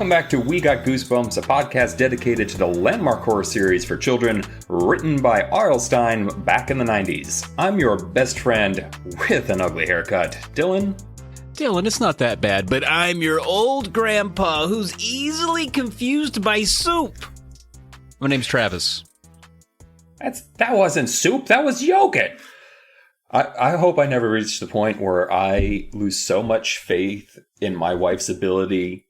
Welcome back to We Got Goosebumps, a podcast dedicated to the landmark horror series for children written by R.L. Stine back in the 90s. I'm your best friend with an ugly haircut, Dylan. Dylan, it's not that bad, but I'm your old grandpa who's easily confused by soup. My name's Travis. That wasn't soup, that was yogurt. I hope I never reach the point where I lose so much faith in my wife's ability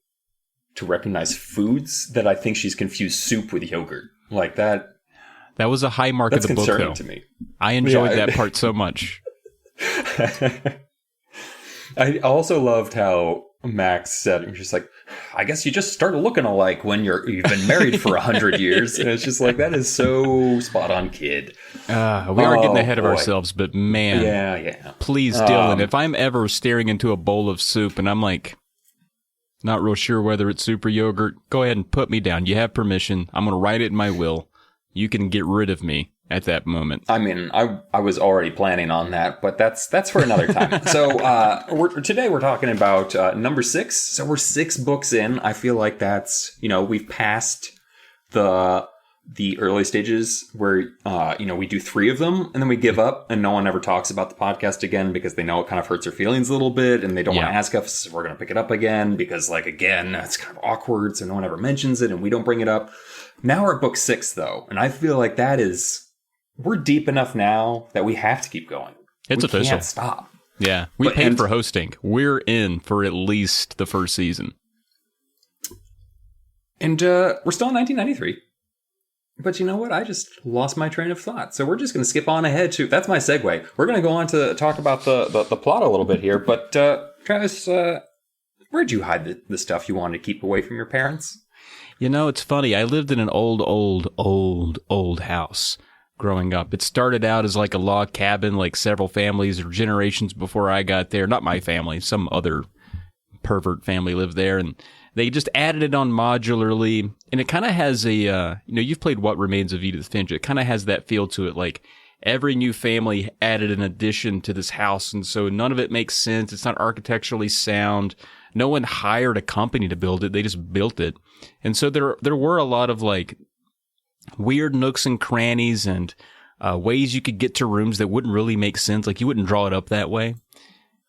to recognize foods that I think she's confused soup with yogurt. Like that. That was a high mark of the book, though. To me. I enjoyed that part so much. I also loved how Max said, she's like, I guess you just start looking alike when you've been married for 100 years. And it's just like, that is so spot on, kid. We are getting ahead of ourselves, but man. Yeah. Please, Dylan, if I'm ever staring into a bowl of soup and I'm like, not real sure whether it's soup or yogurt, go ahead and put me down. You have permission. I'm going to write it in my will. You can get rid of me at that moment. I mean, I was already planning on that, but that's for another time. So today we're talking about number 6. So we're 6 books in. I feel like that's, we've passed the early stages where, we do 3 of them and then we give up and no one ever talks about the podcast again because they know it kind of hurts their feelings a little bit and they don't want to ask us if we're going to pick it up again because, again, it's kind of awkward, so no one ever mentions it and we don't bring it up. Now we're at book 6, though, and I feel like we're deep enough now that we have to keep going. It's official. We can't stop. Yeah, we paid for hosting. We're in for at least the first season. And we're still in 1993. But you know what? I just lost my train of thought. So we're just going to skip on ahead to... That's my segue. We're going to go on to talk about the plot a little bit here. But Travis, where'd you hide the stuff you wanted to keep away from your parents? It's funny. I lived in an old house growing up. It started out as like a log cabin, like several families or generations before I got there. Not my family. Some other pervert family lived there. And they just added it on modularly, and it kind of has a, you've played What Remains of Edith Finch. It kind of has that feel to it, like every new family added an addition to this house, and so none of it makes sense. It's not architecturally sound. No one hired a company to build it. They just built it. And so there were a lot of like weird nooks and crannies and ways you could get to rooms that wouldn't really make sense. Like you wouldn't draw it up that way.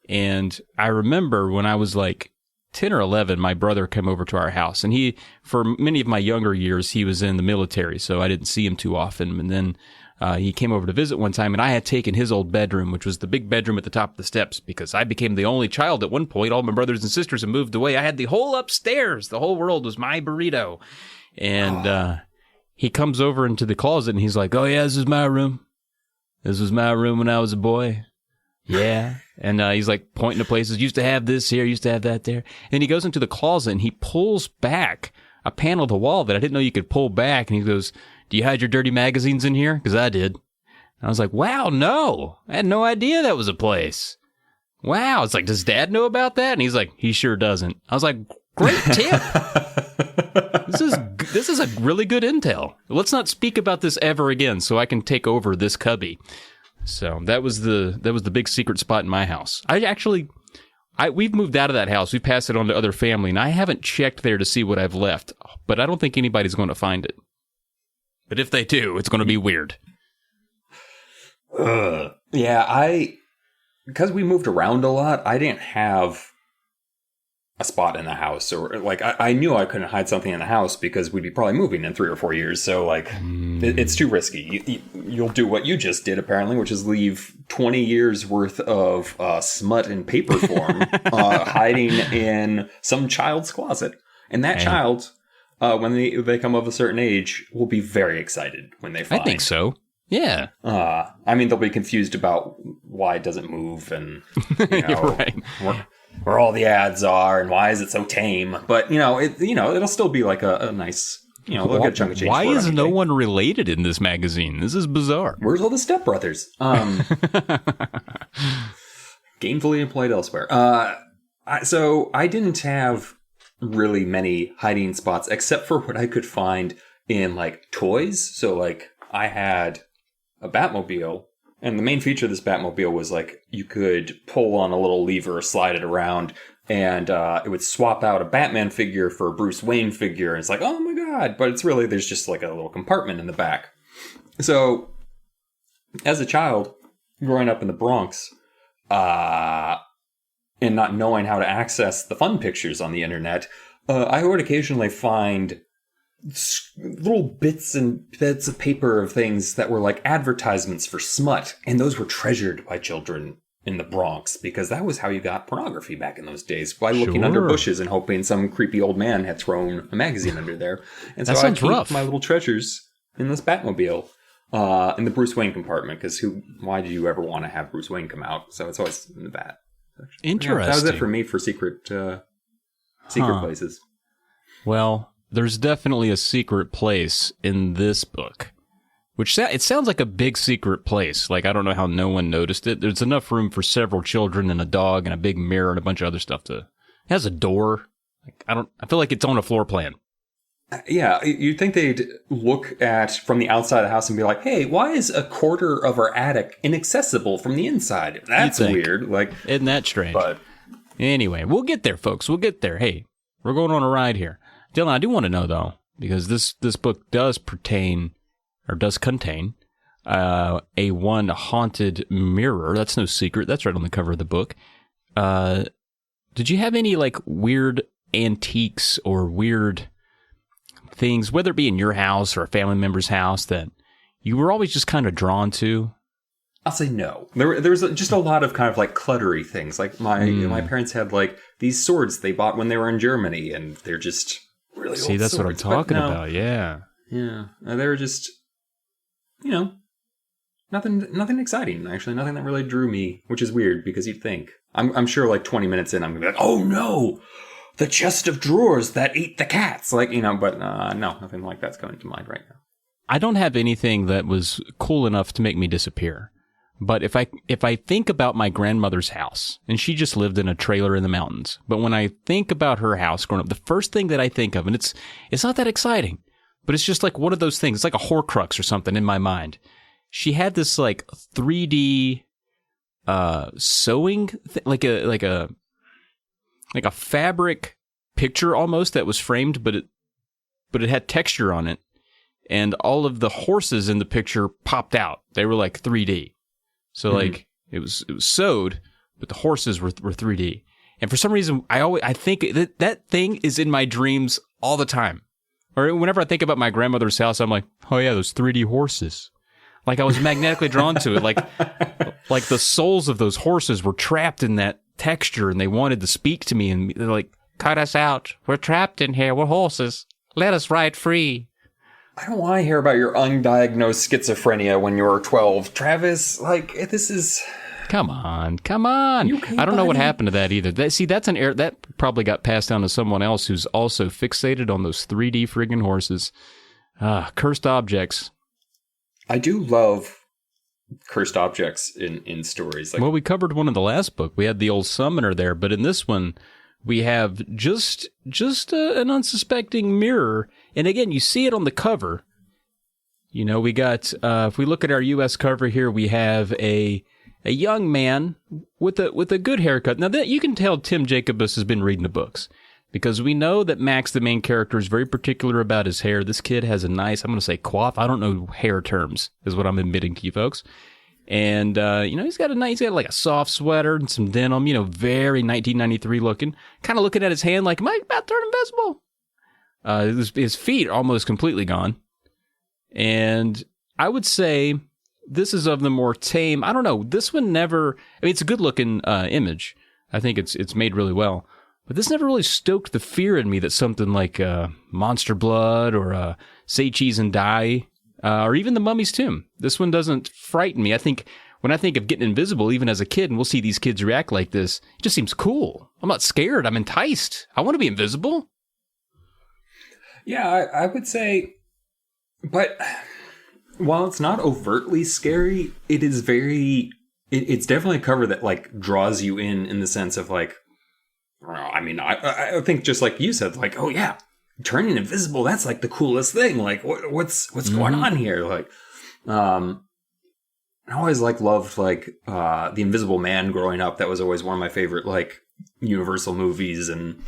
And I remember when I was like 10 or 11, my brother came over to our house, and for many of my younger years, he was in the military, so I didn't see him too often. And then he came over to visit one time, and I had taken his old bedroom, which was the big bedroom at the top of the steps, because I became the only child at one point. All my brothers and sisters had moved away. I had the whole upstairs. The whole world was my burrito. And he comes over into the closet, and he's like, oh, yeah, this is my room. This was my room when I was a boy. Yeah. And he's like pointing to places, used to have this here, used to have that there. And he goes into the closet and he pulls back a panel of the wall that I didn't know you could pull back. And he goes, do you hide your dirty magazines in here? Because I did. And I was like, wow, no. I had no idea that was a place. Wow. It's like, does Dad know about that? And he's like, he sure doesn't. I was like, great tip. This is a really good intel. Let's not speak about this ever again so I can take over this cubby. So that was the big secret spot in my house. We've moved out of that house. We passed it on to other family, and I haven't checked there to see what I've left. But I don't think anybody's going to find it. But if they do, it's going to be weird. Yeah, because we moved around a lot, I didn't have a spot in the house, or like I knew I couldn't hide something in the house because we'd be probably moving in 3 or 4 years. So like it's too risky. You'll do what you just did apparently, which is leave 20 years worth of smut in paper form hiding in some child's closet, and that child, when they come of a certain age, will be very excited when they find. I think so. Yeah. I mean, they'll be confused about why it doesn't move, and you're right. Where all the ads are and why is it so tame? But it'll still be like a nice, they'll get a chunk of change. Why is no one related in this magazine? This is bizarre. Where's all the stepbrothers? Gainfully employed elsewhere. So I didn't have really many hiding spots except for what I could find in like toys. So like I had a Batmobile. And the main feature of this Batmobile was like you could pull on a little lever, slide it around, And it would swap out a Batman figure for a Bruce Wayne figure. And it's like, oh my God. But it's really, there's just like a little compartment in the back. So, as a child, growing up in the Bronx, and not knowing how to access the fun pictures on the internet, I would occasionally find little bits of paper of things that were like advertisements for smut. And those were treasured by children in the Bronx, because that was how you got pornography back in those days, by looking under bushes and hoping some creepy old man had thrown a magazine under there. And so I keep my little treasures in this Batmobile, in the Bruce Wayne compartment, because why do you ever want to have Bruce Wayne come out? So it's always in the Bat. Interesting. Yeah, that was it for me for secret places. Well, there's definitely a secret place in this book. Which it sounds like a big secret place. Like, I don't know how no one noticed it. There's enough room for several children and a dog and a big mirror and a bunch of other stuff it has a door. Like, I feel like it's on a floor plan. Yeah, you'd think they'd look at from the outside of the house and be like, hey, why is a quarter of our attic inaccessible from the inside? That's weird. Like, isn't that strange? But anyway, we'll get there, folks. We'll get there. Hey, we're going on a ride here. Dylan, I do want to know, though, because this book does contain a one haunted mirror. That's no secret. That's right on the cover of the book. Did you have any like weird antiques or weird things, whether it be in your house or a family member's house, that you were always just kind of drawn to? I'll say no. There was just a lot of kind of like cluttery things. Like my parents had like these swords they bought when they were in Germany, and they're just really old. See, that's swords. what I'm talking about. Yeah. They were just, nothing exciting, actually. Nothing that really drew me, which is weird, because you'd think. I'm sure like 20 minutes in, I'm going to be like, oh no, the chest of drawers that ate the cats. Like, but no, nothing like that's coming to mind right now. I don't have anything that was cool enough to make me disappear. But if I think about my grandmother's house, and she just lived in a trailer in the mountains, but when I think about her house growing up, the first thing that I think of, and it's not that exciting, but it's just like one of those things. It's like a Horcrux or something in my mind. She had this like 3D sewing, like a fabric picture almost that was framed, but it had texture on it, and all of the horses in the picture popped out. They were like 3D. So like it was sewed, but the horses were 3D. And for some reason, I think that thing is in my dreams all the time. Or whenever I think about my grandmother's house, I'm like, oh yeah, those 3D horses. Like I was magnetically drawn to it. Like the souls of those horses were trapped in that texture, and they wanted to speak to me, and they're like, cut us out. We're trapped in here. We're horses. Let us ride free. I don't want to hear about your undiagnosed schizophrenia when you were 12. Travis, like, this is... Come on. Okay, I don't know what happened to that either. That's an error. That probably got passed down to someone else who's also fixated on those 3D friggin' horses. Cursed objects. I do love cursed objects in stories. Well, we covered one in the last book. We had the old summoner there, but in this one, we have just an unsuspecting mirror. And again, you see it on the cover. We got, if we look at our U.S. cover here, we have a young man with a good haircut. Now, that you can tell Tim Jacobus has been reading the books, because we know that Max, the main character, is very particular about his hair. This kid has a nice, I'm going to say coif. I don't know hair terms, is what I'm admitting to you folks. And, he's got like a soft sweater and some denim, very 1993 looking. Kind of looking at his hand like, am I about to turn invisible? His feet are almost completely gone. And I would say this is of the more tame. I don't know. This one never, it's a good looking image. I think it's made really well. But this never really stoked the fear in me that something like Monster Blood or Say Cheese and Die, or even The Mummy's Tomb, this one doesn't frighten me. I think when I think of getting invisible, even as a kid, and we'll see these kids react like this, it just seems cool. I'm not scared. I'm enticed. I want to be invisible. Yeah, I would say, but while it's not overtly scary, it is it's definitely a cover that like draws you in the sense of like, I think just like you said, like, oh yeah, turning invisible, that's like the coolest thing. Like, what's going on here? Like, I always loved the Invisible Man growing up. That was always one of my favorite like Universal movies and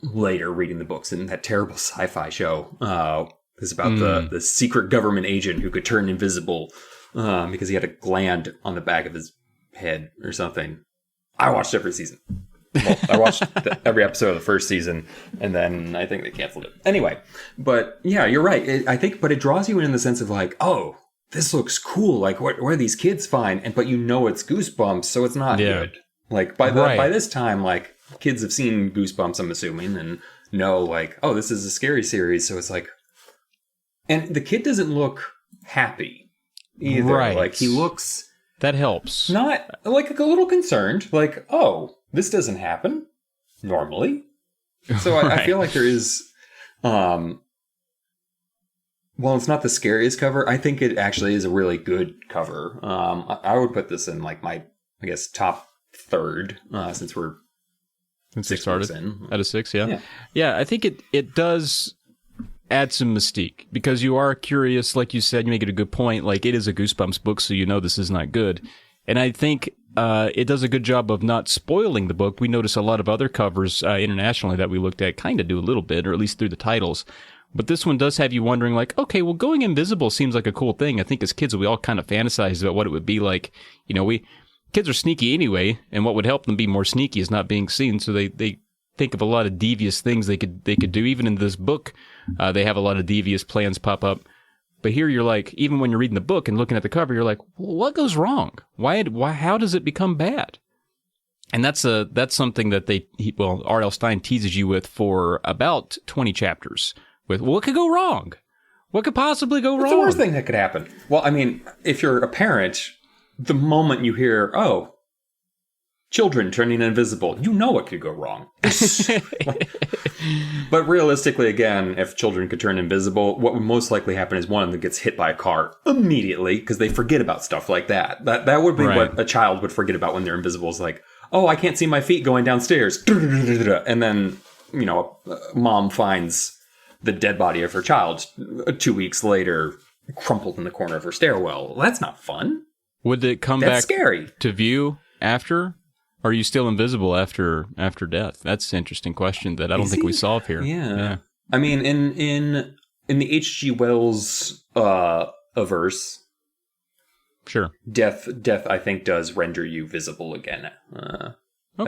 later reading the books, and that terrible sci-fi show is about the secret government agent who could turn invisible because he had a gland on the back of his head or something. I watched every season. Well, I watched every episode of the first season, and then I think they canceled it. Anyway, but yeah, you're right. I think, but it draws you in the sense of like, oh, this looks cool. Like, what are these kids find? But you know it's Goosebumps, so it's not good. Like by this time, like kids have seen Goosebumps, I'm assuming, and know like, oh, this is a scary series. So it's like, and the kid doesn't look happy either. Right. Like he looks. That helps. Not like a little concerned, like, oh, this doesn't happen normally. So Right. I feel like there is, well, it's not the scariest cover. I think it actually is a really good cover. I would put this in like my, I guess, top third, since we're Since 6 it started books in. out of 6, yeah. Yeah, I think it does add some mystique because you are curious, like you said, you make it a good point, like it is a Goosebumps book, so you know this is not good. And I think it does a good job of not spoiling the book. We notice a lot of other covers internationally that we looked at kind of do a little bit, or at least through the titles. But this one does have you wondering, like, okay, well, going invisible seems like a cool thing. I think as kids, we all kind of fantasize about what it would be like. You know, kids are sneaky anyway, and what would help them be more sneaky is not being seen. So they think of a lot of devious things they could do. Even in this book, they have a lot of devious plans pop up. But here you're like, even when you're reading the book and looking at the cover, you're like, well, what goes wrong? Why? How does it become bad? And that's something that R.L. Stine teases you with for about 20 chapters. With what could go wrong? What could possibly go wrong? What's the worst thing that could happen? Well, I mean, if you're a parent, the moment you hear, oh, children turning invisible, you know it could go wrong. But realistically, again, if children could turn invisible, what would most likely happen is one of them gets hit by a car immediately because they forget about stuff like that. That would be what a child would forget about when they're invisible. Is like, oh, I can't see my feet going downstairs. And then, you know, mom finds the dead body of her child 2 weeks later crumpled in the corner of her stairwell. Well, that's not fun. Would it come That's back scary. to view after? Or are you still invisible after death? That's an interesting question that I don't think we solve here. Yeah. I mean, in the H.G. Wells averse, sure, death I think does render you visible again. Okay.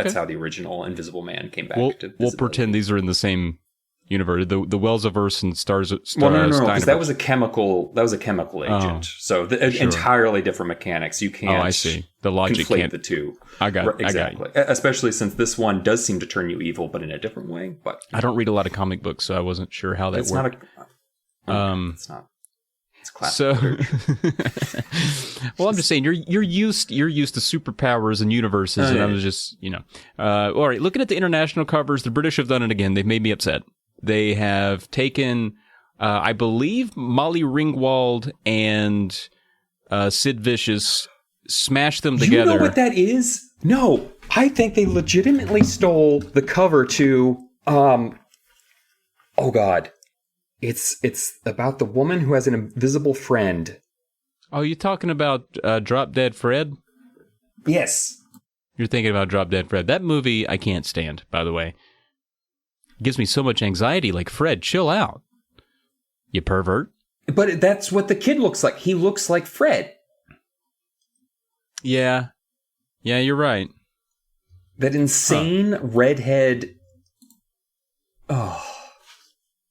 That's how the original Invisible Man came back to visibility. We'll pretend these are in the same universe. The Wells averse and Stars. Well, no, because that was a chemical agent. So sure. Entirely different mechanics. You can't. Oh, I see. The logic conflate can't. the two. I got it. Exactly. Especially since this one does seem to turn you evil, but in a different way. But I don't read a lot of comic books, so I wasn't sure how that worked. It's not. It's classic. So, well, I'm just saying you're used to superpowers and universes, and I was just all right. Looking at the international covers, the British have done it again. They've made me upset. They have taken, I believe, Molly Ringwald and Sid Vicious, smashed them together. You know what that is? No, I think they legitimately stole the cover to, oh God. It's about the woman who has an invisible friend. Oh, you talking about Drop Dead Fred? Yes. You're thinking about Drop Dead Fred. That movie I can't stand, by the way. It gives me so much anxiety. Like, Fred, chill out. You pervert. But that's what the kid looks like. He looks like Fred. Yeah. Yeah, you're right. That insane redhead. Oh.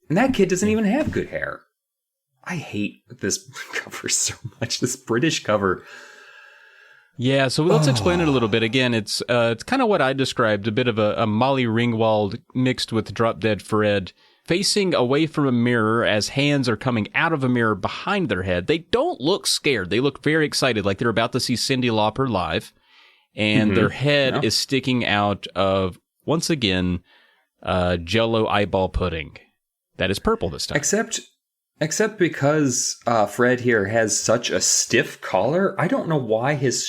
And that kid doesn't even have good hair. I hate this cover so much. This British cover. Yeah, so let's explain it a little bit. Again, it's kind of what I described, a bit of a Molly Ringwald mixed with Drop Dead Fred, facing away from a mirror as hands are coming out of a mirror behind their head. They don't look scared. They look very excited, like they're about to see Cyndi Lauper live, and their head is sticking out of, once again, Jell-O eyeball pudding. That is purple this time. Except because Fred here has such a stiff collar, I don't know why his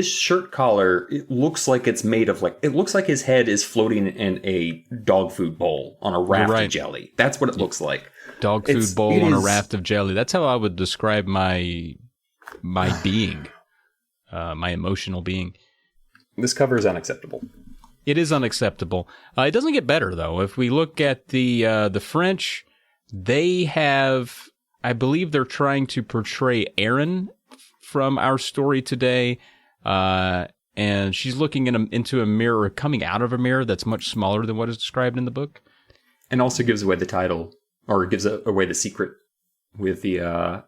shirt collar, it looks like it's made of it looks like his head is floating in a dog food bowl on a raft of jelly. That's what it looks like. Dog food bowl on a raft of jelly. That's how I would describe my being, my emotional being. This cover is unacceptable. It is unacceptable. It doesn't get better, though. If we look at the French, they have, I believe they're trying to portray Erin from our story today, and she's looking into a mirror, coming out of a mirror that's much smaller than what is described in the book. And also gives away the title, or gives away the secret with the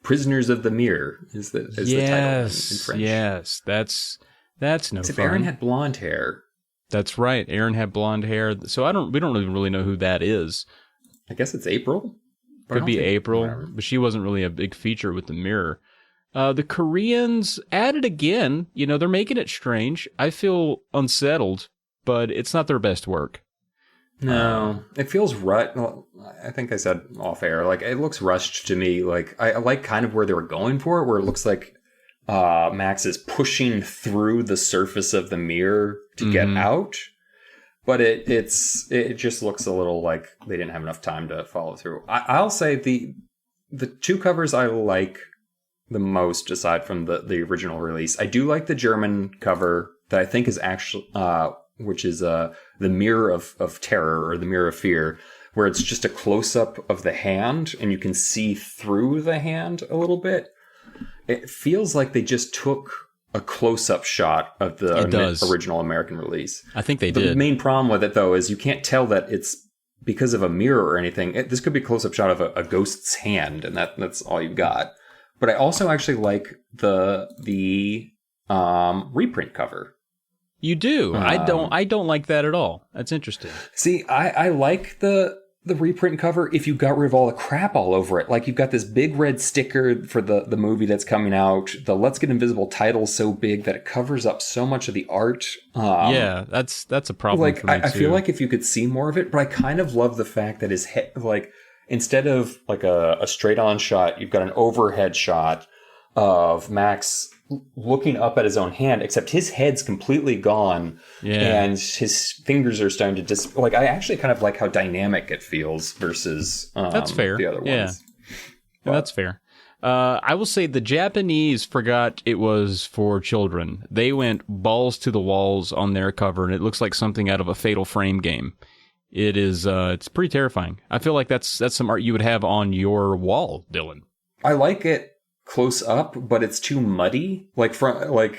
Prisoners of the Mirror is the title in French. Yes, that's no Except fun. Erin had blonde hair. That's right. Erin had blonde hair. So we don't even really know who that is. I guess it's April. Could be April, but she wasn't really a big feature with the mirror. The Koreans at it again. You know, they're making it strange. I feel unsettled, but it's not their best work. No, it feels well, I think I said off air. Like, it looks rushed to me. Like, I like kind of where they were going for it, where it looks like Max is pushing through the surface of the mirror to get out. But it just looks a little like they didn't have enough time to follow through. I'll say the two covers I like the most, aside from the original release, I do like the German cover that I think is actually, which is the Mirror of Terror, or the Mirror of Fear, where it's just a close-up of the hand, and you can see through the hand a little bit. It feels like they just took a close-up shot of the original American release. I think they did. The main problem with it, though, is you can't tell that it's because of a mirror or anything. This could be a close-up shot of a ghost's hand, and that's all you've got. But I also actually like the reprint cover. You do. I don't like that at all. That's interesting. See, I like the reprint cover if you got rid of all the crap all over it. Like, you've got this big red sticker for the movie that's coming out. The Let's Get Invisible title so big that it covers up so much of the art. Yeah, that's a problem like, for me, I feel like if you could see more of it, but I kind of love the fact that his head, like, instead of like a straight on shot, you've got an overhead shot of Max looking up at his own hand, except his head's completely gone, and his fingers are starting to like, I actually kind of like how dynamic it feels versus that's fair. The other ones. Yeah, that's fair. I will say the Japanese forgot it was for children. They went balls to the walls on their cover, and it looks like something out of a Fatal Frame game. It is. It's pretty terrifying. I feel like that's some art you would have on your wall, Dylan. I like it close up, but it's too muddy. Like,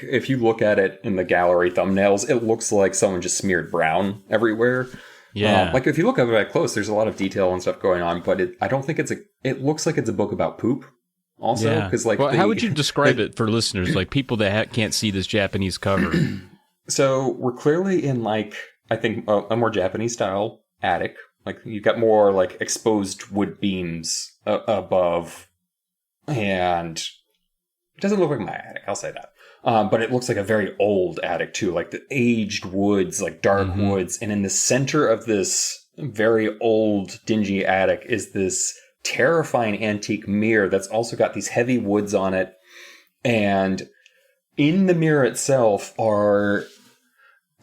if you look at it in the gallery thumbnails, it looks like someone just smeared brown everywhere. Yeah. Like, if you look at it close, there's a lot of detail and stuff going on, but I don't think it looks like it's a book about poop. Also, because how would you describe it for listeners, like people that can't see this Japanese cover? So we're clearly in, like, I think a more Japanese style attic. Like, you've got more like exposed wood beams above. And it doesn't look like my attic, I'll say that. But it looks like a very old attic, too. Like the aged woods, like dark woods. And in the center of this very old, dingy attic is this terrifying antique mirror that's also got these heavy woods on it. And in the mirror itself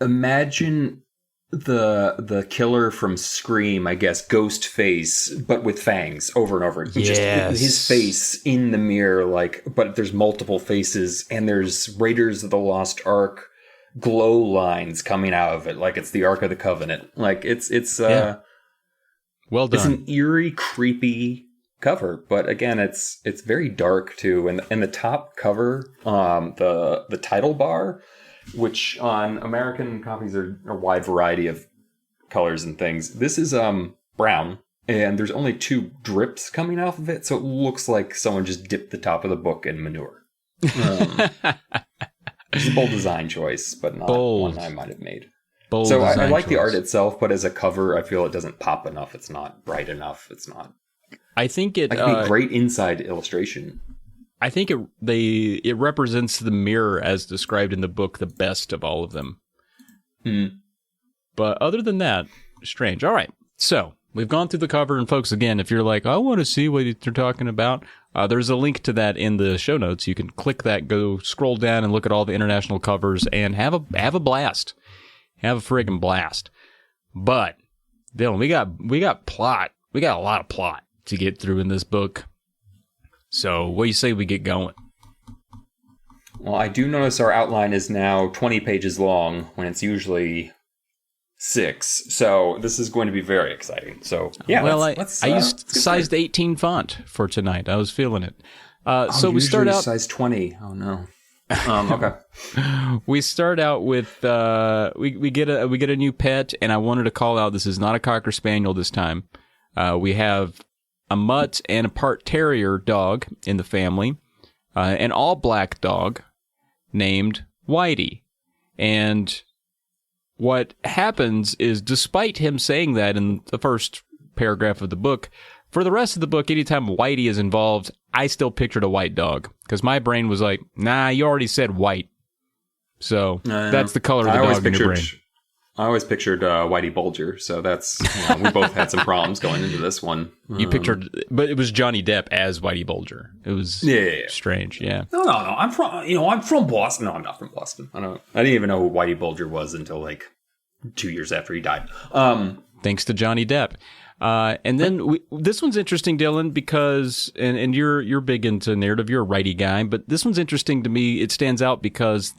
imagine the killer from Scream, I guess, ghost face, but with fangs over and over. Just his face in the mirror, like, but there's multiple faces, and there's Raiders of the Lost Ark glow lines coming out of it, like it's the Ark of the Covenant. Like, it's well done. It's an eerie, creepy cover, but again, it's very dark too. And the top cover, the title bar, which on American copies are a wide variety of colors and things. This is brown, and there's only 2 drips coming off of it, so it looks like someone just dipped the top of the book in manure. It's a bold design choice, but not one I might have made. Bold so I like choice. the art itself, but as a cover, I feel it doesn't pop enough. It's not bright enough. It's not. I think it could be great inside illustration. I think it represents the mirror as described in the book the best of all of them. But other than that, strange. All right, so we've gone through the cover, and folks, again, if you're like, I want to see what they're talking about, there's a link to that in the show notes. You can click that, go scroll down, and look at all the international covers, and have a blast, have a friggin' blast. But Dylan, we got plot. We got a lot of plot to get through in this book. So what do you say we get going? Well, I do notice our outline is now 20 pages long when it's usually 6. So this is going to be very exciting. So yeah, well, I used sized 18 font for tonight. I was feeling it. So we start out size 20. Oh no. Okay. We start out with we get a new pet, and I wanted to call out this is not a Cocker Spaniel this time. We have a mutt and a part terrier dog in the family, an all black dog named Whitey, and what happens is, despite him saying that in the first paragraph of the book, for the rest of the book, anytime Whitey is involved, I still pictured a white dog. Because my brain was like, nah, you already said white. So that's the color of the dog in your brain. I always pictured Whitey Bulger. So that's, we both had some problems going into this one. You pictured, but it was Johnny Depp as Whitey Bulger. It was strange, yeah. No. I'm from Boston. No, I'm not from Boston. I didn't even know who Whitey Bulger was until like 2 years after he died. Thanks to Johnny Depp. And then this one's interesting, Dylan, because and you're big into narrative. You're a righty guy, but this one's interesting to me. It stands out because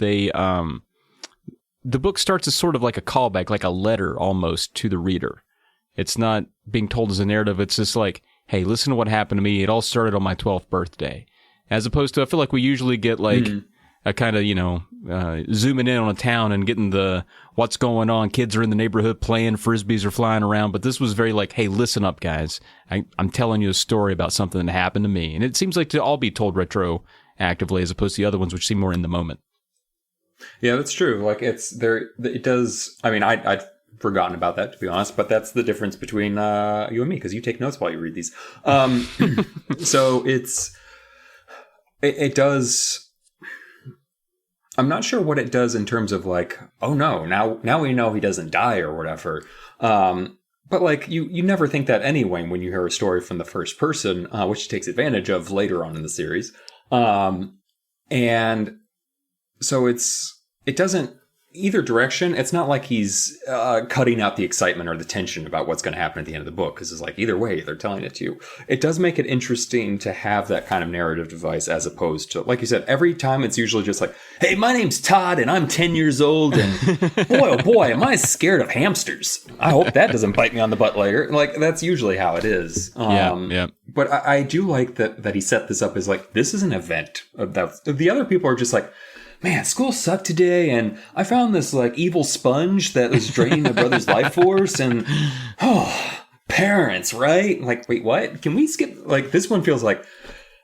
the book starts as sort of like a callback, like a letter almost to the reader. It's not being told as a narrative. It's just like, hey, listen to what happened to me. It all started on my 12th birthday. As opposed to, I feel like we usually get like a kind of, zooming in on a town and getting the what's going on. Kids are in the neighborhood playing, frisbees are flying around. But this was very like, hey, listen up, guys. I'm telling you a story about something that happened to me. And it seems like to all be told retroactively as opposed to the other ones, which seem more in the moment. Yeah, that's true. Like it does. I mean, I'd forgotten about that, to be honest, but that's the difference between you and me, because you take notes while you read these. So it does. I'm not sure what it does in terms of like, oh no, now we know he doesn't die or whatever. But like you never think that anyway when you hear a story from the first person, which takes advantage of later on in the series. And so it doesn't either direction. It's not like he's cutting out the excitement or the tension about what's going to happen at the end of the book, because it's like either way they're telling it to you. It does make it interesting to have that kind of narrative device, as opposed to, like you said, every time it's usually just like, hey, my name's Todd and I'm 10 years old and boy, oh boy, am I scared of hamsters. I hope that doesn't bite me on the butt later. Like that's usually how it is. Yeah. But I do like that he set this up as like, this is an event. The other people are just like, man, school sucked today, and I found this like evil sponge that was draining my brother's life force, and parents, right? Like, wait, what? Can we skip? Like, this one feels like,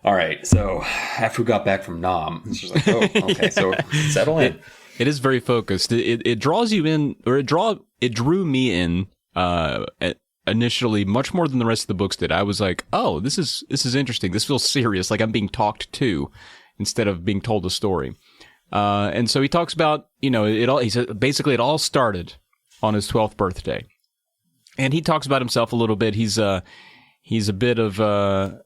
all right. So after we got back from Nam, it's just like, oh, okay, so settle in. It is very focused. It draws you in, or it drew me in initially much more than the rest of the books did. I was like, oh, this is interesting. This feels serious, like I'm being talked to instead of being told a story. And so he talks about, he said basically it all started on his 12th birthday. And he talks about himself a little bit. He's a bit of a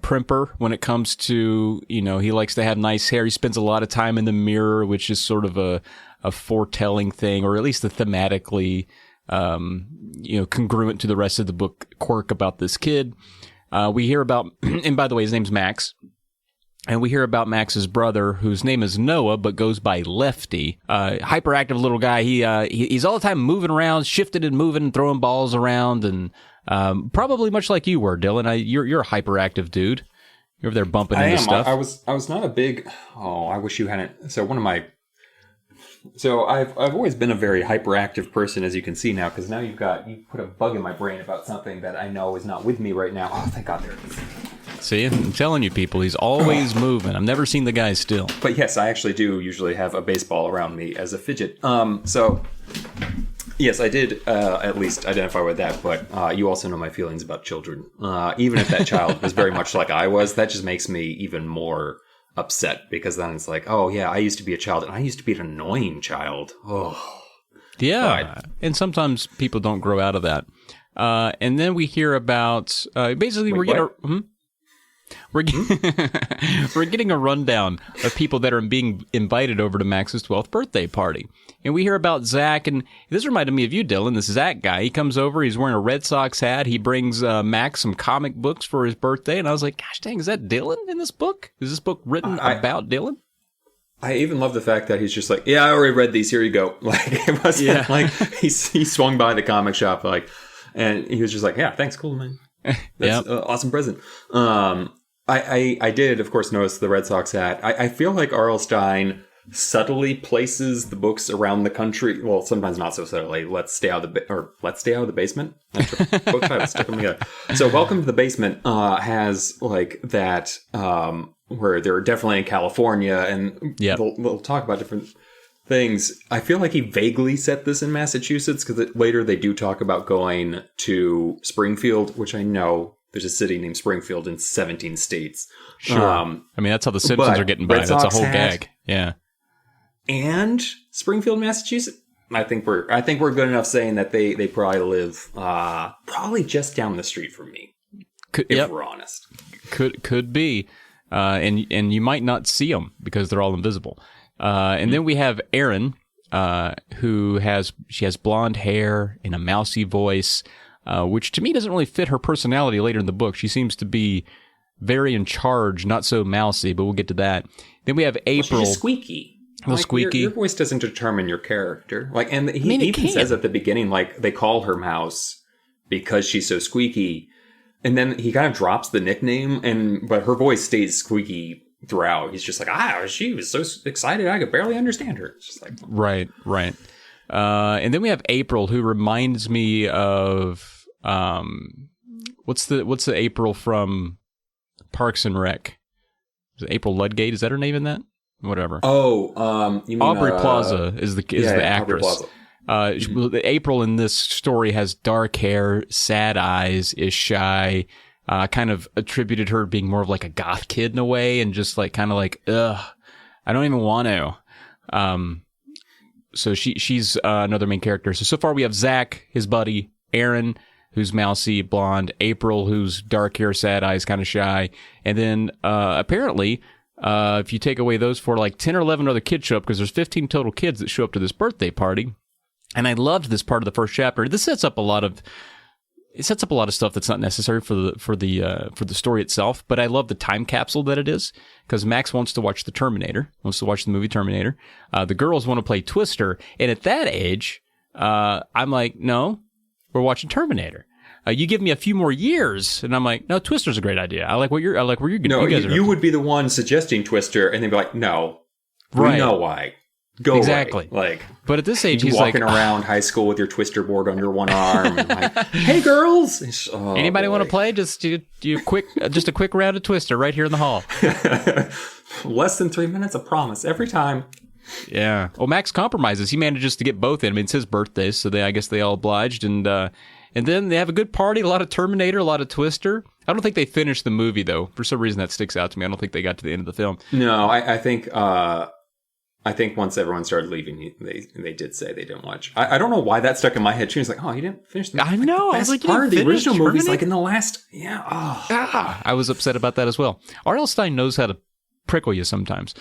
primper when it comes to, he likes to have nice hair. He spends a lot of time in the mirror, which is sort of a foretelling thing, or at least a thematically, congruent to the rest of the book quirk about this kid. We hear about, and by the way, his name's Max. And we hear about Max's brother, whose name is Noah, but goes by Lefty. Hyperactive little guy. He's all the time moving around, shifting and moving and throwing balls around, and probably much like you were, Dylan. You're a hyperactive dude. You're over there bumping into stuff. I was not a big. Oh, I wish you hadn't. So I've always been a very hyperactive person, as you can see now, because now you put a bug in my brain about something that I know is not with me right now. Oh, thank God, there it is. See, I'm telling you, people, he's always moving. I've never seen the guy still. But yes, I actually do usually have a baseball around me as a fidget. So yes, I did at least identify with that. But you also know my feelings about children. Even if that child was very much like I was, that just makes me even more upset, because then it's like, oh yeah, I used to be a child and I used to be an annoying child. Oh, yeah. And sometimes people don't grow out of that. And then we hear about basically we're getting a rundown of people that are being invited over to Max's 12th birthday party. And we hear about Zach, and this reminded me of you, Dylan. This Zach guy. He comes over, he's wearing a Red Sox hat. He brings Max some comic books for his birthday. And I was like, gosh dang, is that Dylan in this book? Is this book written about Dylan? I even love the fact that he's just like, yeah, I already read these. Here you go. Like, it wasn't like he swung by the comic shop, like, and he was just like, yeah, thanks, cool, man. That's an awesome present. I did, of course, notice the Red Sox hat. I feel like R.L. Stine subtly places the books around the country. Well, sometimes not so subtly. Let's stay out of the basement. Book titles, stick them together. So, Welcome to the Basement has like that where they're definitely in California, and they'll talk about different things. I feel like he vaguely set this in Massachusetts because later they do talk about going to Springfield, which I know there's a city named Springfield in 17 states. Sure. I mean, that's how the Simpsons are getting by. That's a whole gag. Yeah. And Springfield, Massachusetts. I think we're good enough saying that they probably live probably just down the street from me. If we're honest. Could be. And you might not see them because they're all invisible. And then we have Erin, who has blonde hair and a mousy voice, which to me doesn't really fit her personality later in the book. She seems to be very in charge, not so mousy, but we'll get to that. Then we have April. Well, she's squeaky. Like, squeaky. Your voice doesn't determine your character. Like, and he even says at the beginning, like, they call her Mouse because she's so squeaky. And then he kind of drops the nickname, but her voice stays squeaky throughout. He's just like, she was so excited I could barely understand her. It's just like, right. And then we have April, who reminds me of what's the April from Parks and Rec? Is it April Ludgate? Is that her name in that? Whatever. Oh, you mean Aubrey Plaza is the actress. April in this story has dark hair, sad eyes, is shy. Kind of attributed her being more of like a goth kid in a way, and just like kind of like, ugh, I don't even want to. So she's another main character. So far we have Zach, his buddy, Erin, who's mousy, blonde, April, who's dark hair, sad eyes, kind of shy, and then apparently, if you take away those four, like 10 or 11 other kids show up, because there's 15 total kids that show up to this birthday party. And I loved this part of the first chapter. This sets up a lot of stuff that's not necessary for the story itself. But I love the time capsule that it is, because Max wants to watch the movie Terminator. The girls want to play Twister, and at that age, I'm like, no, we're watching Terminator. You give me a few more years, and I'm like, no, Twister's a great idea. I like where you're going. No, you would be the one suggesting Twister, and they'd be like, no, we know why. Go exactly. away. Like, but at this age, he's walking around high school with your Twister board under one arm, and like, hey girls, anybody want to play? Just a quick round of Twister right here in the hall. Less than 3 minutes, I promise. Every time. Yeah. Well, Max compromises. He manages to get both in. I mean, it's his birthday, so I guess they all obliged, and then they have a good party, a lot of Terminator, a lot of Twister. I don't think they finished the movie, though. For some reason, that sticks out to me. I don't think they got to the end of the film. No, I think once everyone started leaving, they did say they didn't watch. I don't know why that stuck in my head. She was like, "Oh, you didn't finish the movie." I know. The best part of the original movie is like in the last. Yeah. Oh. I was upset about that as well. R.L. Stine knows how to prickle you sometimes.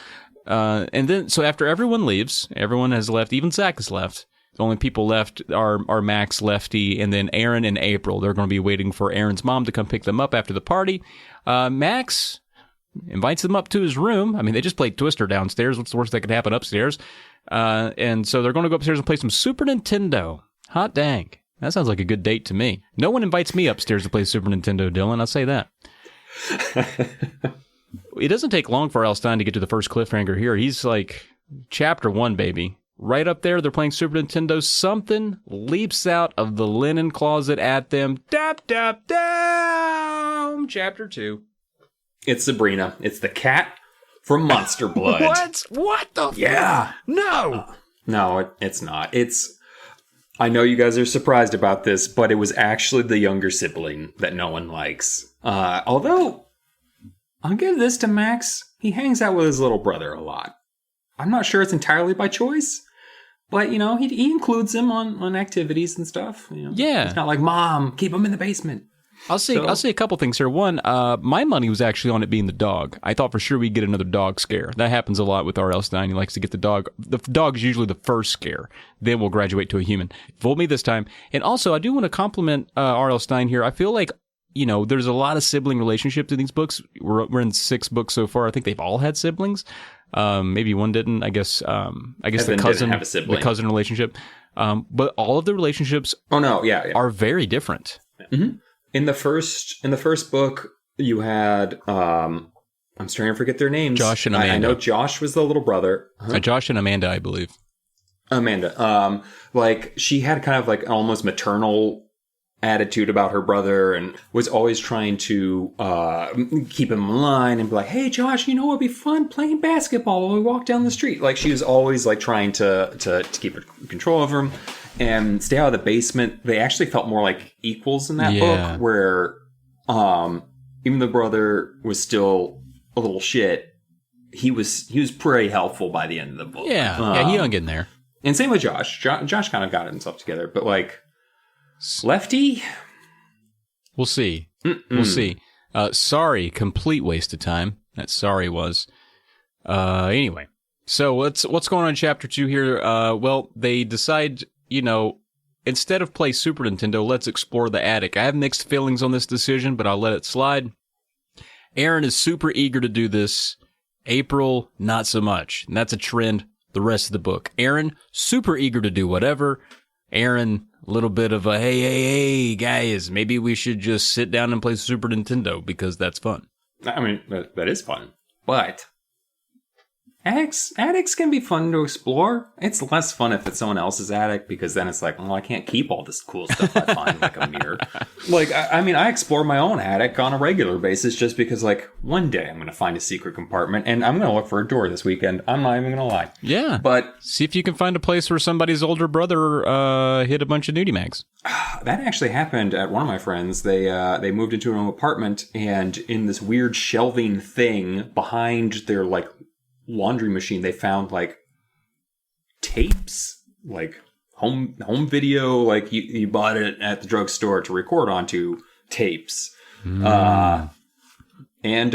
And then, so after everyone leaves, everyone has left. Even Zach has left. The only people left are Max, Lefty, and then Erin and April. They're going to be waiting for Erin's mom to come pick them up after the party. Max invites them up to his room. I mean, they just played Twister downstairs. What's the worst that could happen upstairs? And so they're going to go upstairs and play some Super Nintendo. Hot dang. That sounds like a good date to me. No one invites me upstairs to play Super Nintendo, Dylan. I'll say that. It doesn't take long for R.L. Stine to get to the first cliffhanger here. He's like, chapter 1, baby. Right up there, they're playing Super Nintendo. Something leaps out of the linen closet at them. Dap, dap, down. Chapter 2. It's Sabrina. It's the cat from Monster Blood. What the? Yeah. No. No, it's not. I know you guys are surprised about this, but it was actually the younger sibling that no one likes. Although, I'll give this to Max. He hangs out with his little brother a lot. I'm not sure it's entirely by choice, but, you know, he includes him on activities and stuff. You know? Yeah. It's not like, Mom, keep him in the basement. I'll say a couple things here. One, my money was actually on it being the dog. I thought for sure we'd get another dog scare. That happens a lot with R.L. Stine. He likes to get the dog. The dog's usually the first scare. Then we'll graduate to a human. Fooled me this time. And also, I do want to compliment R.L. Stine here. I feel like there's a lot of sibling relationships in these books. We're in 6 books so far. I think they've all had siblings. Maybe one didn't. I guess the cousin have a sibling. The cousin relationship. But all of the relationships are very different. Mm-hmm. In the first book, you had I'm starting to forget their names. Josh and Amanda. I know Josh was the little brother. Josh and Amanda, I believe. Amanda. Like she had kind of like almost maternal attitude about her brother and was always trying to keep him in line and be like, hey Josh, it'd be fun playing basketball while we walk down the street. Like she was always like trying to keep control of him and stay out of the basement. They actually felt more like equals in that book, where even the brother was still a little shit. He was pretty helpful by the end of the book. Yeah, he hung in there. And same with Josh. Josh kind of got himself together, but like Lefty, we'll see. We'll see. Sorry, complete waste of time. That Sorry was. Anyway, so what's going on in chapter 2 here? Well, they decide, instead of play Super Nintendo, let's explore the attic. I have mixed feelings on this decision, but I'll let it slide. Aaron is super eager to do this. April, not so much. And that's a trend the rest of the book. Aaron, super eager to do whatever. Aaron, a little bit of a, hey, guys, maybe we should just sit down and play Super Nintendo because that's fun. I mean, that is fun. But attics can be fun to explore. It's less fun if it's someone else's attic, because then it's like, well, I can't keep all this cool stuff I find, like a mirror. Like, I explore my own attic on a regular basis just because, like, one day I'm going to find a secret compartment and I'm going to look for a door this weekend. I'm not even going to lie. Yeah. But see if you can find a place where somebody's older brother hit a bunch of nudie mags. That actually happened at one of my friends. They moved into an apartment, and in this weird shelving thing behind their, like, laundry machine, they found like tapes, like home video, like you bought it at the drugstore to record onto tapes. And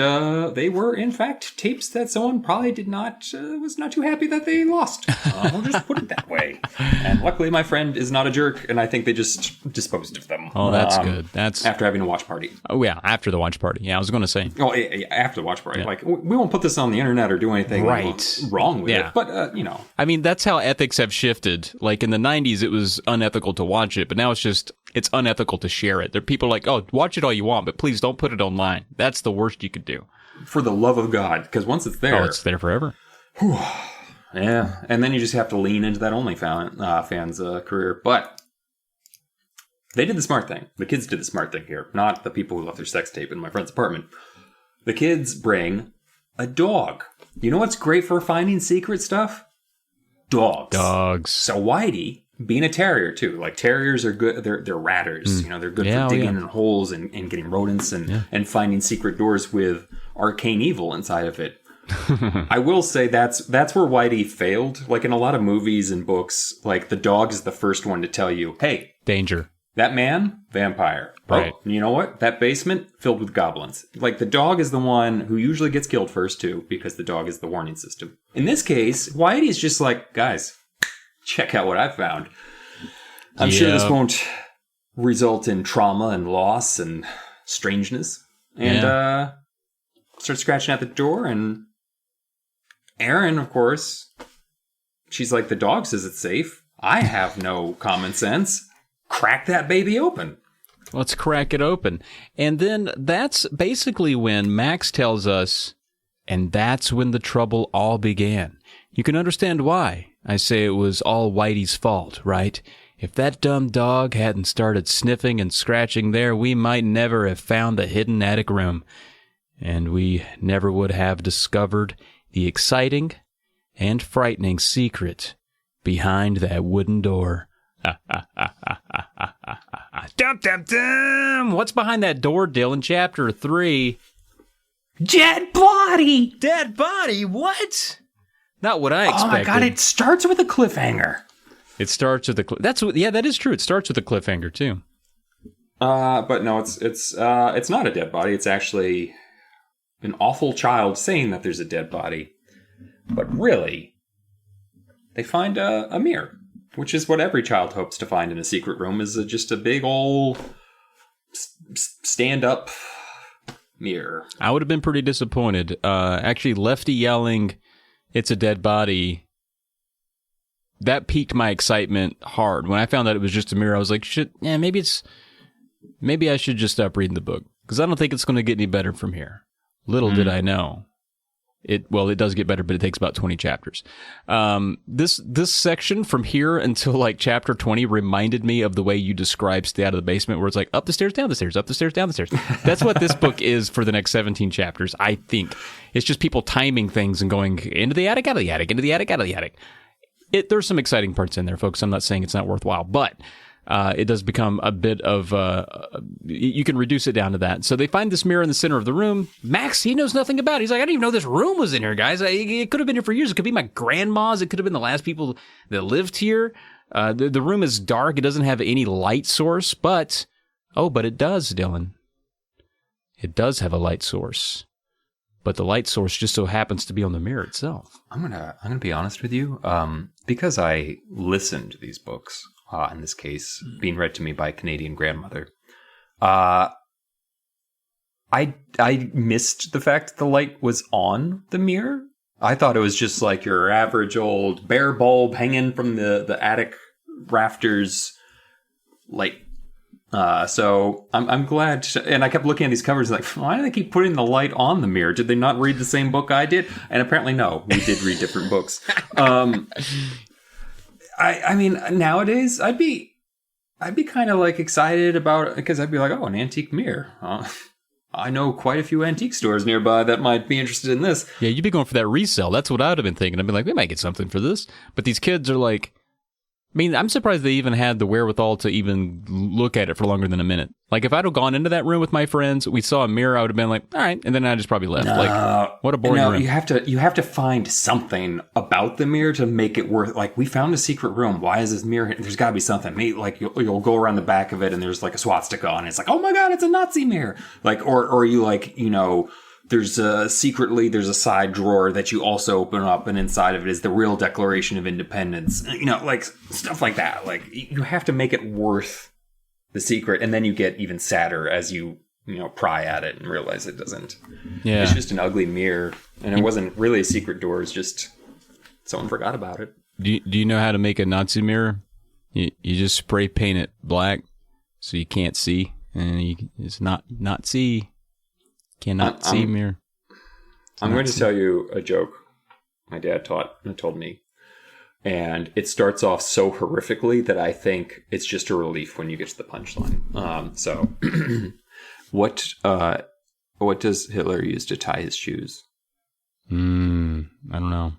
they were, in fact, tapes that someone probably was not too happy that they lost. We'll just put it that way. And luckily, my friend is not a jerk, and I think they just disposed of them. Oh, that's good. That's after having a watch party. Oh, yeah, after the watch party. Yeah, I was going to say. Oh, yeah, after the watch party. Yeah. Like, we won't put this on the internet or do anything wrong with it. But, I mean, that's how ethics have shifted. Like, in the 90s, it was unethical to watch it, but now it's unethical to share it. There are people like, oh, watch it all you want, but please don't put it online. That's the worst you could do. For the love of God, because once it's there... Oh, it's there forever. Yeah, and then you just have to lean into that OnlyFans career. But they did the smart thing. The kids did the smart thing here, not the people who left their sex tape in my friend's apartment. The kids bring a dog. You know what's great for finding secret stuff? Dogs. So Whitey... being a terrier too, like terriers are good. They're ratters. They're good for digging in holes and getting rodents and finding secret doors with arcane evil inside of it. I will say that's where Whitey failed. Like in a lot of movies and books, like the dog is the first one to tell you, "Hey, danger." That man, vampire. Right. Oh, you know what? That basement filled with goblins. Like the dog is the one who usually gets killed first too, because the dog is the warning system. In this case, Whitey's just like, guys, check out what I found. I'm sure this won't result in trauma and loss and strangeness. And start scratching at the door. And Erin, of course, she's like, the dog says it's safe. I have no common sense. Crack that baby open. Let's crack it open. And then that's basically when Max tells us, and that's when the trouble all began. You can understand why I say it was all Whitey's fault, right? If that dumb dog hadn't started sniffing and scratching there, we might never have found the hidden attic room. And we never would have discovered the exciting and frightening secret behind that wooden door. Dum, dum, dum! What's behind that door, Dylan? Chapter 3. Dead body! Dead body? What? Not what I expected. Oh my god, it starts with a cliffhanger. It starts with that is true. It starts with a cliffhanger too. But no, it's not a dead body. It's actually an awful child saying that there's a dead body. But really, they find a mirror, which is what every child hopes to find in a secret room, is just a big old stand-up mirror. I would have been pretty disappointed. Actually, Lefty yelling, "It's a dead body," that piqued my excitement hard. When I found out it was just a mirror, I was like, shit, yeah, maybe I should just stop reading the book, because I don't think it's going to get any better from here. Little did I know. It does get better, but it takes about 20 chapters. This section from here until like chapter 20 reminded me of the way you describe Stay Out of the Basement, where it's like up the stairs, down the stairs, up the stairs, down the stairs. That's what this book is for the next 17 chapters, I think. It's just people timing things and going into the attic, out of the attic, into the attic, out of the attic. There's some exciting parts in there, folks. I'm not saying it's not worthwhile, but it does become a bit of you can reduce it down to that. So they find this mirror in the center of the room. Max, he knows nothing about it. He's like, I didn't even know this room was in here, guys. It could have been here for years. It could be my grandma's. It could have been the last people that lived here. The room is dark. It doesn't have any light source, but it does, Dylan. It does have a light source. But the light source just so happens to be on the mirror itself. I'm gonna be honest with you, because I listened to these books, in this case, being read to me by a Canadian grandmother. I missed the fact that the light was on the mirror. I thought it was just like your average old bare bulb hanging from the attic rafters light. So I'm glad, and I kept looking at these covers like, why do they keep putting the light on the mirror? Did they not read the same book I did? And apparently, no, we did read different books. I mean, nowadays I'd be kind of like excited about it, because I'd be like, oh, an antique mirror. I know quite a few antique stores nearby that might be interested in this. Yeah, you'd be going for that resale. That's what I would have been thinking. I'd be like, we might get something for this. But these kids are like, I mean, I'm surprised they even had the wherewithal to even look at it for longer than a minute. Like, if I'd have gone into that room with my friends, we saw a mirror, I would have been like, all right, and then I just probably left. Like, what a boring room. You have to find something about the mirror to make it worth. Like, we found a secret room. Why is this mirror? There's got to be something. Maybe like you'll go around the back of it, and there's like a swastika on it. It's like, oh my god, it's a Nazi mirror. Like, or you like, you know. There's a side drawer that you also open up, and inside of it is the real Declaration of Independence. You know, like stuff like that. Like, you have to make it worth the secret, and then you get even sadder as you pry at it and realize it doesn't. Yeah, it's just an ugly mirror, and it wasn't really a secret door. It's just someone forgot about it. Do you know how to make a Nazi mirror? You just spray paint it black so you can't see, and it's not see. Cannot see mirror. I'm going to tell you a joke my dad told me. And it starts off so horrifically that I think it's just a relief when you get to the punchline. So, what does Hitler use to tie his shoes? I don't know.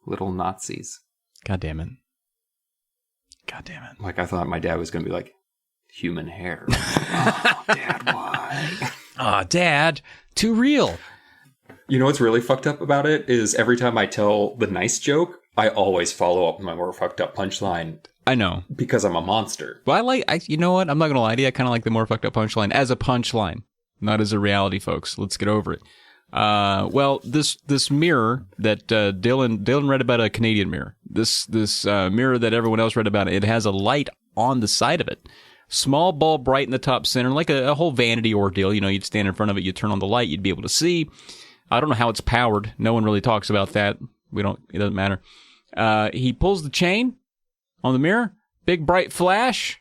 Little Nazis. God damn it. Like, I thought my dad was going to be like, human hair. Oh, Dad, why? Aw, Dad, too real. You know what's really fucked up about it is every time I tell the nice joke, I always follow up with my more fucked up punchline. I know. Because I'm a monster. Well, you know what? I'm not going to lie to you. I kind of like the more fucked up punchline as a punchline, not as a reality, folks. Let's get over it. Well, this mirror that Dylan read about, a Canadian mirror. This mirror that everyone else read about, it has a light on the side of it. Small bulb right in the top center, like a whole vanity ordeal. You know, you'd stand in front of it, you'd turn on the light, you'd be able to see. I don't know how it's powered. No one really talks about that. It doesn't matter. He pulls the chain on the mirror, big bright flash.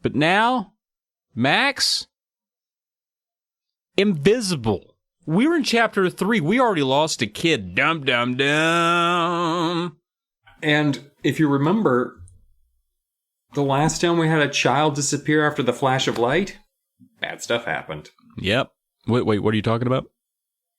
But now, Max, invisible. We're in chapter 3. We already lost a kid. Dum, dum, dum. And if you remember, the last time we had a child disappear after the flash of light, bad stuff happened. Yep. Wait, what are you talking about?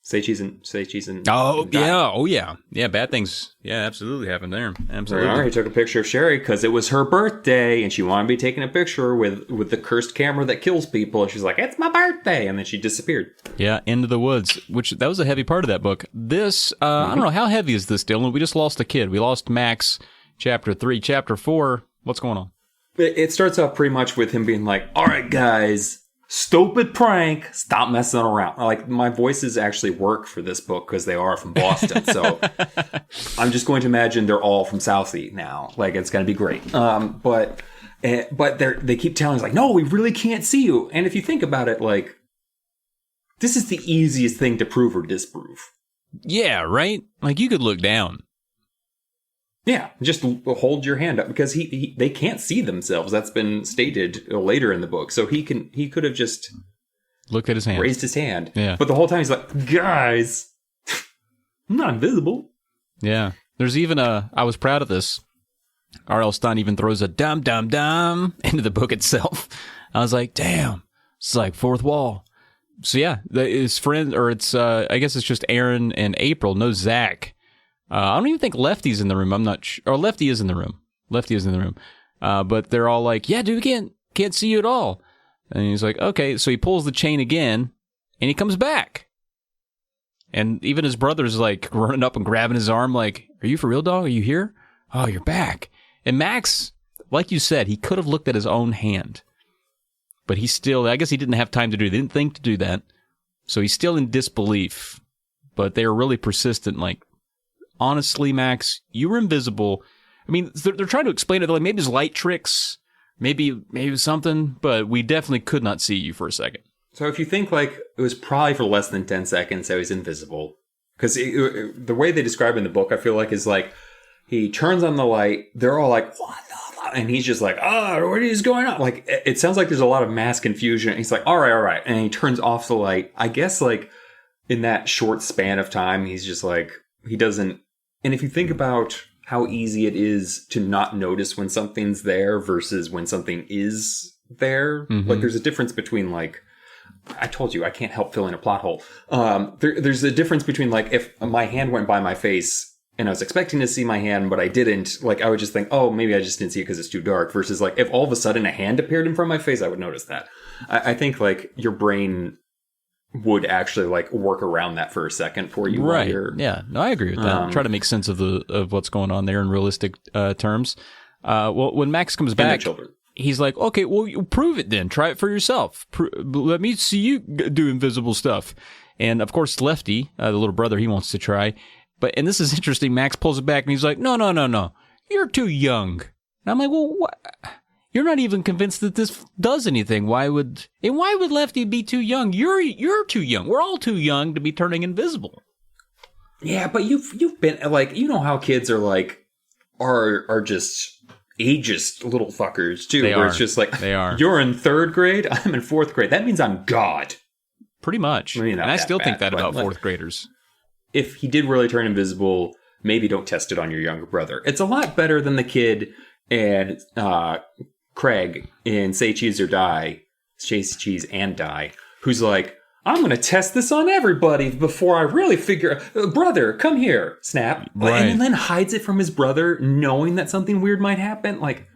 Say cheese and. Oh, yeah. Oh, yeah. Yeah, bad things. Yeah, absolutely happened there. Absolutely. Remember, he took a picture of Sherry because it was her birthday and she wanted to be taking a picture with the cursed camera that kills people. And she's like, it's my birthday. And then she disappeared. Yeah, into the woods, that was a heavy part of that book. This, I don't know, how heavy is this, Dylan? We just lost a kid. We lost Max, chapter 3. Chapter 4, what's going on? It starts off pretty much with him being like, all right, guys. Stupid prank. Stop messing around. Like, my voices actually work for this book because they are from Boston. So I'm just going to imagine they're all from Southie now. Like, it's going to be great. But But they keep telling us, like, no, we really can't see you. And if you think about it, like, this is the easiest thing to prove or disprove. Yeah, right? Like, you could look down. Yeah, just hold your hand up, because they can't see themselves. That's been stated later in the book. So he could have just looked at his hand, raised his hand. Yeah. But the whole time he's like, guys, I'm not invisible. Yeah. There's even I was proud of this. R.L. Stein even throws a dum into the book itself. I was like, damn, it's like fourth wall. So yeah, his friend, or it's I guess it's just Aaron and April. No Zach. I don't even think Lefty's in the room. I'm not sure. Or Lefty is in the room. But they're all like, yeah, dude, we can't see you at all. And he's like, okay. So he pulls the chain again, and he comes back. And even his brother's like running up and grabbing his arm, like, are you for real, dog? Are you here? Oh, you're back. And Max, like you said, he could have looked at his own hand. But he still, I guess he didn't have time to do it. He didn't think to do that. So he's still in disbelief. But they are really persistent, like, honestly, Max, you were invisible. I mean, they're trying to explain it. They're like, maybe it's light tricks, maybe something, but we definitely could not see you for a second. So if you think, like, it was probably for less than 10 seconds that he's invisible. Because the way they describe it in the book, I feel like, is like, he turns on the light, they're all like, what the fuck? And he's just like, what is going on? Like, it sounds like there's a lot of mass confusion. He's like, all right. And he turns off the light. I guess, like, in that short span of time, he's just like, he doesn't. And if you think about how easy it is to not notice when something's there versus when something is there, like, there's a difference between, like, I told you I can't help filling a plot hole. There's a difference between, like, if my hand went by my face and I was expecting to see my hand, but I didn't, like, I would just think, oh, maybe I just didn't see it because it's too dark, versus, like, if all of a sudden a hand appeared in front of my face, I would notice that. I think, like, your brain would actually, like, work around that for a second for you. Right. Yeah. No, I agree with that. Try to make sense of what's going on there in realistic terms. Well, when Max comes back, he's like, okay, well, you prove it then. Try it for yourself. Let me see you do invisible stuff. And, of course, Lefty, the little brother, he wants to try. And this is interesting. Max pulls it back, and he's like, no. You're too young. And I'm like, well, what? You're not even convinced that this does anything. Why would Lefty be too young? You're too young. We're all too young to be turning invisible. Yeah, but you've been, like, you know how kids are, like, are just ageist little fuckers too. It's just like, they are. You're in 3rd grade. I'm in 4th grade. That means I'm God. Pretty much. And I still think that about 4th graders. If he did really turn invisible, maybe don't test it on your younger brother. It's a lot better than the kid and Craig in Say Cheese or Die, Cheese and Die, who's like, I'm going to test this on everybody before I really figure, brother, come here, snap. Right. And then hides it from his brother, knowing that something weird might happen. Like,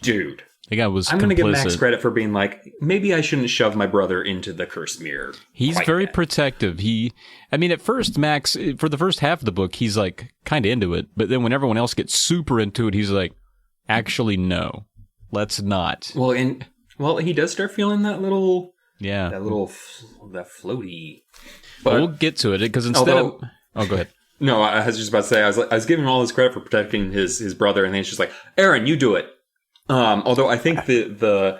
dude. The guy was I'm going to give Max credit for being like, maybe I shouldn't shove my brother into the cursed mirror. He's very protective. At first, Max, for the first half of the book, he's like kind of into it. But then when everyone else gets super into it, he's like, actually, no, let's not. Well, he does start feeling that little... Yeah. That floaty. But we'll get to it, because instead of... Oh, go ahead. No, I was just about to say, I was giving him all this credit for protecting his brother, and then he's just like, Aaron, you do it. Although I think the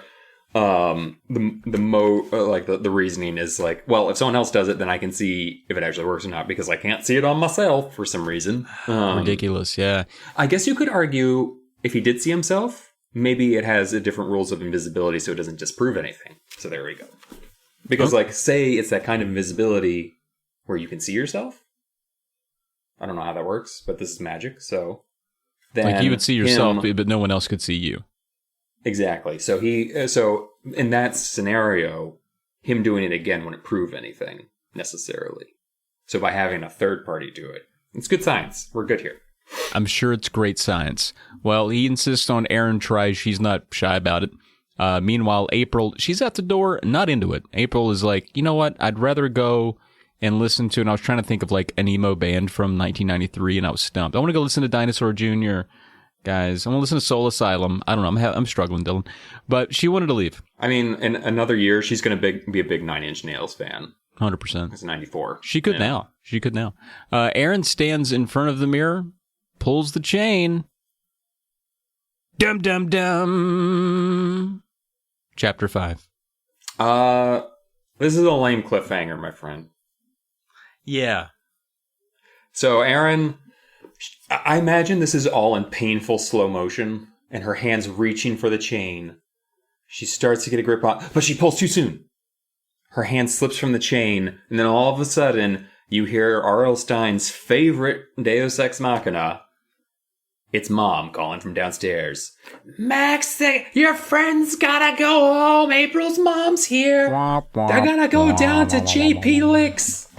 reasoning is like, well, if someone else does it, then I can see if it actually works or not, because I can't see it on myself for some reason. Ridiculous, yeah. I guess you could argue if he did see himself, maybe it has different rules of invisibility, so it doesn't disprove anything. So there we go. Because, like, say it's that kind of invisibility where you can see yourself. I don't know how that works, but this is magic, so... Then like, you would see yourself, but no one else could see you. Exactly. So so in that scenario, him doing it again wouldn't prove anything, necessarily. So by having a third party do it, it's good science. We're good here. I'm sure it's great science. Well, he insists on Aaron tries. She's not shy about it. Meanwhile, April, she's at the door, not into it. April is like, you know what? I'd rather go and listen to, and I was trying to think of like an emo band from 1993, and I was stumped. I want to go listen to Dinosaur Jr., guys. I want to listen to Soul Asylum. I don't know. I'm struggling, Dylan. But she wanted to leave. I mean, in another year, she's going to be a big Nine Inch Nails fan. 100%. It's 94. She could now. She could now. Aaron stands in front of the mirror, pulls the chain, Dum dum dum. Chapter 5. This is a lame cliffhanger, my friend. Yeah. So Aaron, I imagine this is all in painful slow motion, and her hand's reaching for the chain. She starts to get a grip on, but she pulls too soon. Her hand slips from the chain, and then all of a sudden, you hear R.L. Stein's favorite Deus Ex Machina. It's Mom calling from downstairs. Max, your friend's gotta go home. April's mom's here. They're gonna go down to JP Licks.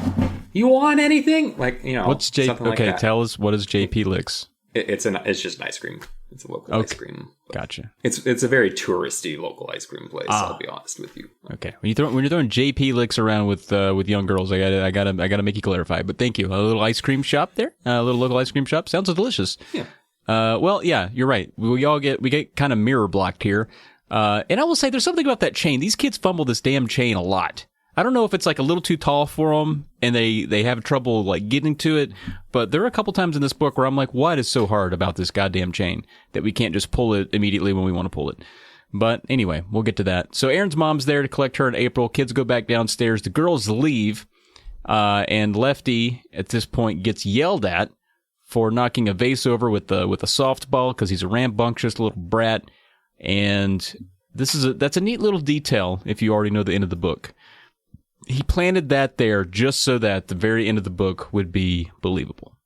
You want anything? Like, you know, What's J? something like Okay, that. tell us, what is JP Licks? It's just an ice cream. It's a local ice cream. Gotcha. It's a very touristy local ice cream place. I'll be honest with you. Okay, when you're throwing JP Licks around with young girls, I gotta make you clarify. But thank you. A little ice cream shop there, a little local ice cream shop sounds delicious. Yeah. Well, yeah, you're right. We get kind of mirror blocked here. And I will say, there's something about that chain. These kids fumble this damn chain a lot. I don't know if it's like a little too tall for them and they have trouble like getting to it, but there are a couple times in this book where I'm like, what is so hard about this goddamn chain that we can't just pull it immediately when we want to pull it? But anyway, we'll get to that. So Aaron's mom's there to collect her in April. Kids go back downstairs. The girls leave, and Lefty at this point gets yelled at for knocking a vase over with a softball because he's a rambunctious little brat. And that's a neat little detail if you already know the end of the book. He planted that there just so that the very end of the book would be believable,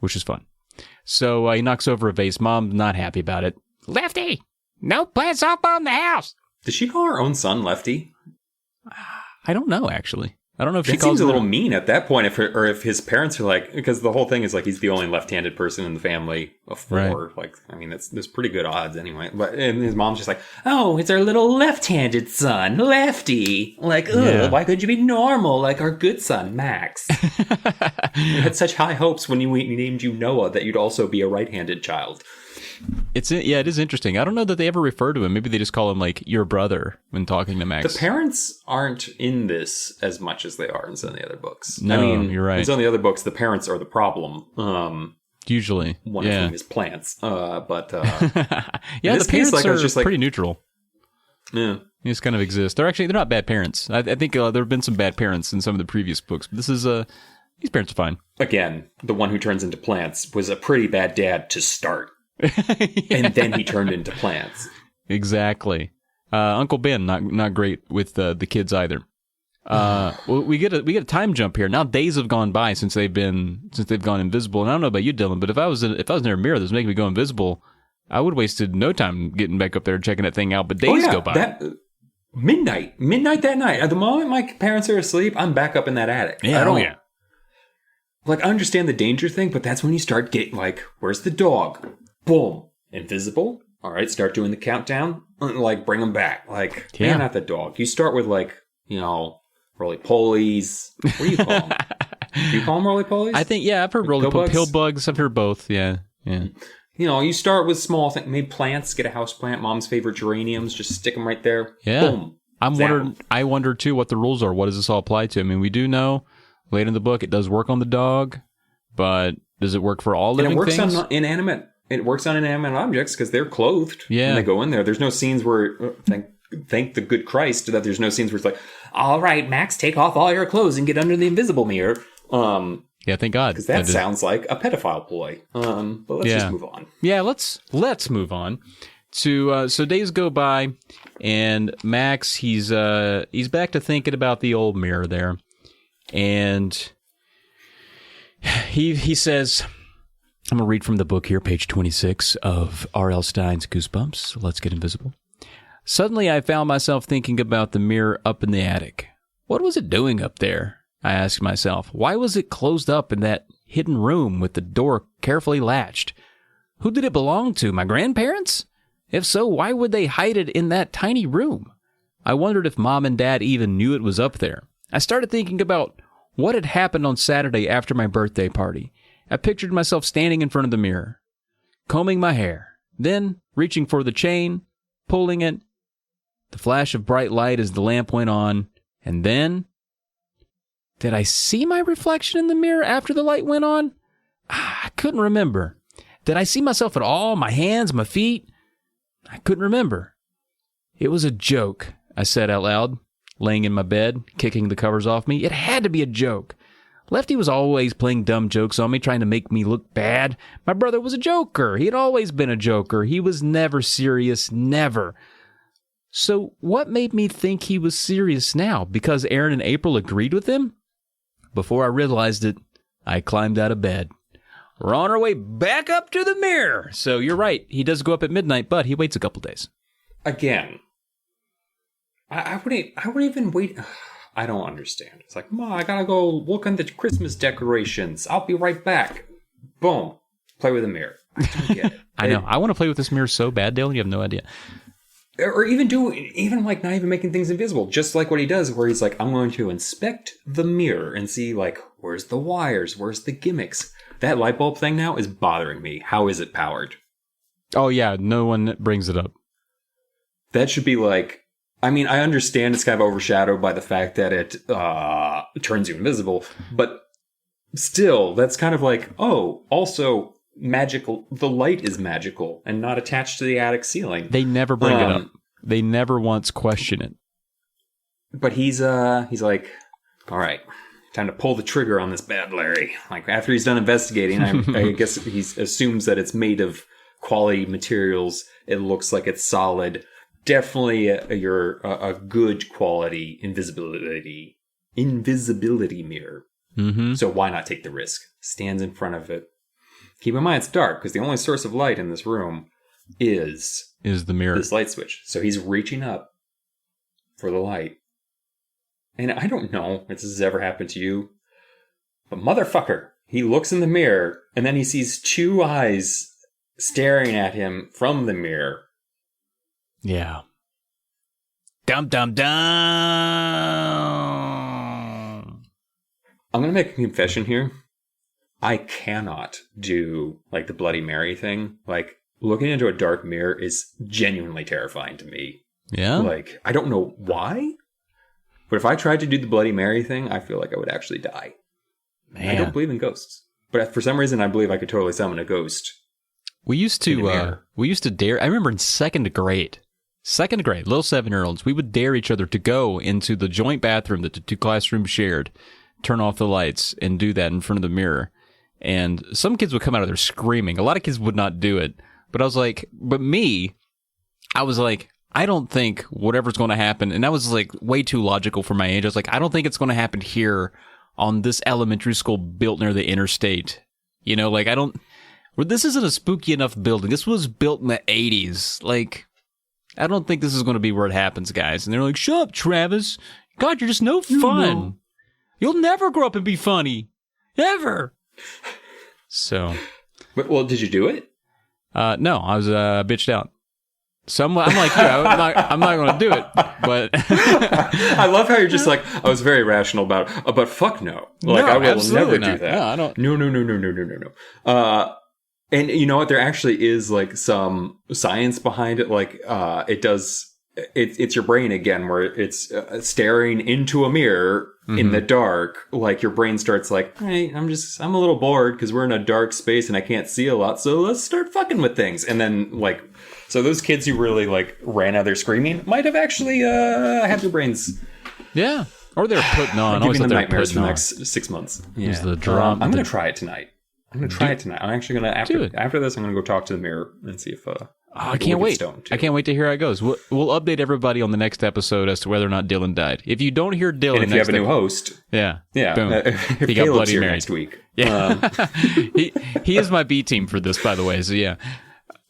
which is fun. So he knocks over a vase. Mom not happy about it. Lefty, no playing softball in the house. Does she call her own son Lefty? I don't know, actually. I don't know if she That calls seems a him little mean at that point, if his parents are like, because the whole thing is like he's the only left-handed person in the family of four. Right. Like, I mean, there's pretty good odds anyway. But and his mom's just like, oh, it's our little left-handed son, Lefty. Like, ugh, Yeah. Why couldn't you be normal like our good son, Max? You had such high hopes when we named you Noah that you'd also be a right-handed child. it is interesting. I don't know that they ever refer to him. Maybe they just call him like your brother when talking to Max. The parents aren't in this as much as they are in some of the other books. No, I mean, you're right. In some of the other books, the parents are the problem. Usually, One of yeah, whom is plants. yeah. this The case, parents like, I was are just like- pretty neutral. Yeah. They just kind of exist. They're not bad parents. I think there have been some bad parents in some of the previous books, but this is these parents are fine. Again, the one who turns into plants was a pretty bad dad to start. And then he turned into plants. Exactly. Uncle Ben not great with the kids either. Well, we get a time jump here. Now days have gone by since they've gone invisible. And I don't know about you, Dylan, but if I was near a mirror that was making me go invisible, I would have wasted no time getting back up there and checking that thing out. But days go by. Midnight that night. At the moment my parents are asleep, I'm back up in that attic. Yeah, I don't, yeah. Like, I understand the danger thing, but that's when you start getting, like, where's the dog? Boom. Invisible. All right, start doing the countdown. Like, bring them back. Like, Yeah. man, not the dog. You start with, like, you know, roly-polies. What do you call them? Do you call them roly-polies? I think, yeah, I've heard pill bugs. I've heard both. Yeah. You know, you start with small things. Maybe plants. Get a house plant. Mom's favorite geraniums. Just stick them right there. Yeah. Boom. I wonder too what the rules are. What does this all apply to? I mean, we do know later in the book it does work on the dog, but does it work for all living and it works things? on inanimate. It works on inanimate objects because they're clothed Yeah. when they go in there. There's no scenes where, thank the good Christ, that there's no scenes where it's like, all right, Max, take off all your clothes and get under the invisible mirror. Yeah, thank God. Because that sounds like a pedophile ploy. But let's just move on. Yeah, let's move on to so days go by, and Max he's back to thinking about the old mirror there, and he says, I'm gonna read from the book here, page 26 of R.L. Stein's Goosebumps. Let's get invisible. Suddenly, I found myself thinking about the mirror up in the attic. What was it doing up there? I asked myself. Why was it closed up in that hidden room with the door carefully latched? Who did it belong to? My grandparents? If so, why would they hide it in that tiny room? I wondered if Mom and Dad even knew it was up there. I started thinking about what had happened on Saturday after my birthday party. I pictured myself standing in front of the mirror, combing my hair, then reaching for the chain, pulling it, the flash of bright light as the lamp went on, and then... Did I see my reflection in the mirror after the light went on? I couldn't remember. Did I see myself at all? My hands, my feet? I couldn't remember. It was a joke, I said out loud, laying in my bed, kicking the covers off me. It had to be a joke. Lefty was always playing dumb jokes on me, trying to make me look bad. My brother was a joker. He had always been a joker. He was never serious, never. So what made me think he was serious now? Because Aaron and April agreed with him? Before I realized it, I climbed out of bed. We're on our way back up to the mirror. So you're right. He does go up at midnight, but he waits a couple days. Again, I wouldn't even wait. I don't understand. It's like, Ma, I gotta go look on the Christmas decorations. I'll be right back. Boom. Play with a mirror. I don't get it. I know. I want to play with this mirror so bad, Dylan. You have no idea. Or even like not even making things invisible. Just like what he does, where he's like, I'm going to inspect the mirror and see, like, where's the wires? Where's the gimmicks? That light bulb thing now is bothering me. How is it powered? Oh, yeah. No one brings it up. That should be like, I mean, I understand it's kind of overshadowed by the fact that it turns you invisible, but still, that's kind of like, oh, also magical. The light is magical and not attached to the attic ceiling. They never bring it up. They never once question it. But he's like, all right, time to pull the trigger on this bad Larry. Like, after he's done investigating, I guess he assumes that it's made of quality materials. It looks like it's solid. Definitely a good quality invisibility mirror. Mm-hmm. So why not take the risk? Stands in front of it. Keep in mind it's dark because the only source of light in this room is the mirror. This light switch. So he's reaching up for the light. And I don't know if this has ever happened to you, but motherfucker, he looks in the mirror and then he sees two eyes staring at him from the mirror. Yeah. Dum dum dum. I'm gonna make a confession here. I cannot do like the Bloody Mary thing. Like, looking into a dark mirror is genuinely terrifying to me. Yeah. Like, I don't know why, but if I tried to do the Bloody Mary thing, I feel like I would actually die. Man. I don't believe in ghosts, but for some reason, I believe I could totally summon a ghost. We used to dare. I remember in second grade, little 7-year-olds, we would dare each other to go into the joint bathroom that the two classrooms shared, turn off the lights, and do that in front of the mirror. And some kids would come out of there screaming. A lot of kids would not do it. But I was like, I don't think whatever's going to happen, and that was like way too logical for my age. I was like, I don't think it's going to happen here on this elementary school built near the interstate. You know, like, this isn't a spooky enough building. This was built in the 80s. Like, I don't think this is going to be where it happens, guys. And they're like, shut up, Travis. God, you're just no fun. You'll never grow up and be funny. Ever. So. Well, did you do it? No, I was bitched out. So I'm like, yeah, I'm not going to do it. But I love how you're just like, I was very rational about it, but fuck no. Like, no, I will never not. do that. No, I don't. No. And you know what? There actually is like some science behind it. Like, it's your brain again, where it's staring into a mirror in the dark. Like, your brain starts like, hey, I'm a little bored because we're in a dark space and I can't see a lot. So let's start fucking with things. And then like, so those kids who really like ran out there screaming might have actually had their brains. Yeah. Or they're putting on. Giving them nightmares for the next 6 months. Yeah. The drama. I'm going to try it tonight. I'm actually going to, after this, I'm going to go talk to the mirror and see if, I can't wait. I can't wait to hear how it goes. We'll update everybody on the next episode as to whether or not Dylan died. If you don't hear Dylan, and if you have a new host, boom, if he got Caleb's Bloody here Mary next week. Yeah, he is my B team for this, by the way. So yeah,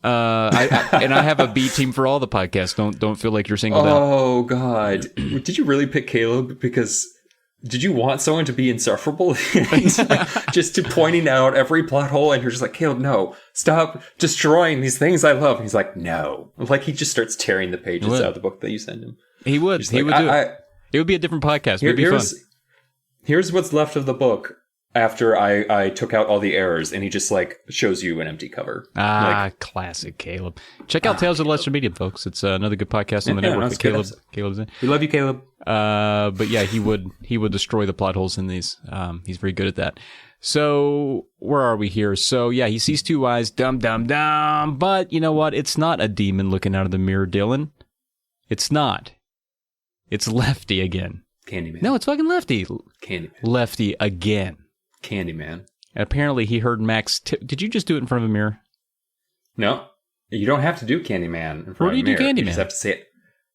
I have a B team for all the podcasts. Don't feel like you're singled out. Oh God, did you really pick Caleb because? Did you want someone to be insufferable? Just to pointing out every plot hole, and you're just like, Caleb, no, stop destroying these things I love. And he's like, no. Like, he just starts tearing the pages out of the book that you send him. He would. He would do it. It would be a different podcast. It would be fun. Here's what's left of the book. after I took out all the errors, and he just like shows you an empty cover. Classic Caleb. Check out Tales of the Lesser Medium, folks. It's another good podcast on the network. That Caleb's in. We love you, Caleb. But yeah, he would destroy the plot holes in these. He's very good at that. So where are we here? So yeah, he sees two eyes, dum dum dum. But you know what? It's not a demon looking out of the mirror, Dylan. It's not. It's Lefty again. Candyman. No, it's fucking Lefty. Candyman. Lefty again. Candyman. And apparently he heard Max. Did you just do it in front of a mirror? No, you don't have to do Candyman in front Where of do a mirror. you do Candyman? You just have to say it.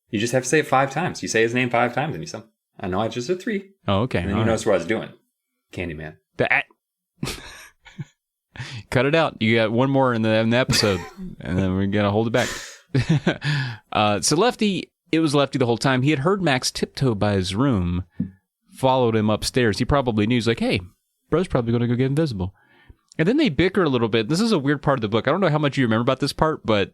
You just have to say it 5 times. You say his name 5 times, and you say, "I know, I just did 3." Oh, okay. And then you notice what I was doing. Candyman. Cut it out. You got one more in the episode, and then we're gonna hold it back. So Lefty, it was Lefty the whole time. He had heard Max tiptoe by his room, followed him upstairs. He probably knew. He's like, "Hey, bro's probably gonna go get invisible." And then they bicker a little bit. This is a weird part of the book. I don't know how much you remember about this part, but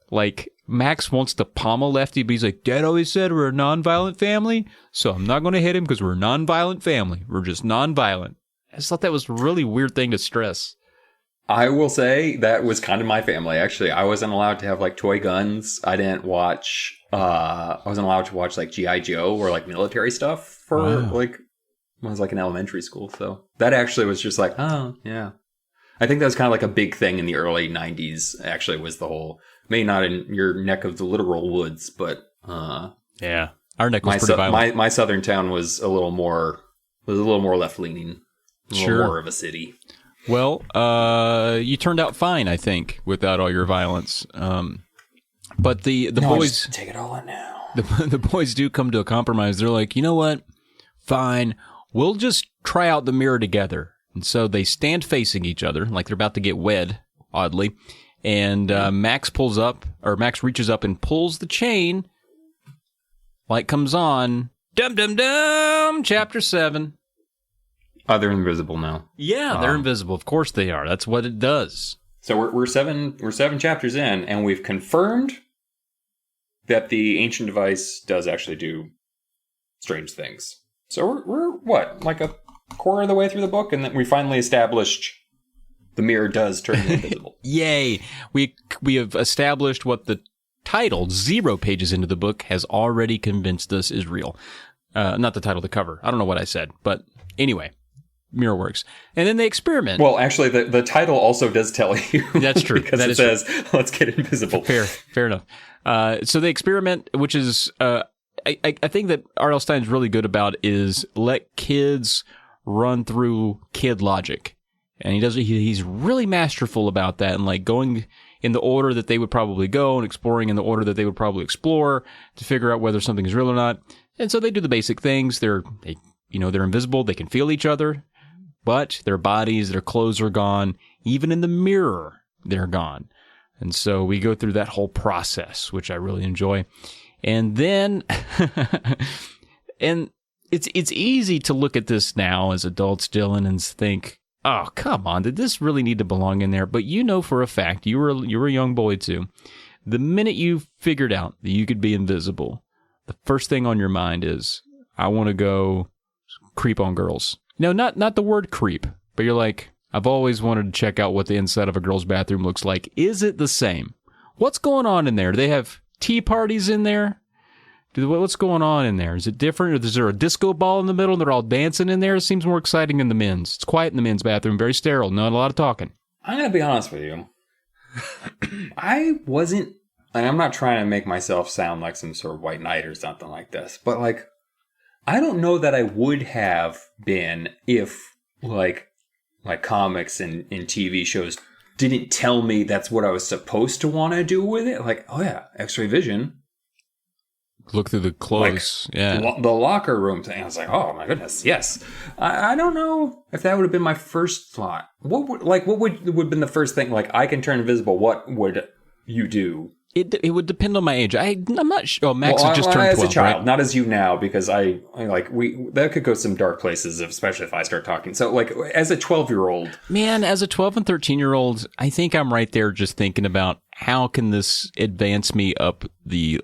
like Max wants to pommel Lefty, but he's like, "Dad always said we're a non-violent family, so I'm not going to hit him because we're a non-violent family. We're just non-violent." I just thought that was a really weird thing to stress. I will say that was kind of my family, actually. I wasn't allowed to have like toy guns. I didn't watch, I wasn't allowed to watch like G.I. Joe or like military stuff for like, when I was like in elementary school. So that actually was just like, oh, yeah. I think that was kind of like a big thing in the early 90s, actually, was the whole, maybe not in your neck of the literal woods, but yeah, our neck was pretty violent. My southern town was a little more left leaning, a little more of a city. Well, you turned out fine, I think, without all your violence. But the boys take it all in now. The boys do come to a compromise. They're like, you know what? Fine, we'll just try out the mirror together. And so they stand facing each other, like they're about to get wed, oddly. And Max reaches up and pulls the chain. Light comes on. Dum dum dum. Chapter 7. Oh, they're invisible now. Yeah, they're invisible. Of course they are. That's what it does. So we're 7 chapters in, and we've confirmed that the ancient device does actually do strange things. So we're what, like a quarter of the way through the book, and then we finally established the mirror does turn you invisible. Yay! We have established what the title, 0 pages into the book, has already convinced us is real. Not the title, the cover. I don't know what I said, but anyway, mirror works. And then they experiment. Well, actually, the title also does tell you. That's true. Because it says, let's get invisible. Fair enough. So they experiment, which is, I think that R.L. Stine's really good about is let kids run through kid logic. And he's really masterful about that, and like going in the order that they would probably go and exploring in the order that they would probably explore to figure out whether something is real or not. And so they do the basic things. They're invisible. They can feel each other, but their bodies, their clothes are gone. Even in the mirror, they're gone. And so we go through that whole process, which I really enjoy. And then, and it's easy to look at this now as adults, Dylan, and think, oh, come on, did this really need to belong in there? But you know for a fact, you were a young boy too. The minute you figured out that you could be invisible, the first thing on your mind is, I want to go creep on girls. No, not the word creep, but you're like, I've always wanted to check out what the inside of a girl's bathroom looks like. Is it the same? What's going on in there? Do they have tea parties in there? What's going on in there? Is it different? Or is there a disco ball in the middle and they're all dancing in there? It seems more exciting than the men's. It's quiet in the men's bathroom, very sterile, not a lot of talking. I'm going to be honest with you. I wasn't, and I'm not trying to make myself sound like some sort of white knight or something like this, but like, I don't know that I would have been if like comics and TV shows didn't tell me that's what I was supposed to want to do with it. Like, oh yeah, X-ray vision. Look through the clothes, like, yeah. The locker room thing. I was like, oh my goodness, yes. I don't know if that would have been my first thought. What would have been the first thing? Like, I can turn invisible. What would you do? It would depend on my age. I'm not sure. Oh, Max had just turned 12, as a child, right? Not as you now, because that could go some dark places, especially if I start talking. So, like, as a 12-year-old, man, as a 12 and 13-year-old, I think I'm right there, just thinking about how can this advance me up the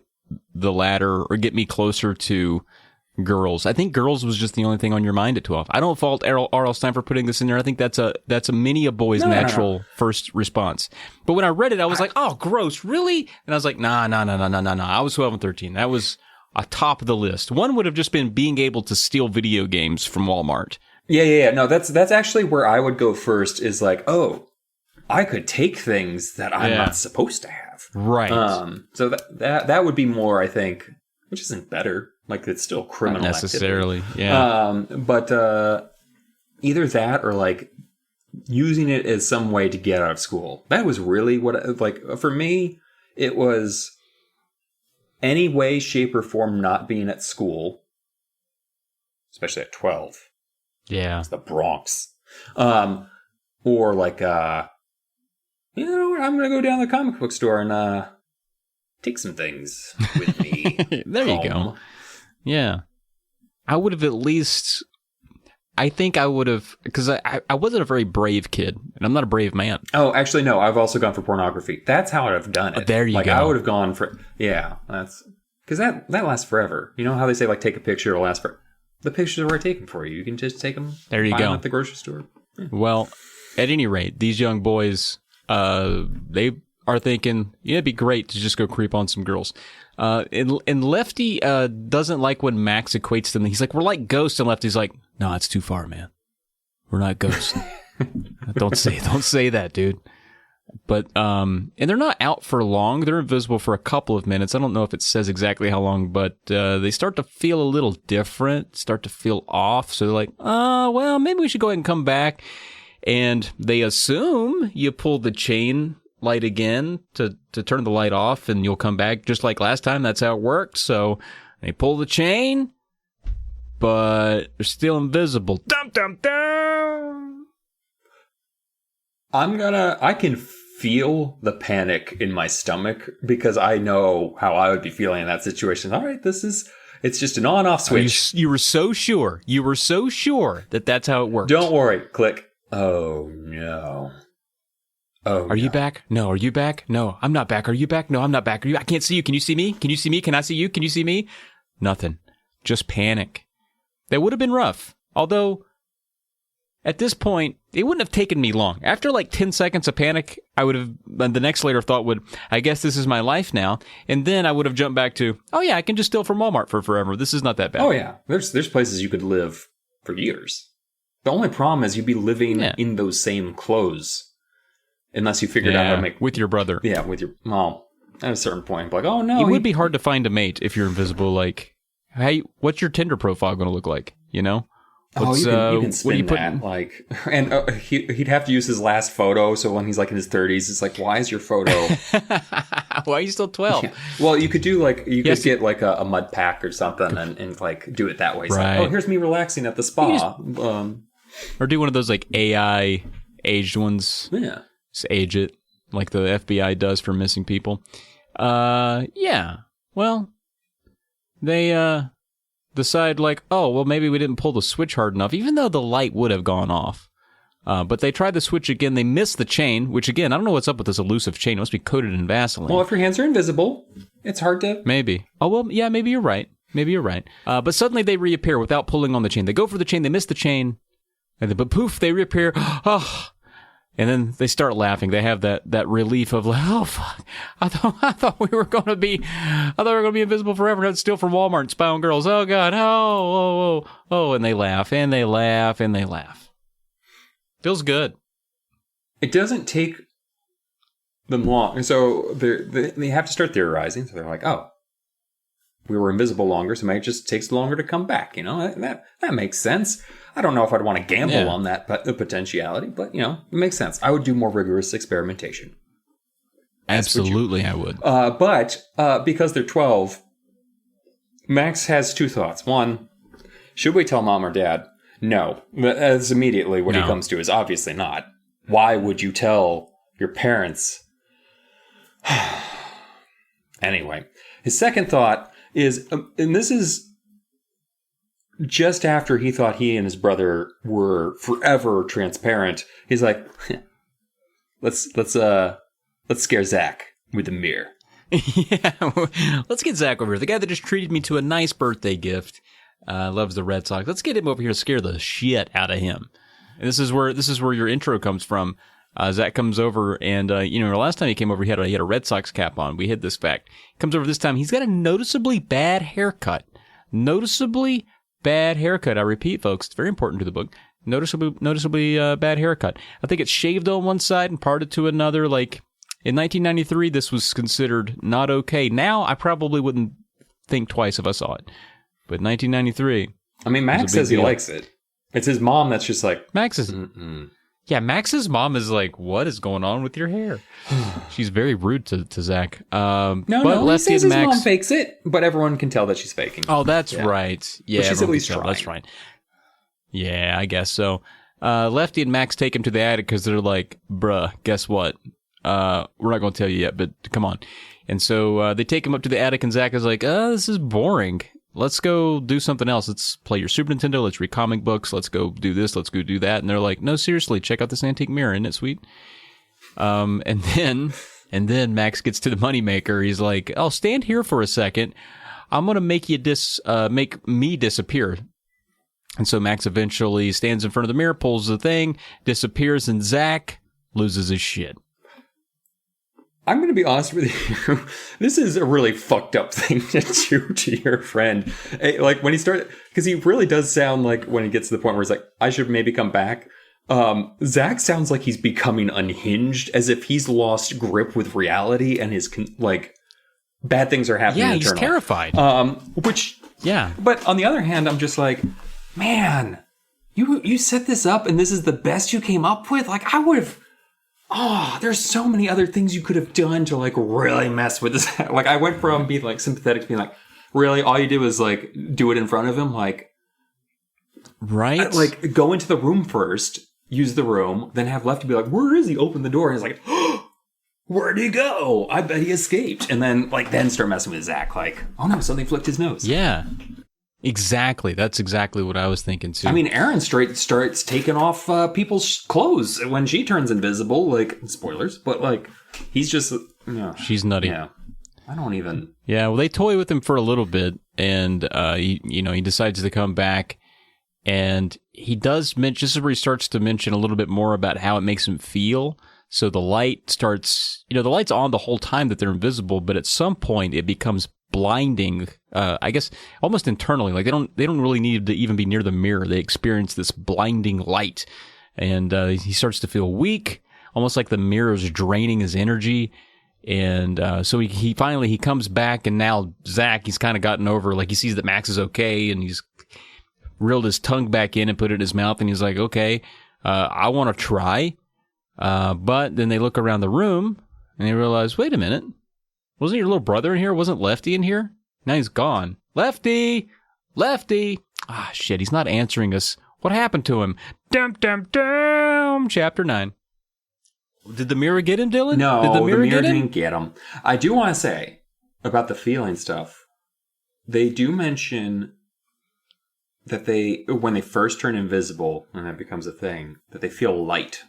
ladder or get me closer to girls. I think girls was just the only thing on your mind at 12. I don't fault R.L. Stein for putting this in there. I think that's a many a boy's natural first response. But when I read it, I was like, oh, gross, really? And I was like, nah. I was 12 and 13. That was top of the list. One would have just been being able to steal video games from Walmart. Yeah. No, that's actually where I would go first, is like, oh, I could take things that I'm not supposed to have. Right. So that would be more, I think, which isn't better. Like, it's still criminal Not necessarily, activity. yeah. But either that or, like, using it as some way to get out of school. That was really what, like, for me, it was any way, shape, or form not being at school, especially at 12. Yeah. It's the Bronx. Or, like, you know what, I'm going to go down to the comic book store and take some things with me. There you go. Yeah. I would have at least, I think I would have, because I wasn't a very brave kid, and I'm not a brave man. Oh, actually, no, I've also gone for pornography. That's how I'd have done it. There you go. I would have gone for, that's, because that lasts forever. You know how they say, like, take a picture, it'll last forever. The pictures are already taken for you. You can just take them. There you buy go. them at the grocery store. Yeah. Well, at any rate, these young boys, they are thinking, yeah, it'd be great to just go creep on some girls. And Lefty doesn't like when Max equates them. He's like, we're like ghosts, and Lefty's like, no, it's too far, man. We're not ghosts. Don't say that, dude. But and they're not out for long. They're invisible for a couple of minutes. I don't know if it says exactly how long, but they start to feel a little different, start to feel off. So they're like, well, maybe we should go ahead and come back. And they assume you pull the chain light again to turn the light off, and you'll come back just like last time. That's how it worked. So they pull the chain, but they're still invisible. Dum dum dum. I can feel the panic in my stomach because I know how I would be feeling in that situation. All right, it's just an on-off switch. You were so sure. You were so sure that that's how it works. Don't worry. Click. Oh, no. Oh, Are you back? No. Are you back? No, I'm not back. Are you back? No, I'm not back. Are you? I can't see you. Can you see me? Can you see me? Can I see you? Can you see me? Nothing. Just panic. That would have been rough. Although, at this point, it wouldn't have taken me long. After like 10 seconds of panic, I would have, the next later thought would, I guess this is my life now. And then I would have jumped back to, oh yeah, I can just steal from Walmart for forever. This is not that bad. Oh yeah. There's places you could live for years. The only problem is you'd be living in those same clothes. Unless you figured out how to make... With your brother. Yeah, with your... Well, at a certain point, like, oh no. It would be hard to find a mate if you're invisible. Like, hey, what's your Tinder profile going to look like? You know? You can spin that. Like, and he'd have to use his last photo. So when he's like in his 30s, it's like, why is your photo? Why are you still 12? Yeah. Well, you could do like could get like a mud pack or something and like do it that way. So right. like, here's me relaxing at the spa. Or do one of those like AI aged ones. Yeah. Just age it like the FBI does for missing people. Yeah. Well, they decide like, oh, well, maybe we didn't pull the switch hard enough, even though the light would have gone off. But they tried the switch again. They missed the chain, which again, I don't know what's up with this elusive chain. It must be coated in Vaseline. Well, if your hands are invisible, it's hard to... Maybe. Oh, well, yeah, maybe you're right. But suddenly they reappear without pulling on the chain. They go for the chain. They miss the chain. And then, but poof, they reappear. Oh. And then they start laughing. They have that relief of like, oh fuck! I thought we were gonna be invisible forever and steal from Walmart and spy on girls. Oh god! Oh! And they laugh and they laugh and they laugh. Feels good. It doesn't take them long, and so they have to start theorizing. So they're like, oh, we were invisible longer, so maybe it just takes longer to come back. You know, that makes sense. I don't know if I'd want to gamble on that potentiality, but, you know, it makes sense. I would do more rigorous experimentation. Absolutely, I would. But because they're 12, Max has two thoughts. One, should we tell mom or dad? No. That's immediately what he comes to is obviously not. Why would you tell your parents? Anyway, his second thought is, and this is just after he thought he and his brother were forever transparent, he's like, let's scare Zach with the mirror. Yeah, let's get Zach over here. The guy that just treated me to a nice birthday gift. Loves the Red Sox. Let's get him over here to scare the shit out of him. And this is where your intro comes from. Zach comes over, and last time he came over, he had a Red Sox cap on. We hid this fact. He comes over this time. He's got a noticeably bad haircut. Noticeably bad haircut. I repeat, folks, it's very important to the book. Noticeably bad haircut. I think it's shaved on one side and parted to another. Like in 1993, this was considered not okay. Now, I probably wouldn't think twice if I saw it. But 1993. I mean, Max says he likes it. It's his mom that's just like, Max is. Yeah, Max's mom is like, what is going on with your hair? She's very rude to Zach. No, he says his mom fakes it, but everyone can tell that she's faking. Oh, that's right. Yeah, but she's at least trying. That's right. Yeah, I guess so. Lefty and Max take him to the attic because they're like, bruh, guess what? We're not going to tell you yet, but come on. And so they take him up to the attic, and Zach is like, this is boring. Let's go do something else. Let's play your Super Nintendo. Let's read comic books. Let's go do this. Let's go do that. And they're like, no, seriously, check out this antique mirror. Isn't it sweet? And then Max gets to the moneymaker. He's like, oh, stand here for a second. I'm going to make me disappear. And so Max eventually stands in front of the mirror, pulls the thing, disappears, and Zach loses his shit. I'm going to be honest with you. This is a really fucked up thing to do to your friend. Like when he started, because he really does sound like when he gets to the point where he's like, I should maybe come back. Zach sounds like he's becoming unhinged, as if he's lost grip with reality and his bad things are happening. Yeah, he's terrified. Yeah. But on the other hand, I'm just like, man, you set this up and this is the best you came up with? Like I would have... Oh, there's so many other things you could have done to like really mess with this. Like I went from being like sympathetic to being like, really, all you did was like do it in front of him, like, right? Like go into the room first, use the room, then have Lefty be like, where is he? Open the door, and he's like, oh, where'd he go? I bet he escaped. And then then start messing with Zach, like, oh no, something flicked his nose. Yeah. Exactly. That's exactly what I was thinking too. I mean, Aaron starts taking off people's clothes when she turns invisible. Like, spoilers, but like, he's just, she's nutty. Yeah, I don't even. Yeah, well, they toy with him for a little bit, and he decides to come back, and he does mention. This is where he starts to mention a little bit more about how it makes him feel. So the light starts, the light's on the whole time that they're invisible, but at some point it becomes blinding, I guess almost internally. Like they don't really need to even be near the mirror. They experience this blinding light, and he starts to feel weak, almost like the mirror is draining his energy. And so he finally comes back, and now Zach, he's kind of gotten over, like he sees that Max is okay, and he's reeled his tongue back in and put it in his mouth, and he's like, okay, I want to try. But then they look around the room and they realize, wait a minute, wasn't your little brother in here? Wasn't Lefty in here? Now he's gone. Lefty! Ah, shit, he's not answering us. What happened to him? Dum, dum, dum! Chapter 9. Did the mirror get him, Dylan? No, Did the mirror didn't get him. I do want to say about the feeling stuff. They do mention that when they first turn invisible, and that becomes a thing, that they feel light.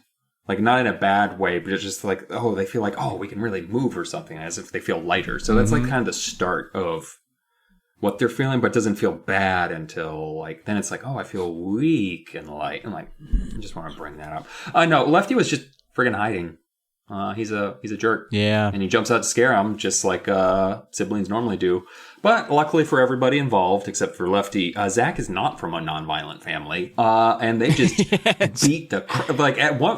Like, not in a bad way, but it's just like, oh, they feel like, oh, we can really move or something, as if they feel lighter. So that's like kind of the start of what they're feeling, but it doesn't feel bad until like, then it's like, oh, I feel weak and light. And like, I just want to bring that up. No, Lefty was just friggin' hiding. He's a jerk. Yeah. And he jumps out to scare him, just like siblings normally do. But luckily for everybody involved, except for Lefty, Zach is not from a nonviolent family. And they just beat the like at one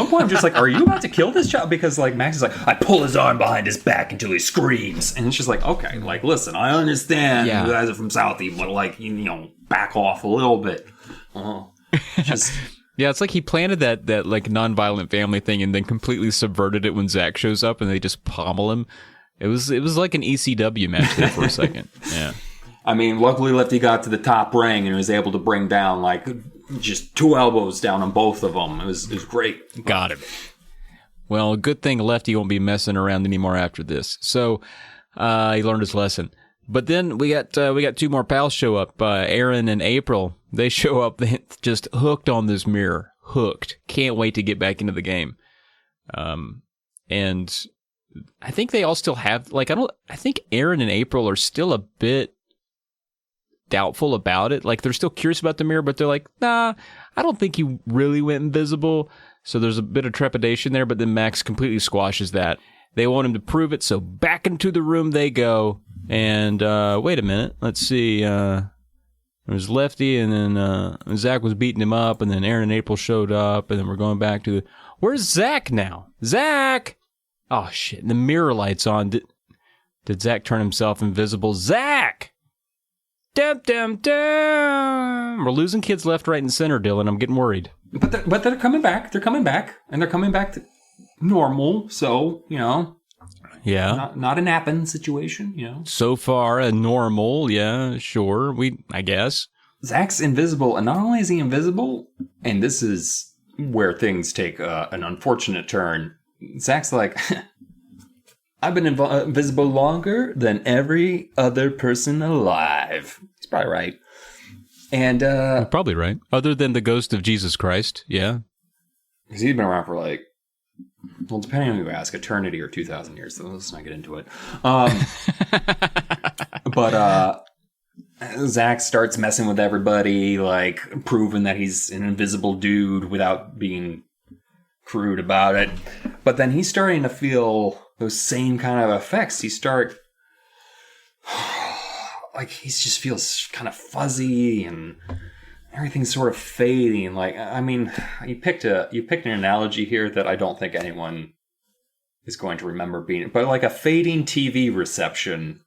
point I'm just like, are you about to kill this child? Because like Max is like, I pull his arm behind his back until he screams. And it's just like, okay, like listen, I understand you guys are from Southie, but like back off a little bit. Just yeah, it's like he planted that like nonviolent family thing and then completely subverted it when Zach shows up and they just pommel him. It was like an ECW match there for a second. Yeah. I mean, luckily Lefty got to the top ring and was able to bring down like just 2 elbows down on both of them. It was great. Got him. Well, good thing Lefty won't be messing around anymore after this. So he learned his lesson. But then we got 2 more pals show up. Aaron and April. They show up just hooked on this mirror. Hooked. Can't wait to get back into the game. And I think they all still have, like, I think Aaron and April are still a bit doubtful about it. Like, they're still curious about the mirror, but they're like, nah, I don't think he really went invisible. So there's a bit of trepidation there, but then Max completely squashes that. They want him to prove it, so back into the room they go. And wait a minute, let's see. There was Lefty, and then Zach was beating him up, and then Aaron and April showed up, and then we're going back to where's Zach now? Zach! Oh, shit, the mirror light's on. Did Zach turn himself invisible? Zach! Dum, dum, dum! We're losing kids left, right, and center, Dylan. I'm getting worried. But they're coming back. They're coming back. And they're coming back to normal. So, Yeah. Not an Appen situation, So far, a normal. Yeah, sure. I guess. Zach's invisible. And not only is he invisible, and this is where things take an unfortunate turn. Zach's like, I've been invisible longer than every other person alive. He's probably right. And You're probably right. Other than the ghost of Jesus Christ, yeah. Because he's been around for well, depending on who you ask, eternity or 2,000 years. So let's not get into it. But Zach starts messing with everybody, proving that he's an invisible dude without being crude about it. But then he's starting to feel those same kind of effects. He just feels kind of fuzzy and everything's sort of fading. You picked an analogy here that I don't think anyone is going to remember being, but like a fading TV reception.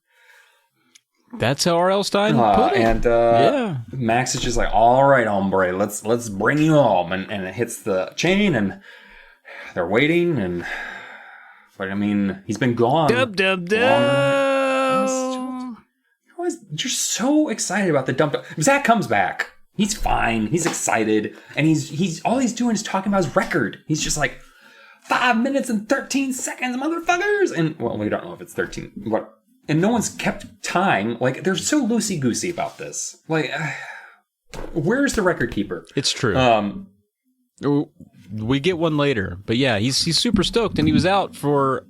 That's how R.L. Stein put it. And yeah. Max is just like, all right, hombre, let's bring you home. And it hits the chain and they're waiting. But he's been gone. Dub, dub, dub. You're so excited about the dump. Zach comes back. He's fine. He's excited. And he's all he's doing is talking about his record. He's just like, 5 minutes and 13 seconds, motherfuckers. And, well, we don't know if it's 13. What? And no one's kept time. They're so loosey-goosey about this. Where's the record keeper? It's true. We get one later. But yeah, he's super stoked. And he was out for...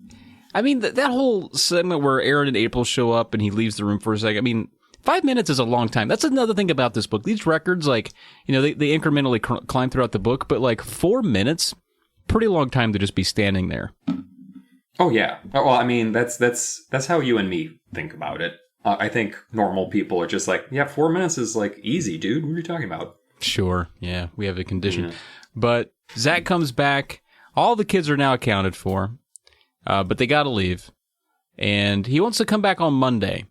that whole segment where Aaron and April show up and he leaves the room for a second. 5 minutes is a long time. That's another thing about this book. These records, they incrementally climb throughout the book, but 4 minutes, pretty long time to just be standing there. Oh yeah. Well, that's how you and me think about it. I think normal people are just 4 minutes is easy, dude. What are you talking about? Sure. Yeah, we have a condition. Yeah. But Zach comes back. All the kids are now accounted for. But they got to leave. And he wants to come back on Monday.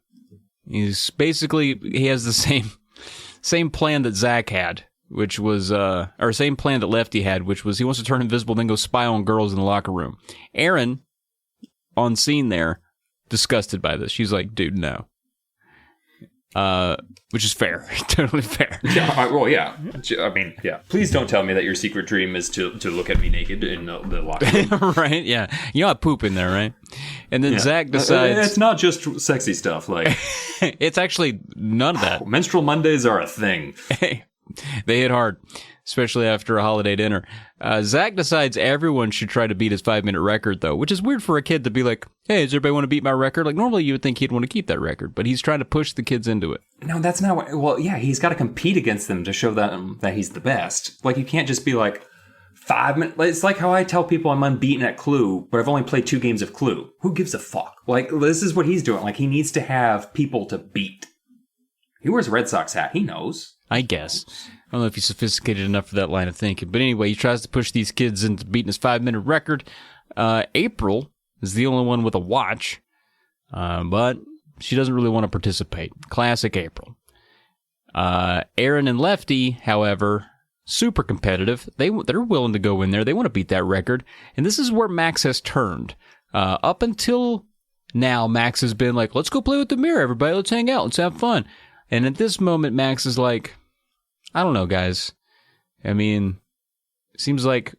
He has the same plan that Zach had, which was, or same plan that Lefty had, which was he wants to turn invisible, then go spy on girls in the locker room. Aaron, on scene there, disgusted by this. She's like, dude, no. Which is fair. Totally fair. Yeah, well, yeah. Yeah. Please don't tell me that your secret dream is to look at me naked in the locker room. Right, yeah. You got poop in there, right? And then Zach decides... It's not just sexy stuff. It's actually none of that. Menstrual Mondays are a thing. Hey, they hit hard, especially after a holiday dinner. Zach decides everyone should try to beat his 5-minute record, though, which is weird for a kid to be like, hey, does everybody want to beat my record? Normally you would think he'd want to keep that record, but he's trying to push the kids into it. No, that's not what... Well, yeah, he's got to compete against them to show them that he's the best. You can't just be 5 minutes... It's like how I tell people I'm unbeaten at Clue, but I've only played 2 games of Clue. Who gives a fuck? This is what he's doing. He needs to have people to beat. He wears a Red Sox hat. He knows. I guess. I don't know if he's sophisticated enough for that line of thinking. But anyway, he tries to push these kids into beating his 5-minute record. April is the only one with a watch, but she doesn't really want to participate. Classic April. Aaron and Lefty, however, super competitive. They're willing to go in there. They want to beat that record. And this is where Max has turned. Up until now, Max has been like, let's go play with the mirror, everybody. Let's hang out. Let's have fun. And at this moment, Max is like, I don't know, guys. It seems like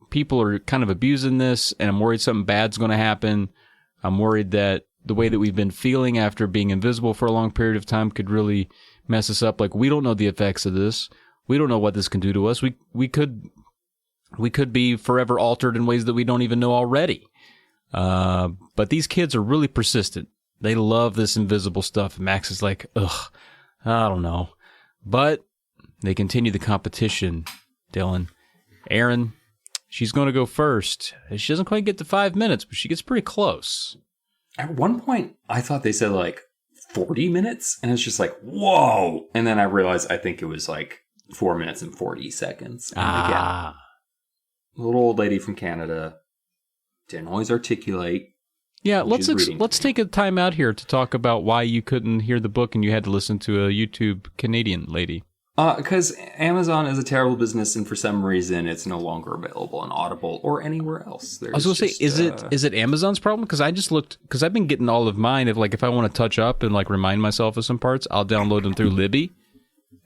people are kind of abusing this, and I'm worried something bad's going to happen. I'm worried that the way that we've been feeling after being invisible for a long period of time could really mess us up. We don't know the effects of this. We don't know what this can do to us. We could be forever altered in ways that we don't even know already. But these kids are really persistent. They love this invisible stuff. And Max is like, ugh, I don't know. But they continue the competition, Dylan. Aaron, she's going to go first. She doesn't quite get to 5 minutes, but she gets pretty close. At one point, I thought they said like 40 minutes, and it's just like, whoa. And then I realized I think it was like 4 minutes and 40 seconds. And again, little old lady from Canada didn't always articulate. Yeah, let's take a time out here to talk about why you couldn't hear the book and you had to listen to a YouTube Canadian lady. Because Amazon is a terrible business, and for some reason, it's no longer available on Audible or anywhere else. I was going to say, is it Amazon's problem? Because I just looked, because I've been getting all of mine. If I want to touch up and like remind myself of some parts, I'll download them through Libby.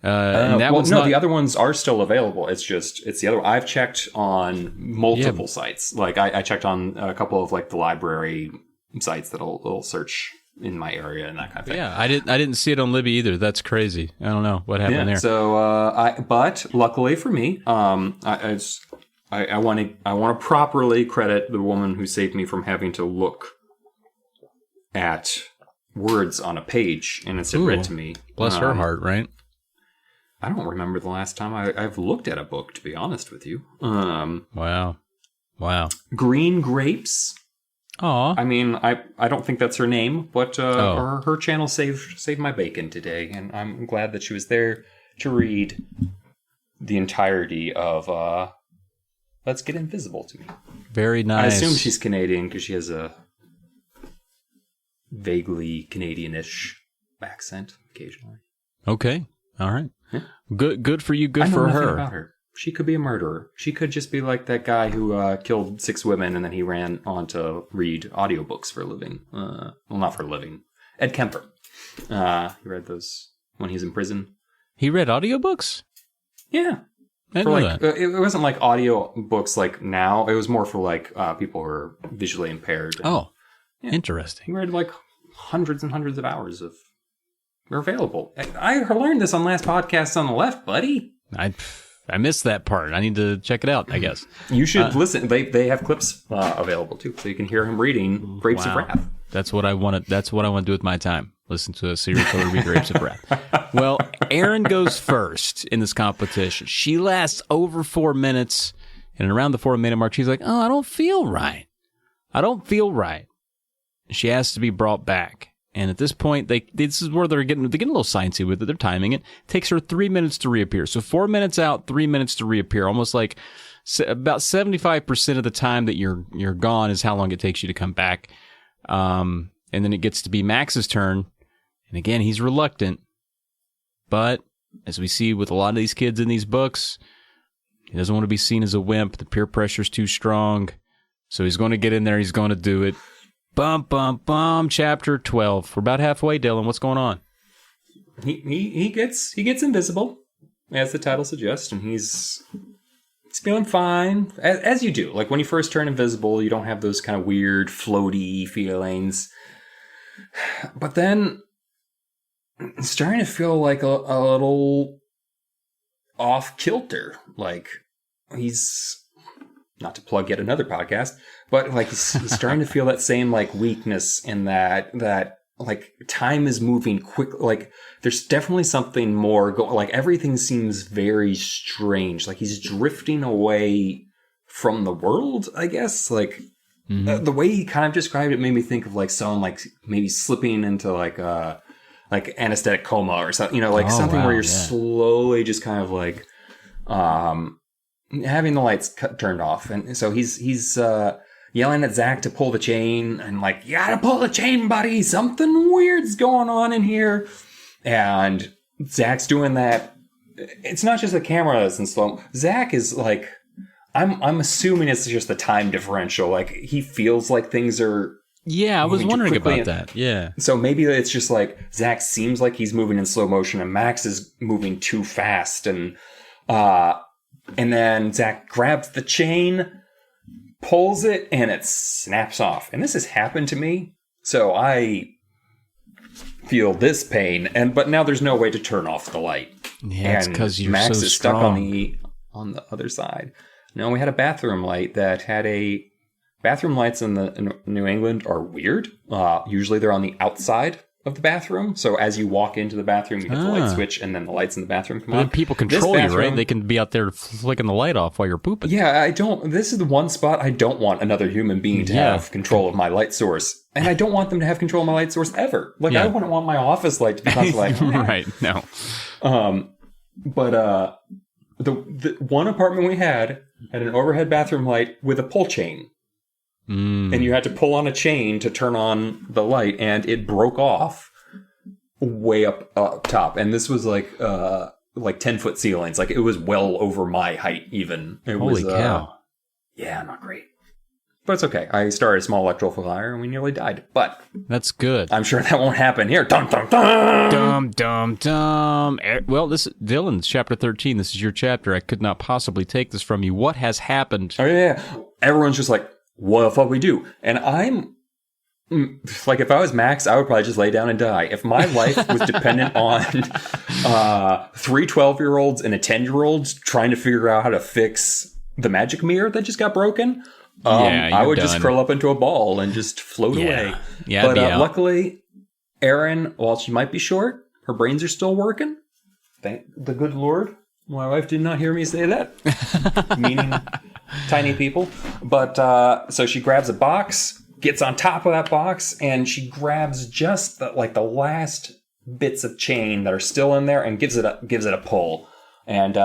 The other ones are still available. It's the other. I've checked on multiple sites. Like I checked on a couple of like the library sites that'll search in my area and that kind of thing. Yeah, I didn't see it on Libby either. That's crazy. I don't know what happened there. So but luckily for me, I want to properly credit the woman who saved me from having to look at words on a page and instead read to me. Bless her heart, right? I don't remember the last time I've looked at a book, to be honest with you. Wow. Green Grapes. Aw. I mean, I don't think that's her name, but her channel saved my bacon today, and I'm glad that she was there to read the entirety of Let's Get Invisible to me. Very nice. I assume she's Canadian because she has a vaguely Canadian-ish accent occasionally. Okay. All right. Yeah. Good for you. Good for I know nothing her. about her. She could be a murderer. She could just be like that guy who killed 6 women and then he ran on to read audiobooks for a living. Well, not for a living. Ed Kemper. He read those when he was in prison. He read audiobooks? Yeah. I didn't know that. It wasn't like audiobooks like now. It was more for like people who are visually impaired. Oh, yeah. Interesting. He read like hundreds and hundreds of hours of... They're available. I learned this on last podcast on the left, buddy. I missed that part. I need to check it out, I guess. You should listen. They have clips available too, so you can hear him reading Grapes of Wrath. That's what I want to do with my time. Listen to a serial killer read Grapes of Wrath. Well, Erin goes first in this competition. She lasts over 4 minutes, and around the 4-minute mark, she's like, "Oh, I don't feel right. I don't feel right." She has to be brought back. And at this point, this is where they're getting a little sciencey with it. They're timing it. It takes her 3 minutes to reappear. So 4 minutes out, 3 minutes to reappear. Almost like about 75% of the time that you're gone is how long it takes you to come back. And then it gets to be Max's turn. And again, he's reluctant. But as we see with a lot of these kids in these books, he doesn't want to be seen as a wimp. The peer pressure's too strong. So he's going to get in there. He's going to do it. Bum, bum, bum. Chapter 12. We're about halfway, Dylan. What's going on? He gets invisible, as the title suggests, and he's feeling fine, as you do. Like when you first turn invisible, you don't have those kind of weird, floaty feelings. But then it's starting to feel like a little off kilter. Like he's... Not to plug yet another podcast, but like he's starting to feel that same like weakness in that like time is moving quick. Like there's definitely something more like everything seems very strange. Like he's drifting away from the world, I guess. Like the way he kind of described it made me think of like someone like maybe slipping into like anesthetic coma or something, something where you're slowly just kind of like, having the lights turned off. And so he's yelling at Zach to pull the chain and like, you gotta pull the chain, buddy. Something weird's going on in here. And Zach's doing that. It's not just the camera that's in slow. Zach is like, I'm assuming it's just the time differential. Like he feels like things are... Yeah, I was wondering about that. Yeah. So maybe it's just like Zach seems like he's moving in slow motion and Max is moving too fast. And then Zach grabs the chain, pulls it, and it snaps off. And this has happened to me, so I feel this pain. But now there's no way to turn off the light. Yeah, it's because you're Max so is strong. stuck on the other side. No, we had a bathroom light that had bathroom lights in New England are weird. Usually they're on the outside of the bathroom. So as you walk into the bathroom, you hit the light switch, and then the lights in the bathroom come But on. then people control you, right? They can be out there flicking the light off while you're pooping. Yeah, I don't. This is the one spot I don't want another human being to have control of my light source, and I don't want them to have control of my light source ever. Like I wouldn't want my office light to be constantly like, right? No. But the one apartment we had an overhead bathroom light with a pull chain. And you had to pull on a chain to turn on the light, and it broke off way up top. And this was like 10-foot ceilings. Like, it was well over my height even. Holy cow. Yeah, not great. But it's okay. I started a small electrical fire, and we nearly died. But that's good. I'm sure that won't happen here. Dum, dum, dum! Dum, dum, dum. Well, this Dylan's chapter 13. This is your chapter. I could not possibly take this from you. What has happened? Oh, yeah. Everyone's just like, what the fuck we do? And I'm like, if I was Max, I would probably just lay down and die. If my life was dependent on 3 12-year-olds and a 10-year-old trying to figure out how to fix the magic mirror that just got broken, I would just curl up into a ball and just float away. Yeah, but luckily, Erin, while she might be short, her brains are still working. Thank the good Lord. My wife did not hear me say that. Meaning tiny people. But so she grabs a box, gets on top of that box, and she grabs just the last bits of chain that are still in there and gives it a pull. And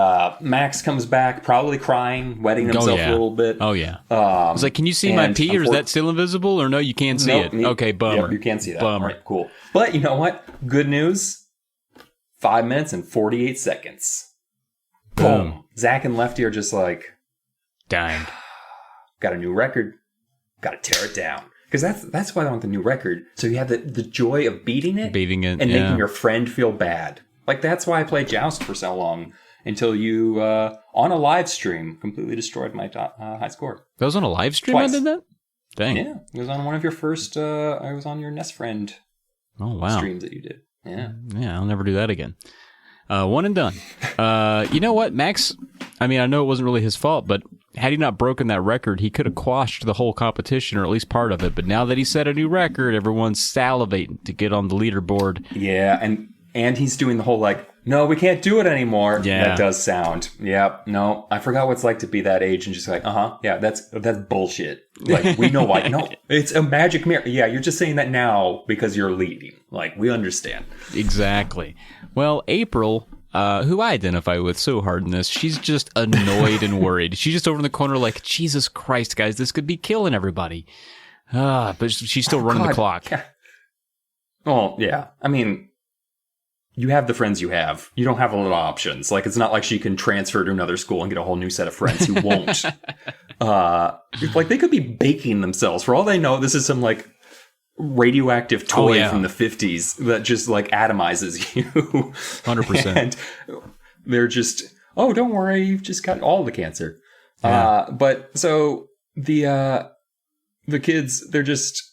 Max comes back, probably crying, wetting himself a little bit. Oh, yeah. I was like, can you see my pee, or is that still invisible? Or no, you can't see it. Okay, bummer. Yep, you can't see that. Bummer. Right, cool. But you know what? Good news. 5 minutes and 48 seconds. Boom. Zach and Lefty are just like, dying. Got a new record. Got to tear it down. Because that's why I want the new record. So you have the joy of beating it. And making your friend feel bad. Like, that's why I played Joust for so long. Until you, on a live stream, completely destroyed my high score. That was on a live stream? Twice. I did that? Dang. Yeah. It was on one of your first, I was on your Nest Friend streams that you did. Yeah. Yeah, I'll never do that again. One and done. You know what, Max? I mean, I know it wasn't really his fault, but had he not broken that record, he could have quashed the whole competition, or at least part of it. But now that he set a new record, everyone's salivating to get on the leaderboard. Yeah, and he's doing the whole, like, no, we can't do it anymore. Yeah. That does sound. Yep. No, I forgot what it's like to be that age and just like, yeah, that's bullshit. Like, we know why. No, it's a magic mirror. Yeah, you're just saying that now because you're leading. Like, we understand. Exactly. Well, April, who I identify with so hard in this, she's just annoyed and worried. She's just over in the corner like, Jesus Christ, guys, this could be killing everybody. But she's still running the clock. Yeah. Well, yeah. I mean, you have the friends you have. You don't have a lot of options. Like, it's not like she can transfer to another school and get a whole new set of friends who won't. Like, they could be baking themselves. For all they know, this is some, like, radioactive toy from the 50s that just, like, atomizes you. 100%. And they're just, oh, don't worry, you've just got all the cancer. Yeah. But, so, the kids, they're just...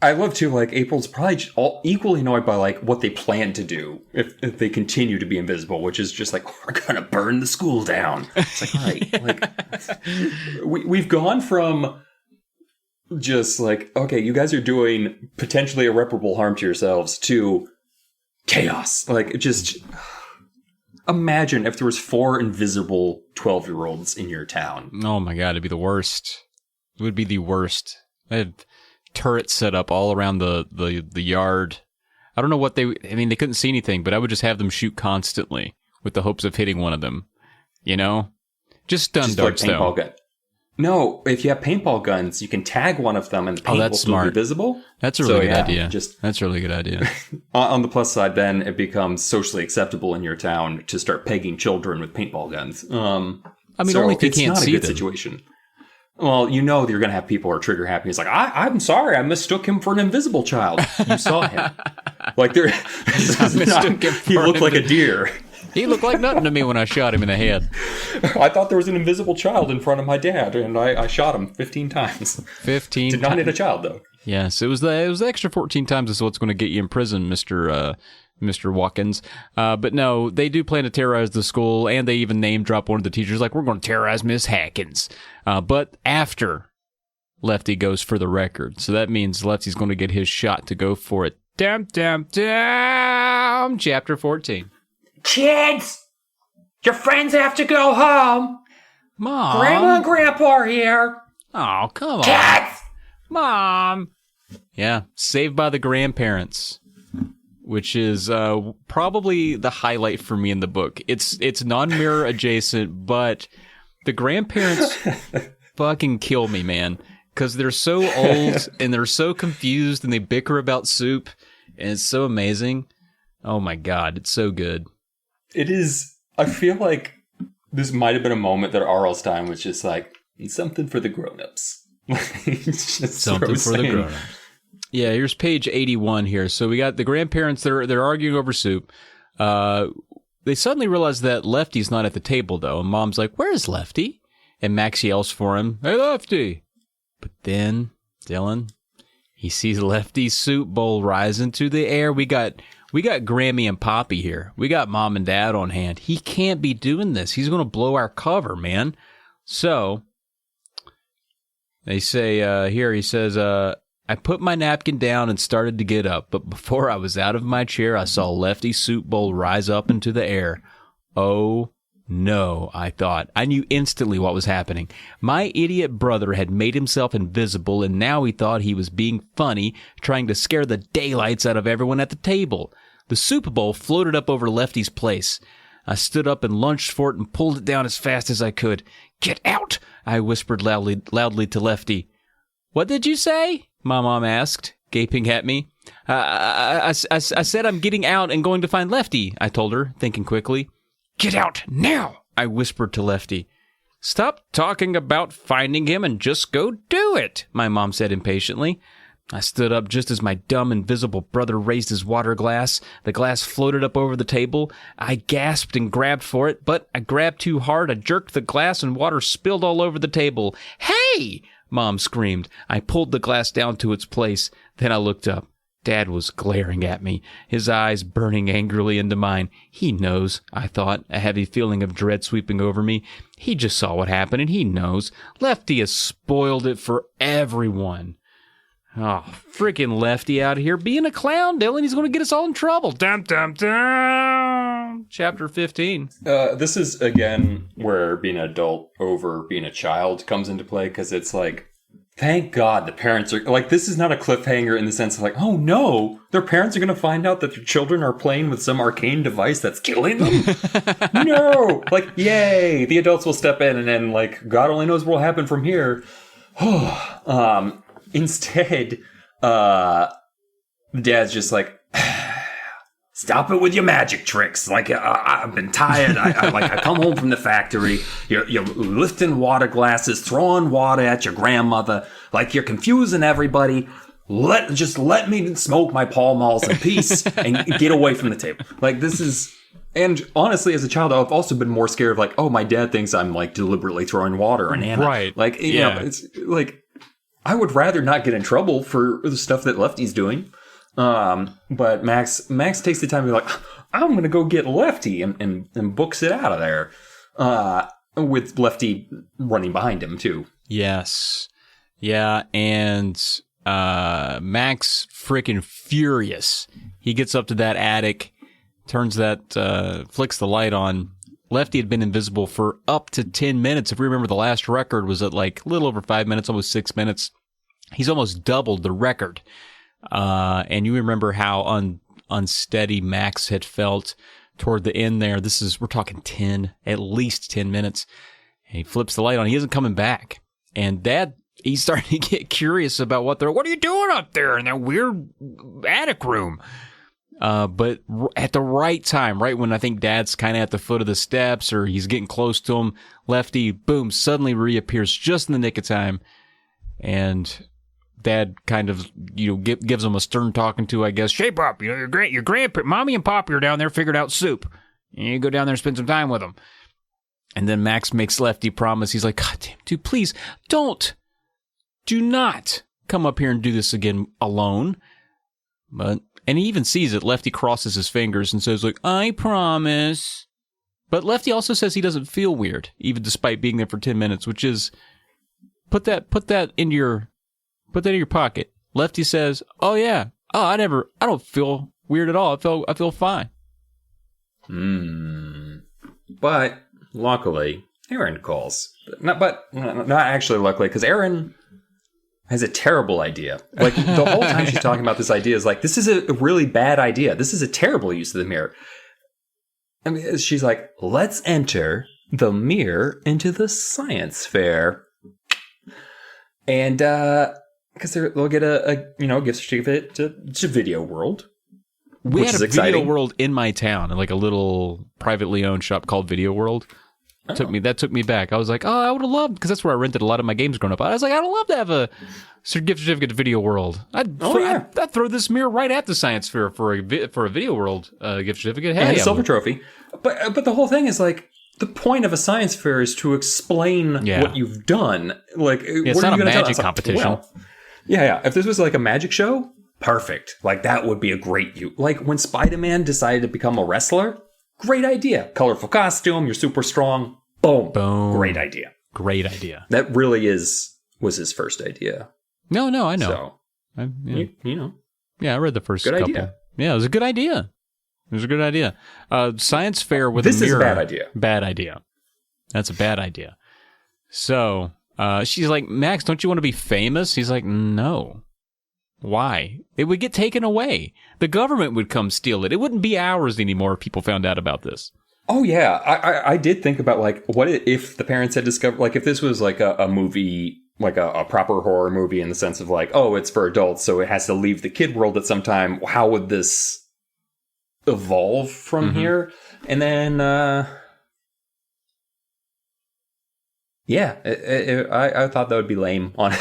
I love too, like, April's probably equally annoyed by, like, what they plan to do if they continue to be invisible, which is just like, we're gonna burn the school down. It's like, all right, like, we've gone from just like, okay, you guys are doing potentially irreparable harm to yourselves, to chaos. Like, just imagine if there was 4 invisible 12-year-olds in your town. Oh my God, it'd be the worst. It would be the worst. I had turrets set up all around the yard. I don't know what they couldn't see anything, but I would just have them shoot constantly with the hopes of hitting one of them. You know? Just stun darts, like paintball though. Gun. No, if you have paintball guns, you can tag one of them and the paint will still be visible. That's a really good idea. That's a really good idea. On the plus side, then, it becomes socially acceptable in your town to start pegging children with paintball guns. Only if you can't see them. It's not a good situation. Well, you know that you're going to have people who are trigger happy. He's like, I'm sorry, I mistook him for an invisible child. You saw him. Like, he looked like a deer. He looked like nothing to me when I shot him in the head. I thought there was an invisible child in front of my dad, and I shot him 15 times. 15 Did not hit a child, though. Yes, it was the extra 14 times is what's going to get you in prison, Mr. Watkins. But no, they do plan to terrorize the school, and they even name drop one of the teachers, like, we're going to terrorize Miss Hackins. But after Lefty goes for the record. So that means Lefty's going to get his shot to go for it Dum, dum, dum. Chapter 14. Kids, your friends have to go home. Mom. Grandma and Grandpa are here. Oh, come on. Kids! Mom. Yeah, Saved by the Grandparents, which is probably the highlight for me in the book. It's non-mirror adjacent, but the grandparents fucking kill me, man, because they're so old and they're so confused and they bicker about soup, and it's so amazing. Oh my God, it's so good. It is. I feel like this might have been a moment that R.L. Stine was just like, something for the grown-ups. Something for the grown-ups. Yeah, here's page 81 here. So we got the grandparents, they're arguing over soup. They suddenly realize that Lefty's not at the table, though. And Mom's like, where's Lefty? And Max yells for him, hey, Lefty! But then, Dylan, he sees Lefty's soup bowl rise into the air. We got Grammy and Poppy here. We got Mom and Dad on hand. He can't be doing this. He's going to blow our cover, man. So, they say, here he says, I put my napkin down and started to get up, but before I was out of my chair, I saw Lefty's soup bowl rise up into the air. Oh, no, I thought. I knew instantly what was happening. My idiot brother had made himself invisible, and now he thought he was being funny, trying to scare the daylights out of everyone at the table. The soup bowl floated up over Lefty's place. I stood up and lunged for it and pulled it down as fast as I could. Get out! I whispered loudly to Lefty. What did you say? My mom asked, gaping at me. I said I'm getting out and going to find Lefty, I told her, thinking quickly. Get out now, I whispered to Lefty. Stop talking about finding him and just go do it, my mom said impatiently. I stood up just as my dumb, invisible brother raised his water glass. The glass floated up over the table. I gasped and grabbed for it, but I grabbed too hard. I jerked the glass and water spilled all over the table. Hey! Mom screamed. I pulled the glass down to its place. Then I looked up. Dad was glaring at me, his eyes burning angrily into mine. He knows, I thought, a heavy feeling of dread sweeping over me. He just saw what happened, and he knows. Lefty has spoiled it for everyone. Oh, freaking Lefty out here being a clown, Dylan. He's going to get us all in trouble. Dum, dum, dum. Chapter 15. This is, again, where being an adult over being a child comes into play, because it's like, thank God the parents are, like, this is not a cliffhanger in the sense of like, oh no, their parents are going to find out that their children are playing with some arcane device that's killing them? No! Like, yay! The adults will step in and then, like, God only knows what will happen from here. Instead, Dad's just like, stop it with your magic tricks. Like, I've been tired. I come home from the factory. You're lifting water glasses, throwing water at your grandmother. Like, you're confusing everybody. Just let me smoke my Pall Malls in peace and get away from the table. Like, this is... And honestly, as a child, I've also been more scared of, like, oh, my dad thinks I'm, like, deliberately throwing water on Anna. Right. Like, you know, it's, like... I would rather not get in trouble for the stuff that Lefty's doing. But Max takes the time to be like, I'm going to go get Lefty and books it out of there. With Lefty running behind him, too. Yes. Yeah, and Max freaking furious. He gets up to that attic, flicks the light on. Lefty had been invisible for up to 10 minutes. If we remember, the last record was at like a little over 5 minutes, almost 6 minutes. He's almost doubled the record. And you remember how unsteady Max had felt toward the end there. We're talking at least 10 minutes. And he flips the light on. He isn't coming back. And Dad, he's starting to get curious about what are you doing up there in that weird attic room? But at the right time, right when I think Dad's kind of at the foot of the steps or he's getting close to him, Lefty, boom, suddenly reappears just in the nick of time. And Dad kind of, gives him a stern talking to, I guess. Shape up, your mommy and Poppy are down there figured out soup. You go down there and spend some time with them. And then Max makes Lefty promise. He's like, God damn, dude, please do not come up here and do this again alone. And he even sees it. Lefty crosses his fingers and says, like, I promise. But Lefty also says he doesn't feel weird, even despite being there for 10 minutes, which is, put that in your pocket. Lefty says, oh yeah, Oh, I don't feel weird at all. I feel fine. But luckily, Aaron calls. Not actually luckily, because Aaron has a terrible idea. Like, the whole time she's talking about this idea is like, this is a really bad idea. This is a terrible use of the mirror. I mean, she's like, let's enter the mirror into the science fair. And, because they'll get a gift certificate to Video World. We which had is a exciting. Video World in my town, like a little privately owned shop called Video World. That took me back. I was like, oh, I would have loved, because that's where I rented a lot of my games growing up. I was like, I'd love to have a gift certificate to Video World. I'd throw this mirror right at the science fair for a Video World gift certificate. Hey, And a silver trophy. But the whole thing is like, the point of a science fair is to explain what you've done. Like, it's what not are you a going to tell magic us? Like, competition. well, yeah. If this was like a magic show, perfect. Like, that would be a great use. Like, when Spider-Man decided to become a wrestler, great idea. Colorful costume, you're super strong. Boom. Great idea. Great idea. That really was his first idea. No, I know. So, you know. Yeah, I read the first Good couple. idea. Yeah, it was a good idea. Science fair with This a mirror. is a bad idea. Bad idea. That's a bad idea. So she's like, Max, don't you want to be famous? He's like, no. Why? It would get taken away. The government would come steal it. It wouldn't be ours anymore if people found out about this. Oh, yeah. I did think about, like, what if the parents had discovered, like, if this was like a movie, like a proper horror movie in the sense of like, oh, it's for adults, so it has to leave the kid world at some time. How would this evolve from here? And then, I thought that would be lame on it.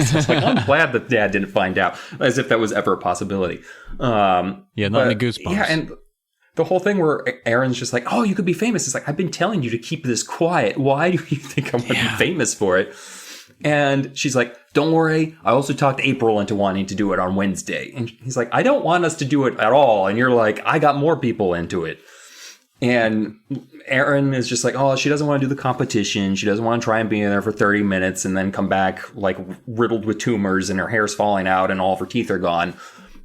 So it's like, I'm glad that Dad didn't find out, as if that was ever a possibility. Not in the Goosebumps. Yeah, and the whole thing where Aaron's just like, oh, you could be famous. It's like, I've been telling you to keep this quiet. Why do you think I'm going to be famous for it? And she's like, don't worry. I also talked April into wanting to do it on Wednesday. And he's like, I don't want us to do it at all. And you're like, I got more people into it. And Aaron is just like, oh, she doesn't want to do the competition. She doesn't want to try and be in there for 30 minutes and then come back like riddled with tumors and her hair's falling out and all of her teeth are gone.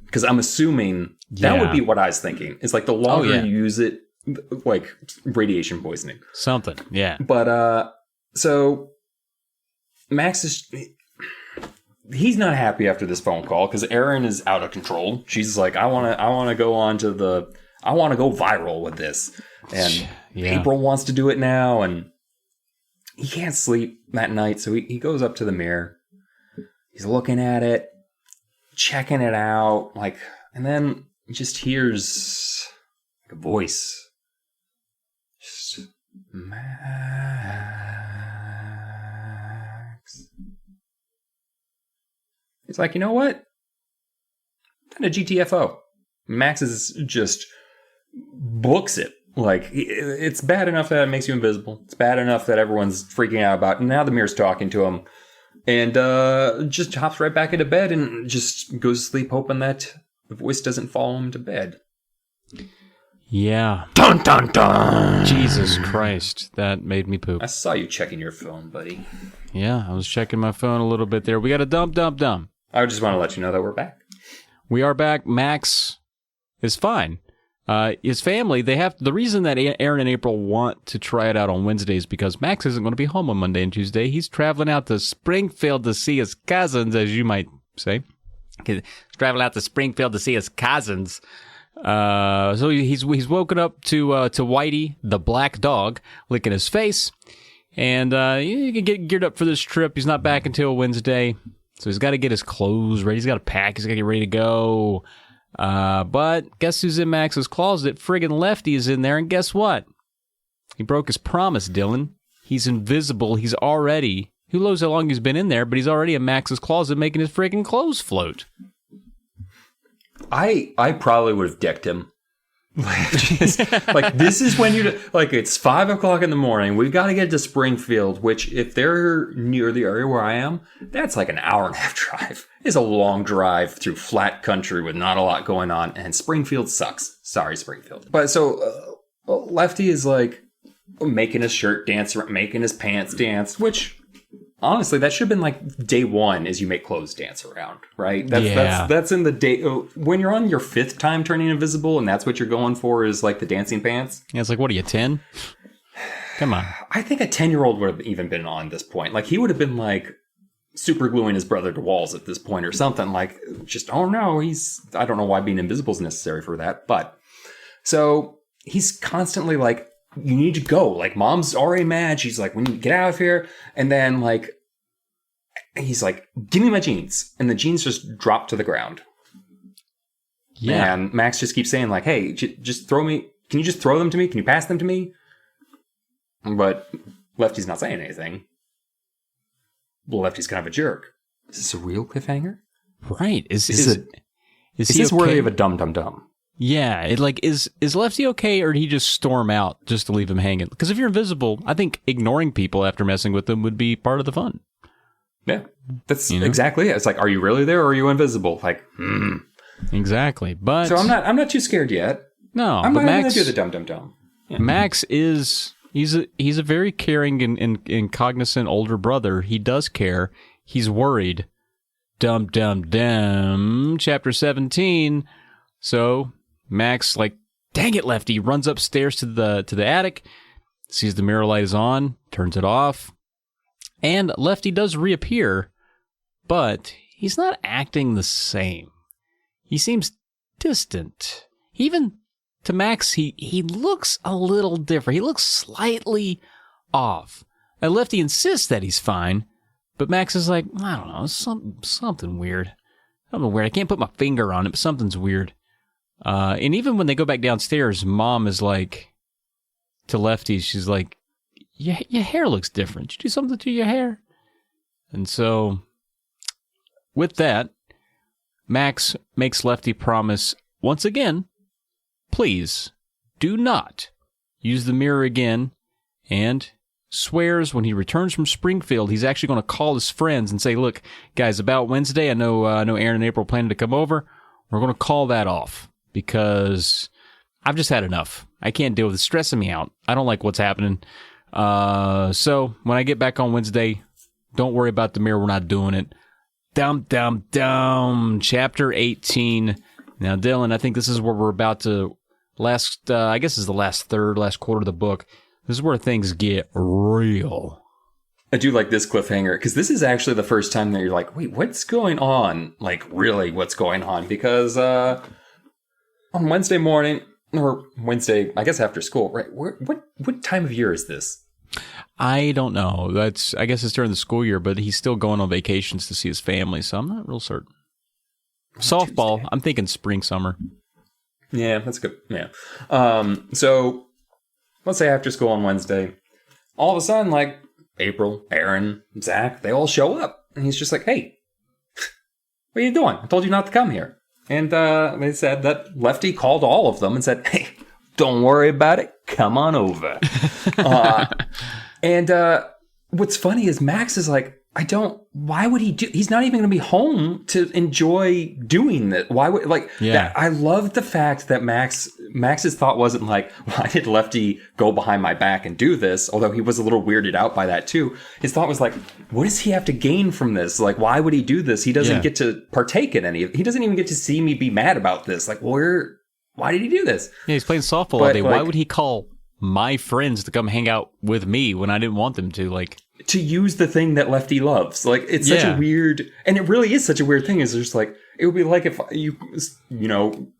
Because I'm assuming that would be what I was thinking. It's like the longer you use it, like radiation poisoning. Something, yeah. But so Max he's not happy after this phone call because Aaron is out of control. She's like, I want to go viral with this. And April wants to do it now, and he can't sleep that night, so he goes up to the mirror. He's looking at it, checking it out, like, and then he just hears a voice. Just, Max. He's like, you know what? Kind of GTFO. Max is just books it. Like, it's bad enough that it makes you invisible. It's bad enough that everyone's freaking out about it. And now the mirror's talking to him. And just hops right back into bed and just goes to sleep hoping that the voice doesn't follow him to bed. Yeah. Dun, dun, dun! Jesus Christ. That made me poop. I saw you checking your phone, buddy. Yeah, I was checking my phone a little bit there. We got a dump. I just want to let you know that we're back. We are back. Max is fine. His family, the reason that Aaron and April want to try it out on Wednesday is because Max isn't going to be home on Monday and Tuesday. He's traveling out to Springfield to see his cousins, as you might say. He's traveling out to Springfield to see his cousins. So he's woken up to Whitey, the black dog, licking his face. And you can get geared up for this trip. He's not back until Wednesday. So he's got to get his clothes ready. He's got to pack. He's got to get ready to go. But guess who's in Max's closet? Friggin' Lefty is in there, and guess what? He broke his promise, Dylan. He's invisible. He's already, who knows how long he's been in there, but he's already in Max's closet making his friggin' clothes float. I probably would have decked him. Like, this is when it's 5 o'clock in the morning. We've got to get to Springfield, which if they're near the area where I am, that's like an hour and a half drive. It's a long drive through flat country with not a lot going on. And Springfield sucks. Sorry, Springfield. But so Lefty is like making his shirt dance, making his pants dance, which honestly, that should have been like day one as you make clothes dance around, right? That's in the day when you're on your 5th time turning invisible, and that's what you're going for is like the dancing pants. Yeah, it's like, what are you, 10? Come on. I think a 10-year-old would have even been on this point. Like he would have been like super gluing his brother to walls at this point or something. Like just, oh no, I don't know why being invisible is necessary for that, but so he's constantly like, you need to go. Like, mom's already mad. She's like, we need to get out of here. And then, like, he's like, give me my jeans. And the jeans just drop to the ground. Yeah. And Max just keeps saying, like, hey, just throw me. Can you just throw them to me? Can you pass them to me? But Lefty's not saying anything. Well, Lefty's kind of a jerk. Is this a real cliffhanger? Right. Is this okay? worthy of a dum-dum-dum? Yeah, is Lefty okay, or did he just storm out just to leave him hanging? Because if you're invisible, I think ignoring people after messing with them would be part of the fun. Yeah, that's exactly it. It's like, are you really there, or are you invisible? Like, Exactly. But so I'm not too scared yet. No, I'm not Max, going to do the dum-dum-dum. Yeah. Max is he's a very caring and cognizant older brother. He does care. He's worried. Dum dum dum. Chapter 17. So Max, like, dang it, Lefty, runs upstairs to the attic, sees the mirror light is on, turns it off, and Lefty does reappear, but he's not acting the same. He seems distant. Even to Max, he looks a little different. He looks slightly off. And Lefty insists that he's fine, but Max is like, I don't know, something weird. Something weird. I can't put my finger on it, but something's weird. And even when they go back downstairs, Mom is like, to Lefty, she's like, your hair looks different. Did you do something to your hair? And so, with that, Max makes Lefty promise, once again, please do not use the mirror again, and swears when he returns from Springfield, he's actually going to call his friends and say, look, guys, about Wednesday, I know Aaron and April planning to come over. We're going to call that off. Because I've just had enough. I can't deal with it. It's stressing me out. I don't like what's happening. So when I get back on Wednesday, don't worry about the mirror. We're not doing it. Dum, dum, dum. Chapter 18. Now, Dylan, I think this is where we're about to I guess is the last quarter of the book. This is where things get real. I do like this cliffhanger, because this is actually the first time that you're like, wait, what's going on? Like, really, what's going on? Because, on Wednesday morning, or Wednesday, I guess after school, right? What time of year is this? I don't know. I guess it's during the school year, but he's still going on vacations to see his family, so I'm not real certain. Softball, Tuesday. I'm thinking spring, summer. Yeah, that's good. Yeah. So let's say after school on Wednesday, all of a sudden, like, April, Aaron, Zach, they all show up. And he's just like, hey, what are you doing? I told you not to come here. And they said that Lefty called all of them and said, hey, don't worry about it. Come on over. And what's funny is Max is like, why would he do, he's not even going to be home to enjoy doing that. Why would, like, yeah. I love the fact that Max's thought wasn't like, why did Lefty go behind my back and do this? Although he was a little weirded out by that too. His thought was like, what does he have to gain from this? Like, why would he do this? He doesn't get to partake in any of it. He doesn't even get to see me be mad about this. Like, why did he do this? Yeah, he's playing softball all day. Like, why would he call my friends to come hang out with me when I didn't want them to? Like, to use the thing that Lefty loves. Like, it's such a weird, and it really is such a weird thing. Is just like, it would be like if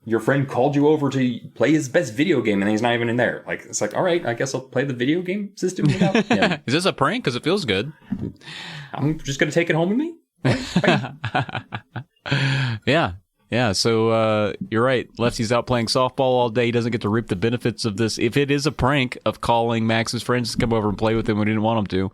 your friend called you over to play his best video game and he's not even in there. Like, it's like, all right, I guess I'll play the video game system without him. Is this a prank? Because it feels good. I'm just going to take it home with me. Yeah. Yeah, so you're right. Lefty's out playing softball all day. He doesn't get to reap the benefits of this. If it is a prank of calling Max's friends to come over and play with him when he didn't want them to.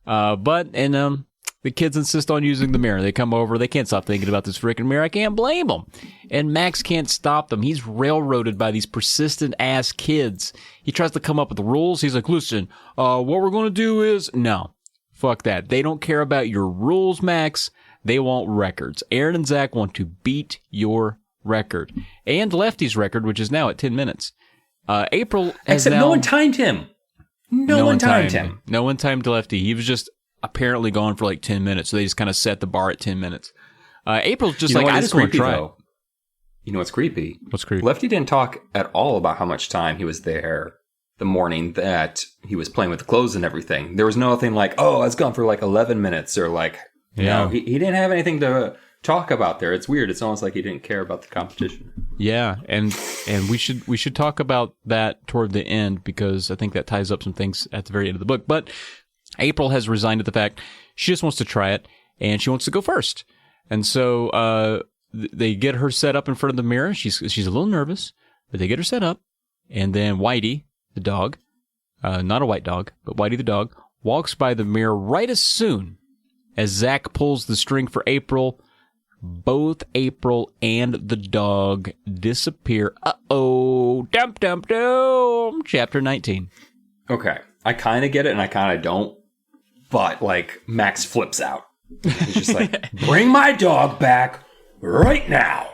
But the kids insist on using the mirror. They come over. They can't stop thinking about this freaking mirror. I can't blame them. And Max can't stop them. He's railroaded by these persistent-ass kids. He tries to come up with the rules. He's like, listen, what we're going to do is... No, fuck that. They don't care about your rules, Max. They want records. Aaron and Zach want to beat your record. And Lefty's record, which is now at 10 minutes. April has Except no one timed him. No one timed him. No one timed Lefty. He was just apparently gone for like 10 minutes. So they just kind of set the bar at 10 minutes. April's just You know like, what I is just want to creepy, try though? it. You know what's creepy? What's creepy? Lefty didn't talk at all about how much time he was there the morning that he was playing with the clothes and everything. There was nothing like, oh, I was gone for like 11 minutes or like, you know, he didn't have anything to talk about there. It's weird. It's almost like he didn't care about the competition. Yeah, and we should talk about that toward the end because I think that ties up some things at the very end of the book. But April has resigned to the fact she just wants to try it and she wants to go first. And so they get her set up in front of the mirror. She's a little nervous, but they get her set up. And then Whitey, the dog, not a white dog, but Whitey the dog, walks by the mirror right as soon as Zach pulls the string for April. Both April and the dog disappear. Uh-oh. Dum, dum, dum. Chapter 19. Okay. I kind of get it and I kind of don't. But, like, Max flips out. He's just like, bring my dog back right now.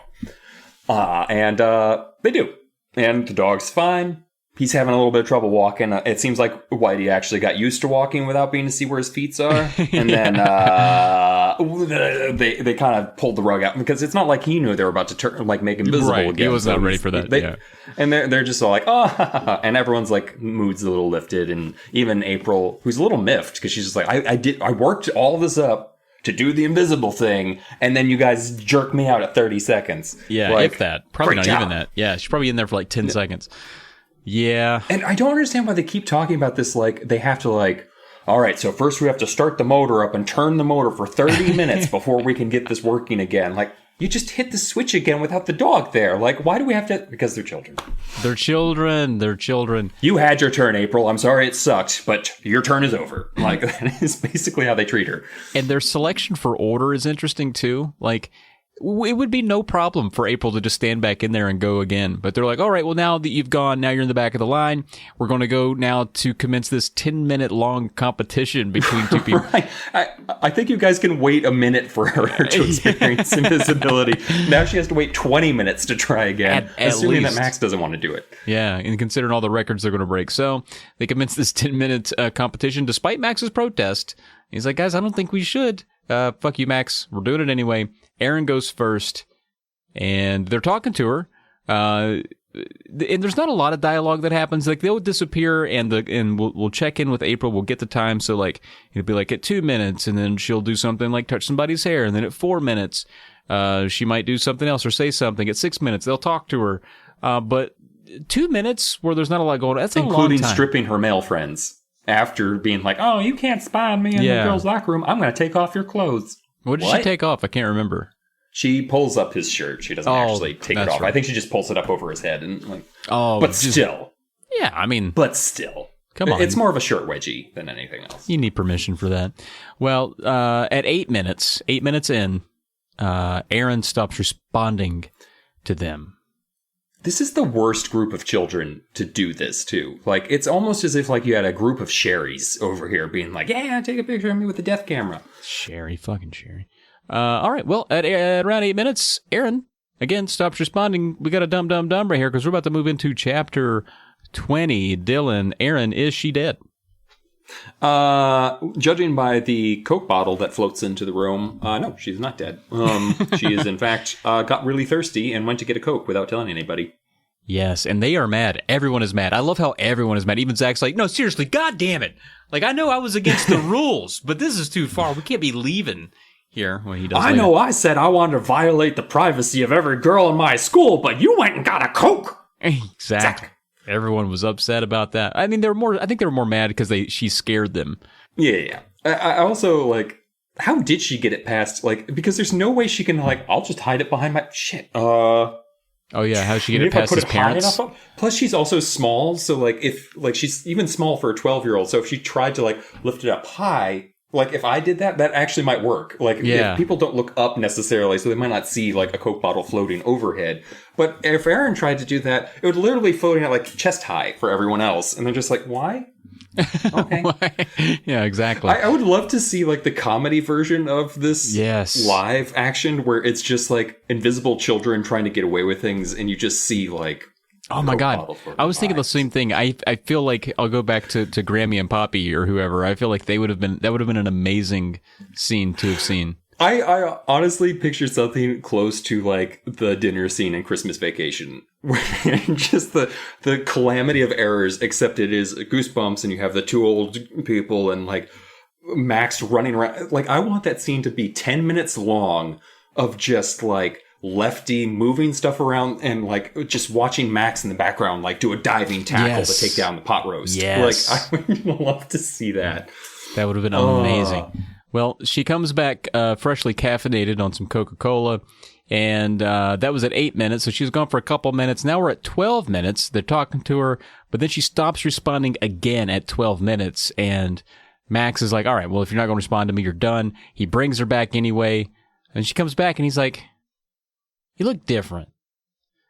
And they do. And the dog's fine. He's having a little bit of trouble walking. It seems like Whitey actually got used to walking without being to see where his feet are. And then they kind of pulled the rug out because it's not like he knew they were about to turn, like make invisible right. again. He was not ready for that. Yeah. And they're just all like, oh, and everyone's like mood's a little lifted. And even April, who's a little miffed because she's just like, I worked all this up to do the invisible thing, and then you guys jerk me out at 30 seconds. Yeah, like, if that. Probably not job. even that. Yeah, she's probably in there for like 10 seconds. Yeah. And I don't understand why they keep talking about this like they have to like, all right, so first we have to start the motor up and turn the motor for 30 minutes before we can get this working again. Like, you just hit the switch again without the dog there. Like, why do we have to? Because they're children. They're children. They're children. You had your turn, April. I'm sorry it sucked, but your turn is over. Like, that is basically how they treat her. And their selection for order is interesting, too. Like, it would be no problem for April to just stand back in there and go again. But they're like, all right, well, now that you've gone, now you're in the back of the line. We're going to go now to commence this 10-minute long competition between two people. Right. I think you guys can wait a minute for her to experience invisibility. Now she has to wait 20 minutes to try again, at assuming least. that Max doesn't want to do it. Yeah, and considering all the records they're going to break. So they commence this 10-minute competition despite Max's protest. He's like, guys, I don't think we should. Fuck you, Max. We're doing it anyway. Aaron goes first, and they're talking to her. And there's not a lot of dialogue that happens. Like, they'll disappear, and we'll check in with April. We'll get the time. So, like, it'll be like at 2 minutes, and then she'll do something like touch somebody's hair. And then at 4 minutes, she might do something else or say something. At 6 minutes, they'll talk to her. But 2 minutes where there's not a lot going on, that's a long time. Including stripping her male friends. After being like, oh, you can't spy on me in the girls' locker room. I'm going to take off your clothes. What did she take off? I can't remember. She pulls up his shirt. She doesn't actually take it off. Right. I think she just pulls it up over his head. And like, but still. Yeah, I mean. But still. Come on. It's more of a shirt wedgie than anything else. You need permission for that. Well, at 8 minutes in, Aaron stops responding to them. This is the worst group of children to do this to. Like, it's almost as if like you had a group of Sherrys over here being like, yeah, take a picture of me with the death camera. Fucking Sherry. All right, well, at around 8 minutes, Aaron, again, stops responding. We got a dumb right here because we're about to move into chapter 20. Dylan, Aaron, is she dead? Judging by the Coke bottle that floats into the room, no, she's not dead. She is, in fact, got really thirsty and went to get a Coke without telling anybody. Yes, and they are mad. Everyone is mad. I love how everyone is mad. Even Zach's like, no, seriously, God damn it. Like, I know I was against the rules, but this is too far. We can't be leaving here when he does I know I said I wanted to violate the privacy of every girl in my school, but you went and got a Coke. Exactly. Zach. Everyone was upset about that. I mean, I think they were more mad because she scared them. Yeah. I also, like, how did she get it past, like, because there's no way she can, like, I'll just hide it behind my, shit. Oh, yeah, how'd she get it past his parents? Plus, she's also small, so, like, she's even small for a 12-year-old, so if she tried to, like, lift it up high, like, if I did that actually might work. Like, if people don't look up necessarily, so they might not see, like, a Coke bottle floating overhead. But if Aaron tried to do that, it would literally floating at, like, chest high for everyone else. And they're just like, why? Okay. Yeah, exactly. I would love to see, like, the comedy version of this live action where it's just, like, invisible children trying to get away with things, and you just see, like, Oh my Coke God. bottle for I was thinking the vibes. same thing. I feel like I'll go back to Grammy and Poppy or whoever. I feel like that would have been an amazing scene to have seen. I honestly picture something close to like the dinner scene in Christmas Vacation, where just the calamity of errors, except it is Goosebumps, and you have the two old people and like Max running around. Like, I want that scene to be 10 minutes long of just like Lefty moving stuff around and like just watching Max in the background like do a diving tackle to take down the pot roast. Yes. Like, I would love to see that. That would have been amazing. Well, she comes back freshly caffeinated on some Coca-Cola, and that was at 8 minutes, so she was gone for a couple minutes. Now we're at 12 minutes. They're talking to her, but then she stops responding again at 12 minutes, and Max is like, all right, well, if you're not going to respond to me, you're done. He brings her back anyway, and she comes back, and he's like, you look different.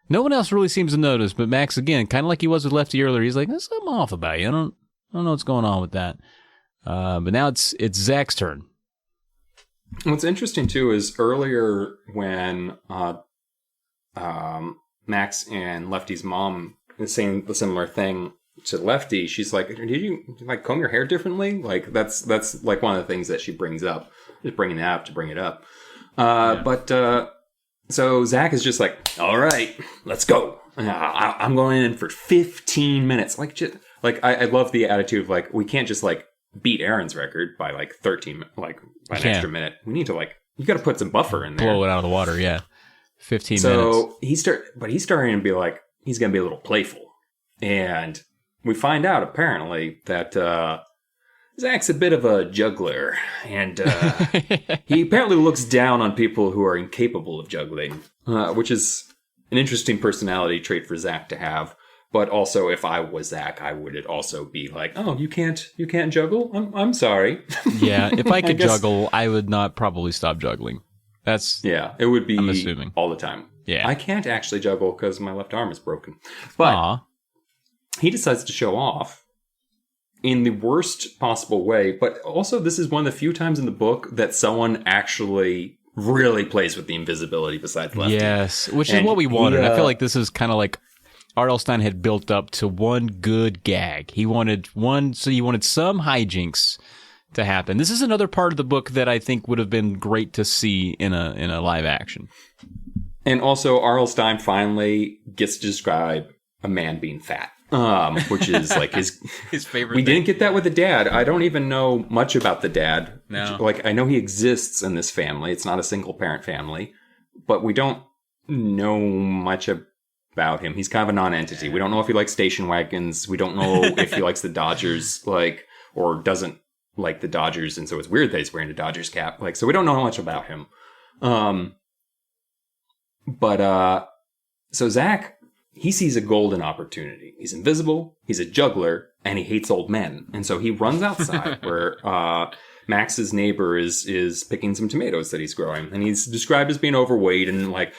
No one else really seems to notice, but Max, again, kind of like he was with Lefty earlier, he's like, there's something off about you. I don't know what's going on with that. But now it's Zach's turn. What's interesting too is earlier when Max and Lefty's mom is saying the similar thing to Lefty, she's like, "Did you like comb your hair differently?" Like that's like one of the things that she brings up, just bringing it up to bring it up. But so Zach is just like, "All right, let's go. I'm going in for 15 minutes." I love the attitude of like, we can't just like beat Aaron's record by like 13, like by an extra minute. We need to like, you got to put some buffer in there. Blow it out of the water, yeah. 15 minutes. So he's starting to be like, he's going to be a little playful. And we find out apparently that Zach's a bit of a juggler. And he apparently looks down on people who are incapable of juggling, which is an interesting personality trait for Zach to have. But also, if I was Zach, I would also be like, "Oh, you can't juggle? I'm sorry." Yeah, if I could juggle, I would not probably stop juggling. It would be I'm assuming. all the time. Yeah, I can't actually juggle because my left arm is broken. But he decides to show off in the worst possible way. But also, this is one of the few times in the book that someone actually really plays with the invisibility besides Lefty. Yes, which is what we wanted. I feel like this is kind of like R.L. Stine had built up to one good gag. He wanted some hijinks to happen. This is another part of the book that I think would have been great to see in a live action. And also, R.L. Stine finally gets to describe a man being fat, which is like his favorite. We didn't get that with the dad. I don't even know much about the dad. No. Like, I know he exists in this family. It's not a single parent family, but we don't know much about him. He's kind of a non-entity. We don't know if he likes station wagons. We don't know if he likes the Dodgers, or doesn't like the Dodgers, and so it's weird that he's wearing a Dodgers cap. So we don't know much about him. So Zach, he sees a golden opportunity. He's invisible, he's a juggler, and he hates old men. And so he runs outside where Max's neighbor is picking some tomatoes that he's growing. And he's described as being overweight and like,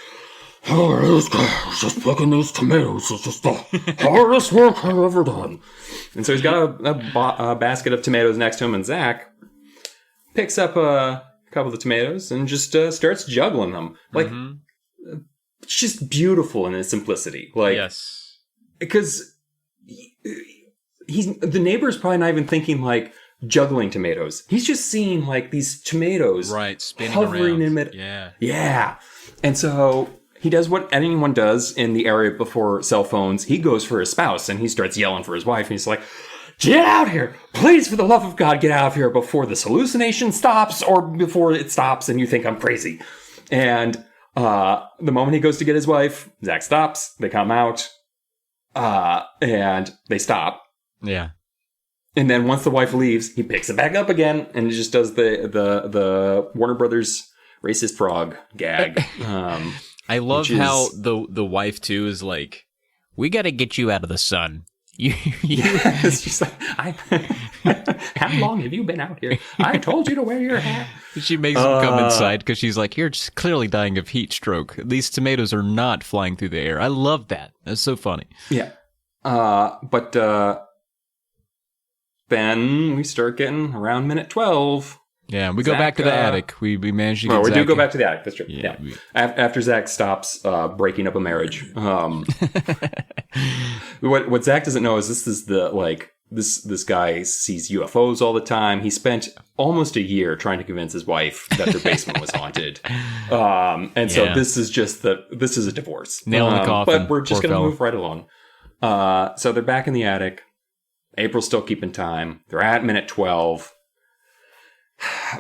"Oh, this guy is just picking these tomatoes. It's just the hardest work I've ever done." And so he's got a basket of tomatoes next to him, and Zach picks up a couple of the tomatoes and just starts juggling them. It's just beautiful in its simplicity. Yes. Because the neighbor's probably not even thinking like juggling tomatoes. He's just seeing like these tomatoes spinning hovering around. in mid. Yeah. And so he does what anyone does in the era before cell phones. He goes for his spouse and he starts yelling for his wife. And he's like, "Get out here! Please, for the love of God, get out of here before this hallucination stops or before it stops and you think I'm crazy." And the moment he goes to get his wife, Zach stops. They come out and they stop. Yeah. And then once the wife leaves, he picks it back up again and just does the Warner Brothers racist frog gag. I love how the wife too is like, "We got to get you out of the sun." It's just like, how long have you been out here? I told you to wear your hat. She makes him come inside because she's like, "You're just clearly dying of heat stroke. These tomatoes are not flying through the air." I love that. That's so funny. Yeah. But then we start getting around minute 12. Yeah, we go back to the attic. We managed to get we Zach do go back to the attic. That's true. Yeah, Yeah. After Zach stops breaking up a marriage. What Zach doesn't know is this is this guy sees UFOs all the time. He spent almost a year trying to convince his wife that their basement was haunted. And so this is a divorce. Nail in the coffin. But we're just going to move right along. So they're back in the attic. April's still keeping time. They're at minute 12.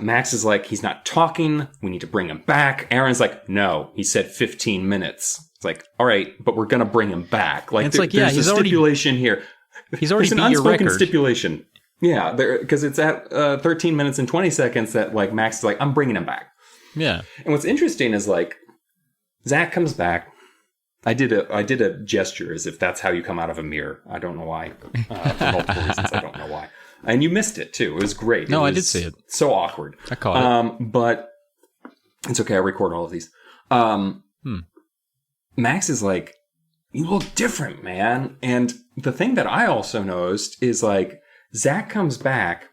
Max is like, he's not talking. We need to bring him back. Aaron's like, no, he said 15 minutes. It's like, all right, but we're going to bring him back. Like, there's a stipulation here. He's already There's beat an your unspoken record. stipulation. Yeah, because it's at 13 minutes and 20 seconds that like Max is like, I'm bringing him back. Yeah. And what's interesting is like, Zach comes back. I did a gesture as if that's how you come out of a mirror. I don't know why. For multiple reasons, I don't know why. And you missed it too. It was great. No, I did see it. So awkward. I caught it. But it's okay. I record all of these. Max is like, you look different, man. And the thing that I also noticed is like, Zach comes back.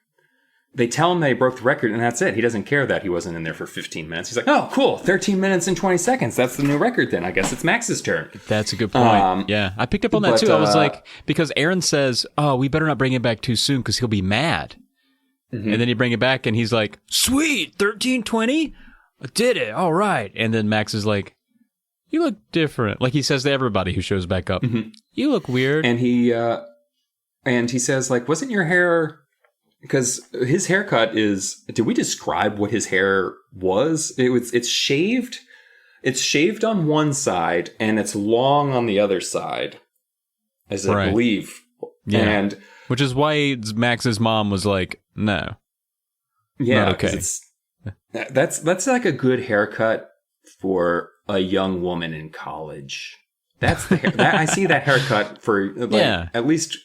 They tell him they broke the record, and that's it. He doesn't care that he wasn't in there for 15 minutes. He's like, oh, cool. 13 minutes and 20 seconds. That's the new record then. I guess it's Max's turn. That's a good point. Yeah. I picked up on that too. I was like, because Aaron says, oh, we better not bring him back too soon because he'll be mad. Mm-hmm. And then you bring it back, and he's like, sweet, 13:20? I did it. All right. And then Max is like, you look different. Like he says to everybody who shows back up. Mm-hmm. You look weird. And he says, like, wasn't your hair... Because his haircut is... Did we describe what his hair was? It's shaved. It's shaved on one side, and it's long on the other side, as I believe. Yeah. And which is why Max's mom was like, no. Yeah, not okay. That's like a good haircut for a young woman in college. That's the hair. I see that haircut for at least...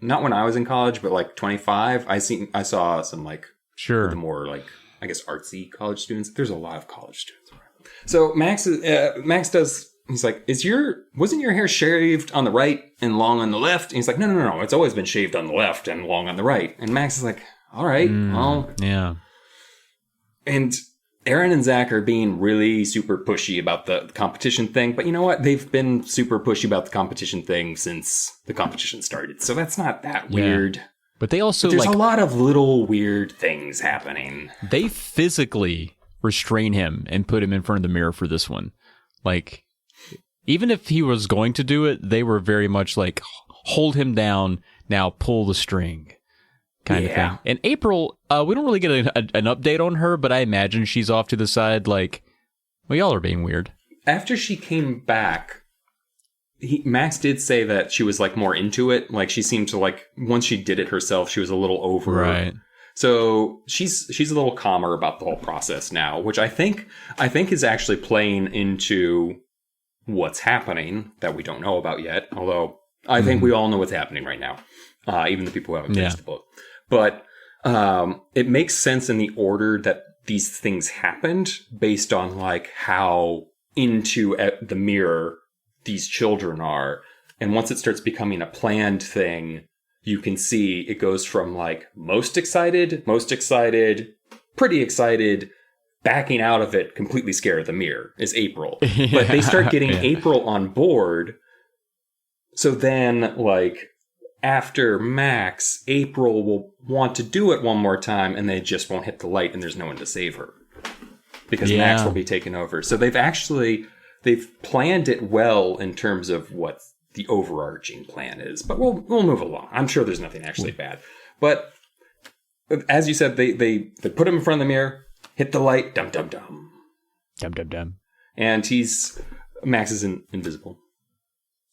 Not when I was in college, but like 25. I saw some like the more like I guess artsy college students. There's a lot of college students around. So Max does. He's like, wasn't your hair shaved on the right and long on the left? And he's like, no. It's always been shaved on the left and long on the right. And Max is like, all right, well, yeah. And Aaron and Zach are being really super pushy about the competition thing. But you know what? They've been super pushy about the competition thing since the competition started. So that's not that weird. But they also... There's a lot of little weird things happening. They physically restrain him and put him in front of the mirror for this one. Like, even if he was going to do it, they were very much like, hold him down, now pull the string. Kind of thing. And April, we don't really get an update on her, but I imagine she's off to the side like, well, y'all are being weird. After she came back, Max did say that she was like more into it. Like she seemed to like, once she did it herself, she was a little over. Right. So she's a little calmer about the whole process now, which I think is actually playing into what's happening that we don't know about yet. Although I think we all know what's happening right now, even the people who haven't finished the book. But it makes sense in the order that these things happened based on like how into the mirror these children are. And once it starts becoming a planned thing, you can see it goes from like most excited, pretty excited, backing out of it, completely scared of the mirror is April. But they start getting April on board. So then like... After Max, April will want to do it one more time, and they just won't hit the light, and there's no one to save her. Because Max will be taken over. So they've planned it well in terms of what the overarching plan is. But we'll move along. I'm sure there's nothing actually bad. But as you said, they put him in front of the mirror, hit the light, dum dum dum. Dum dum dum. And Max is invisible.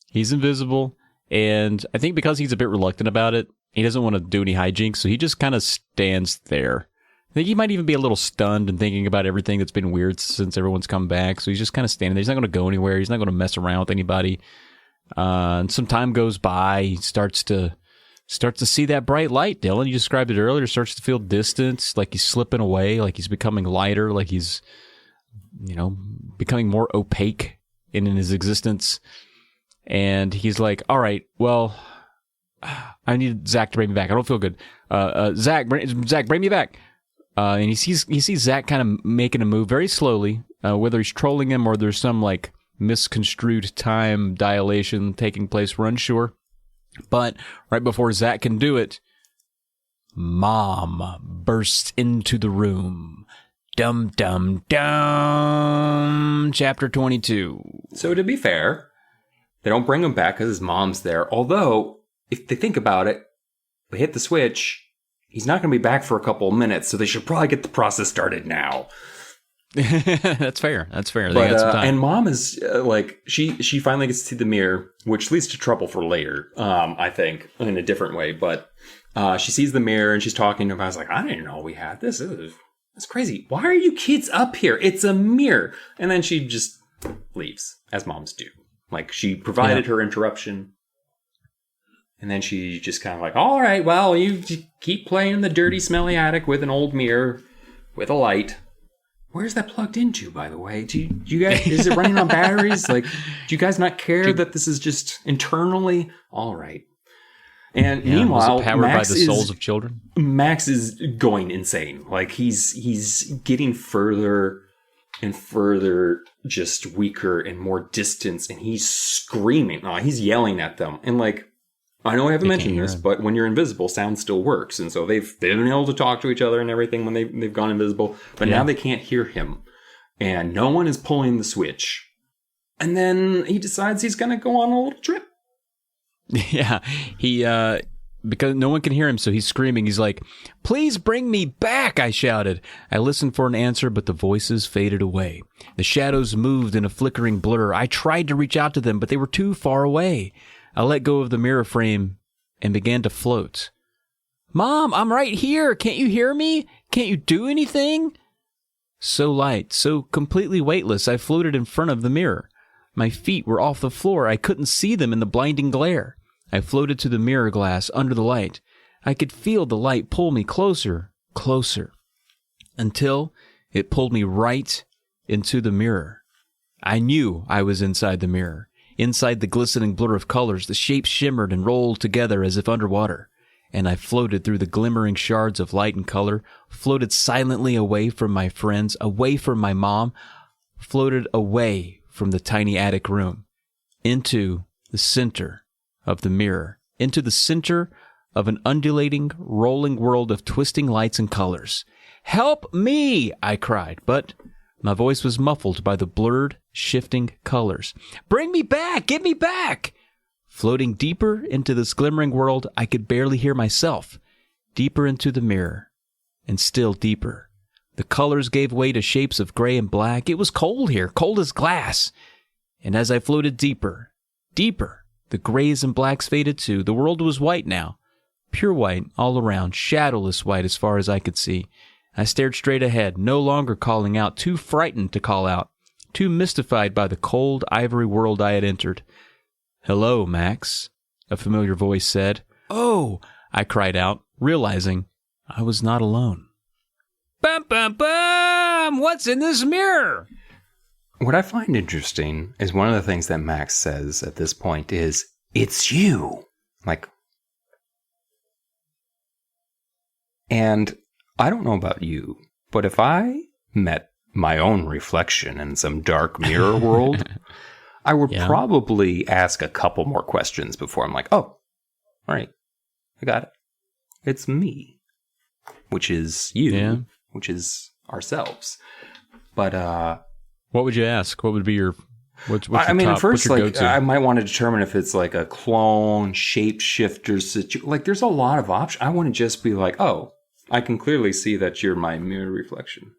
He's invisible. And I think because he's a bit reluctant about it, he doesn't want to do any hijinks, so he just kind of stands there. I think he might even be a little stunned and thinking about everything that's been weird since everyone's come back, so he's just kind of standing there. He's not going to go anywhere. He's not going to mess around with anybody. And some time goes by. He starts to see that bright light, Dylan. You described it earlier. Starts to feel distance, like he's slipping away, like he's becoming lighter, like he's, becoming more opaque in his existence. And he's like, all right, well, I need Zach to bring me back. I don't feel good. Zach, bring me back. and he sees Zach kind of making a move very slowly, whether he's trolling him or there's some like misconstrued time dilation taking place. We're unsure. But right before Zach can do it, Mom bursts into the room. Dum, dum, dum. Chapter 22. So to be fair, they don't bring him back because his mom's there. Although, if they think about it, they hit the switch, he's not going to be back for a couple of minutes, so they should probably get the process started now. That's fair. They But, got some time. and Mom is like, she finally gets to see the mirror, which leads to trouble for later, I think, in a different way. But she sees the mirror and she's talking to him. I was like, I didn't know we had this. That's crazy. Why are you kids up here? It's a mirror. And then she just leaves, as moms do. Like, she provided her interruption. And then she just kind of like, all right, well, you keep playing the dirty, smelly attic with an old mirror with a light. Where's that plugged into, by the way? Do you guys, is it running on batteries? Like, do you guys not care that this is just internally? All right. And meanwhile, was it powered Max by the souls of children? Max is going insane. Like, he's getting further and further, just weaker and more distant, and he's screaming. Oh, he's yelling at them. And like, I know I haven't mentioned this, but when you're invisible, sound still works. And so they've been able to talk to each other and everything when they've gone invisible. But now they can't hear him. And no one is pulling the switch. And then he decides he's going to go on a little trip. Yeah. He, because no one can hear him, so he's screaming. He's like, "Please bring me back," I shouted. I listened for an answer, but the voices faded away. The shadows moved in a flickering blur. I tried to reach out to them, but they were too far away. I let go of the mirror frame and began to float. "Mom, I'm right here. Can't you hear me? Can't you do anything?" So light, so completely weightless, I floated in front of the mirror. My feet were off the floor. I couldn't see them in the blinding glare. I floated to the mirror glass under the light. I could feel the light pull me closer, closer, until it pulled me right into the mirror. I knew I was inside the mirror. Inside the glistening blur of colors, the shapes shimmered and rolled together as if underwater. And I floated through the glimmering shards of light and color, floated silently away from my friends, away from my mom, floated away from the tiny attic room, into the center of the mirror, into the center of an undulating, rolling world of twisting lights and colors. "Help me!" I cried, but my voice was muffled by the blurred, shifting colors. "Bring me back! Get me back!" Floating deeper into this glimmering world, I could barely hear myself. Deeper into the mirror, and still deeper. The colors gave way to shapes of gray and black. It was cold here, cold as glass. And as I floated deeper, deeper, the grays and blacks faded too. The world was white now. Pure white all around, shadowless white as far as I could see. I stared straight ahead, no longer calling out, too frightened to call out, too mystified by the cold, ivory world I had entered. "Hello, Max," a familiar voice said. "Oh," I cried out, realizing I was not alone. Bum, bum, bum! What's in this mirror? What I find interesting is one of the things that Max says at this point is, "It's you." Like, and I don't know about you, but if I met my own reflection in some dark mirror world, I would probably ask a couple more questions before I'm like, "Oh, all right, I got it. It's me," which is you, which is ourselves. But what would you ask? What would be your what's your I mean, top, at first, what's your like, go-to? I might want to determine if it's like a clone, shapeshifter situation. Like, there's a lot of options. I want to just be like, "Oh, I can clearly see that you're my mirror reflection."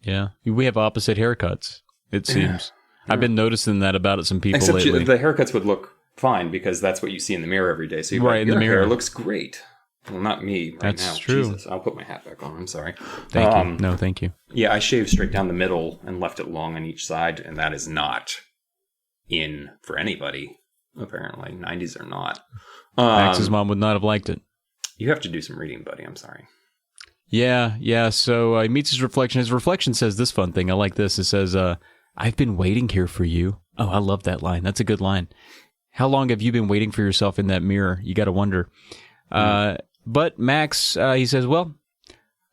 Yeah, we have opposite haircuts, it seems. I've been noticing that about some people Except lately. the haircuts would look fine because that's what you see in the mirror every day. So you're Right, like, in the "Your mirror. hair looks great." Well, not me right That's now. true. Jesus, I'll put my hat back on. I'm sorry. Thank you. No, thank you. Yeah, I shaved straight down the middle and left it long on each side, and that is not in for anybody, apparently. 90s are not. Max's mom would not have liked it. You have to do some reading, buddy. I'm sorry. Yeah. So he meets his reflection. His reflection says this fun thing. I like this. It says, "I've been waiting here for you." Oh, I love that line. That's a good line. How long have you been waiting for yourself in that mirror? You got to wonder. But Max, he says, "Well,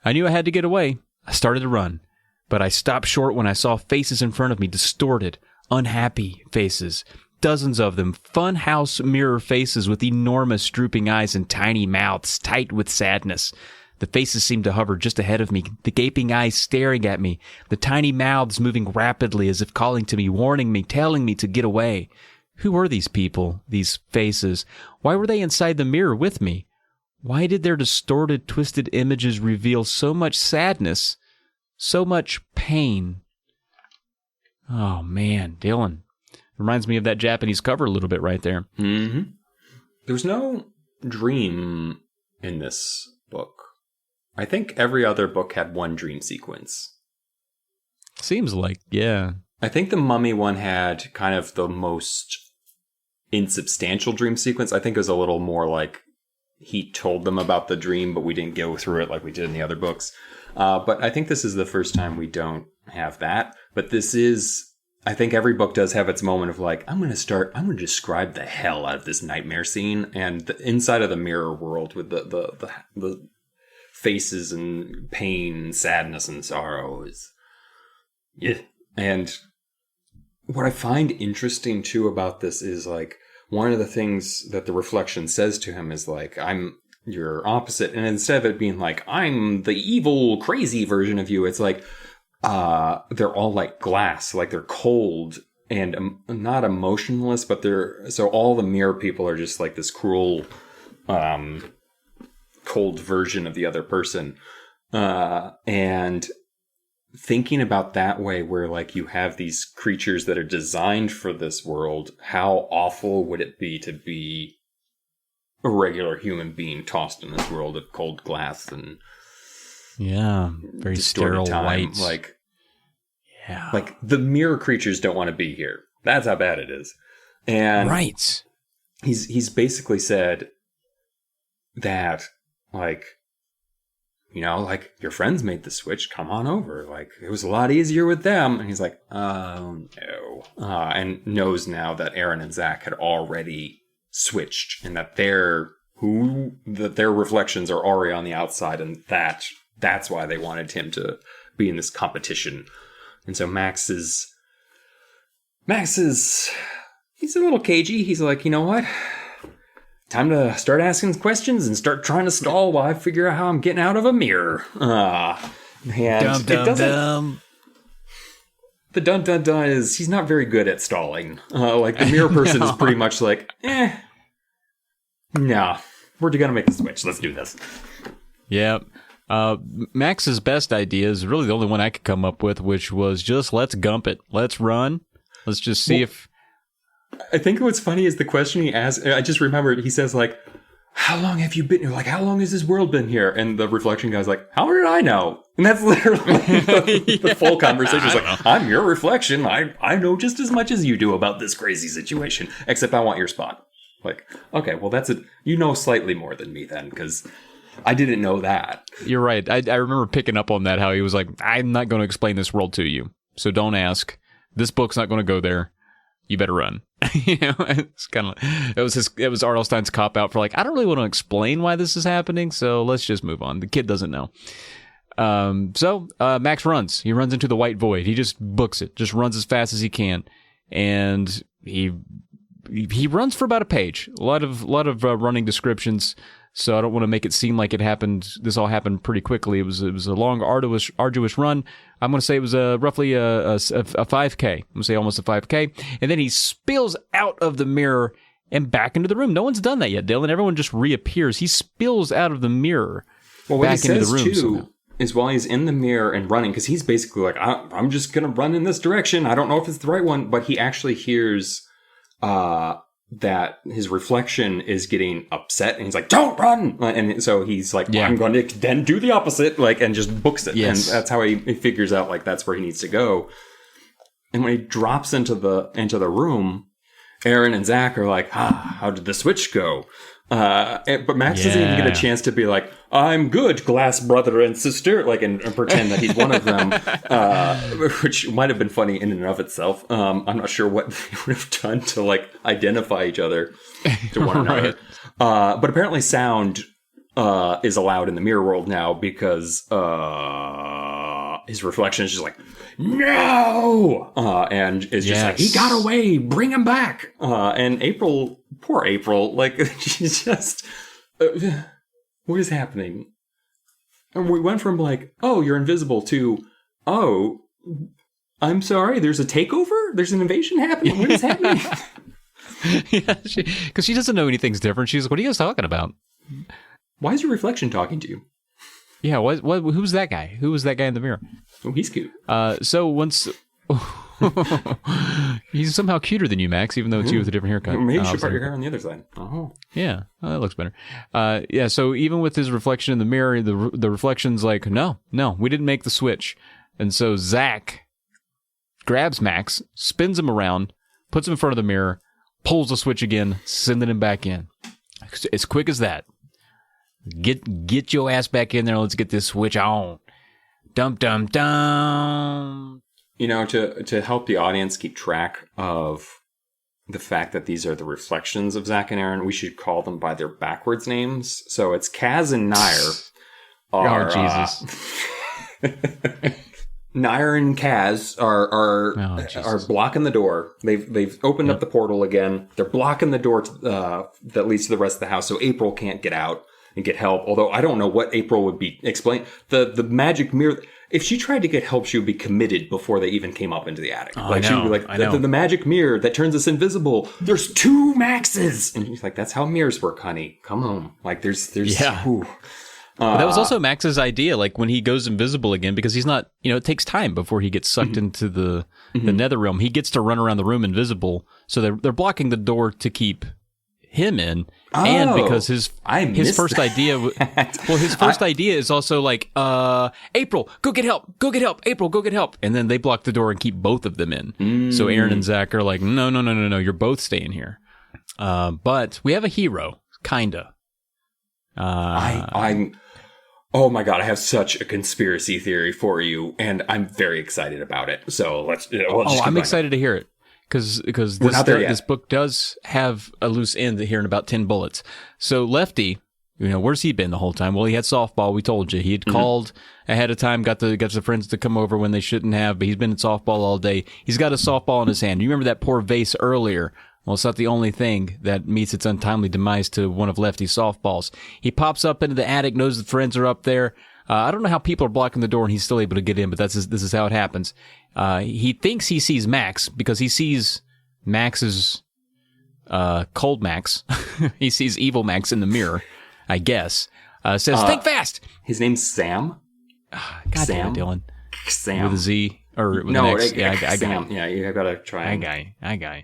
I knew I had to get away. I started to run, but I stopped short when I saw faces in front of me, distorted, unhappy faces. Dozens of them, funhouse mirror faces with enormous drooping eyes and tiny mouths, tight with sadness. The faces seemed to hover just ahead of me, the gaping eyes staring at me, the tiny mouths moving rapidly as if calling to me, warning me, telling me to get away. Who were these people, these faces? Why were they inside the mirror with me? Why did their distorted, twisted images reveal so much sadness, so much pain? Oh, man, Dylan. Reminds me of that Japanese cover a little bit right there. Mm-hmm. There was no dream in this book. I think every other book had one dream sequence. Seems like, yeah. I think the Mummy one had kind of the most insubstantial dream sequence. I think it was a little more like he told them about the dream, but we didn't go through it like we did in the other books. But I think this is the first time we don't have that. But this is, I think every book does have its moment of like, I'm going to describe the hell out of this nightmare scene. And the inside of the mirror world with the faces and pain and sadness and sorrow is, yeah. And what I find interesting too about this is like, one of the things that the reflection says to him is like, I'm your opposite. And instead of it being like, I'm the evil, crazy version of you, it's like, they're all like glass, like they're cold and not emotionless, but so all the mirror people are just like this cruel, cold version of the other person. And thinking about that way, where like you have these creatures that are designed for this world, how awful would it be to be a regular human being tossed in this world of cold glass and very sterile white. Like the mirror creatures don't want to be here. That's how bad it is. And right, he's basically said that like, you know, like, your friends made the switch, come on over. Like, it was a lot easier with them. And he's like, oh, no. And knows now that Aaron and Zach had already switched and that their reflections are already on the outside. And that's why they wanted him to be in this competition. And so Max is, he's a little cagey. He's like, you know what? Time to start asking questions and start trying to stall while I figure out how I'm getting out of a mirror. And the dun is he's not very good at stalling. Like the mirror person is pretty much like, nah, we're gonna make the switch. Let's do this. Yeah. Max's best idea is really the only one I could come up with, which was just let's gump it. Let's run. Let's just see if... I think what's funny is the question he asks. I just remembered. He says, like, how long have you been here? Like, how long has this world been here? And the reflection guy's like, how did I know? And that's literally the full conversation. It's like, I'm your reflection. I know just as much as you do about this crazy situation, except I want your spot. Like, okay, well, that's it. You know slightly more than me then, because I didn't know that. You're right. I remember picking up on that, how he was like, I'm not going to explain this world to you, so don't ask. This book's not going to go there. You better run. You know, it's kind of it was R.L. Stine's cop out for like, I don't really want to explain why this is happening, so let's just move on. The kid doesn't know. So Max runs. He runs into the white void. He just books it. Just runs as fast as he can, and he runs for about a page. A lot of running descriptions. So I don't want to make it seem like it happened. This all happened pretty quickly. It was a long, arduous run. I'm going to say it was roughly a 5K. I'm going to say almost a 5K. And then he spills out of the mirror and back into the room. No one's done that yet, Dylan. Everyone just reappears. He spills out of the mirror back into the room. What he says too is while he's in the mirror and running, because he's basically like, I'm just going to run in this direction. I don't know if it's the right one, but he actually hears that his reflection is getting upset, and he's like, don't run! And so he's like, well, I'm going to then do the opposite, like, and just books it. Yes. And that's how he figures out, like, that's where he needs to go. And when he drops into the room, Aaron and Zach are like, how did the switch go? But Max doesn't even get a chance to be like, I'm good, glass brother and sister, like, and pretend that he's one of them, which might have been funny in and of itself. I'm not sure what they would have done to, like, identify each other to one another. But apparently sound is allowed in the mirror world now because his reflection is just like, no! And is just like, he got away, bring him back! And April, poor April, like, she's just, what is happening? And we went from like, oh, you're invisible to, oh, I'm sorry, there's a takeover? There's an invasion happening? What is happening? Yeah, because she doesn't know anything's different. She's like, what are you guys talking about? Why is your reflection talking to you? Yeah, who's that guy? Who was that guy in the mirror? Oh, he's cute. So once... He's somehow cuter than you, Max, even though it's you with a different haircut. Maybe you should put your hair on the other side. Oh. Yeah, that looks better. Yeah, so even with his reflection in the mirror, the reflection's like, no, we didn't make the switch. And so Zach grabs Max, spins him around, puts him in front of the mirror, pulls the switch again, sending him back in. As quick as that. Get your ass back in there. Let's get this switch on. Dum dum dum. You know, to help the audience keep track of the fact that these are the reflections of Zach and Aaron, we should call them by their backwards names. So it's Kaz and Nair. Jesus. Nair and Kaz are blocking the door. They've opened up the portal again. They're blocking the door that leads to the rest of the house, so April can't get out and get help. Although I don't know what April would be explain. The magic mirror. If she tried to get help, she would be committed before they even came up into the attic. She would be like, the magic mirror that turns us invisible. There's 2 Maxes, and she's like, that's how mirrors work, honey. Come home. Like there's yeah. But that was also Max's idea, like when he goes invisible again, because he's not, it takes time before he gets sucked into the nether realm. He gets to run around the room invisible, so they're blocking the door to keep him in, and because his first idea, his first idea is also like, April, go get help, April, go get help, and then they block the door and keep both of them in. So Aaron and Zach are like, no, you're both staying here. But we have a hero, kinda. Oh my god, I have such a conspiracy theory for you, and I'm very excited about it. So I'm excited to hear it. Because this book does have a loose end here in about 10 bullets. So Lefty, where's he been the whole time? Well, he had softball. We told you he had called ahead of time, got the friends to come over when they shouldn't have. But he's been in softball all day. He's got a softball in his hand. You remember that poor vase earlier? Well, it's not the only thing that meets its untimely demise to one of Lefty's softballs. He pops up into the attic, knows the friends are up there. I don't know how people are blocking the door and he's still able to get in, but this is how it happens. He thinks he sees Max because he sees Max's cold Max. He sees evil Max in the mirror, I guess. Says, think fast! His name's Sam? God damn it, Dylan. Sam. With a Z? Or with an X? Yeah, I Sam. Yeah, you gotta try. I got.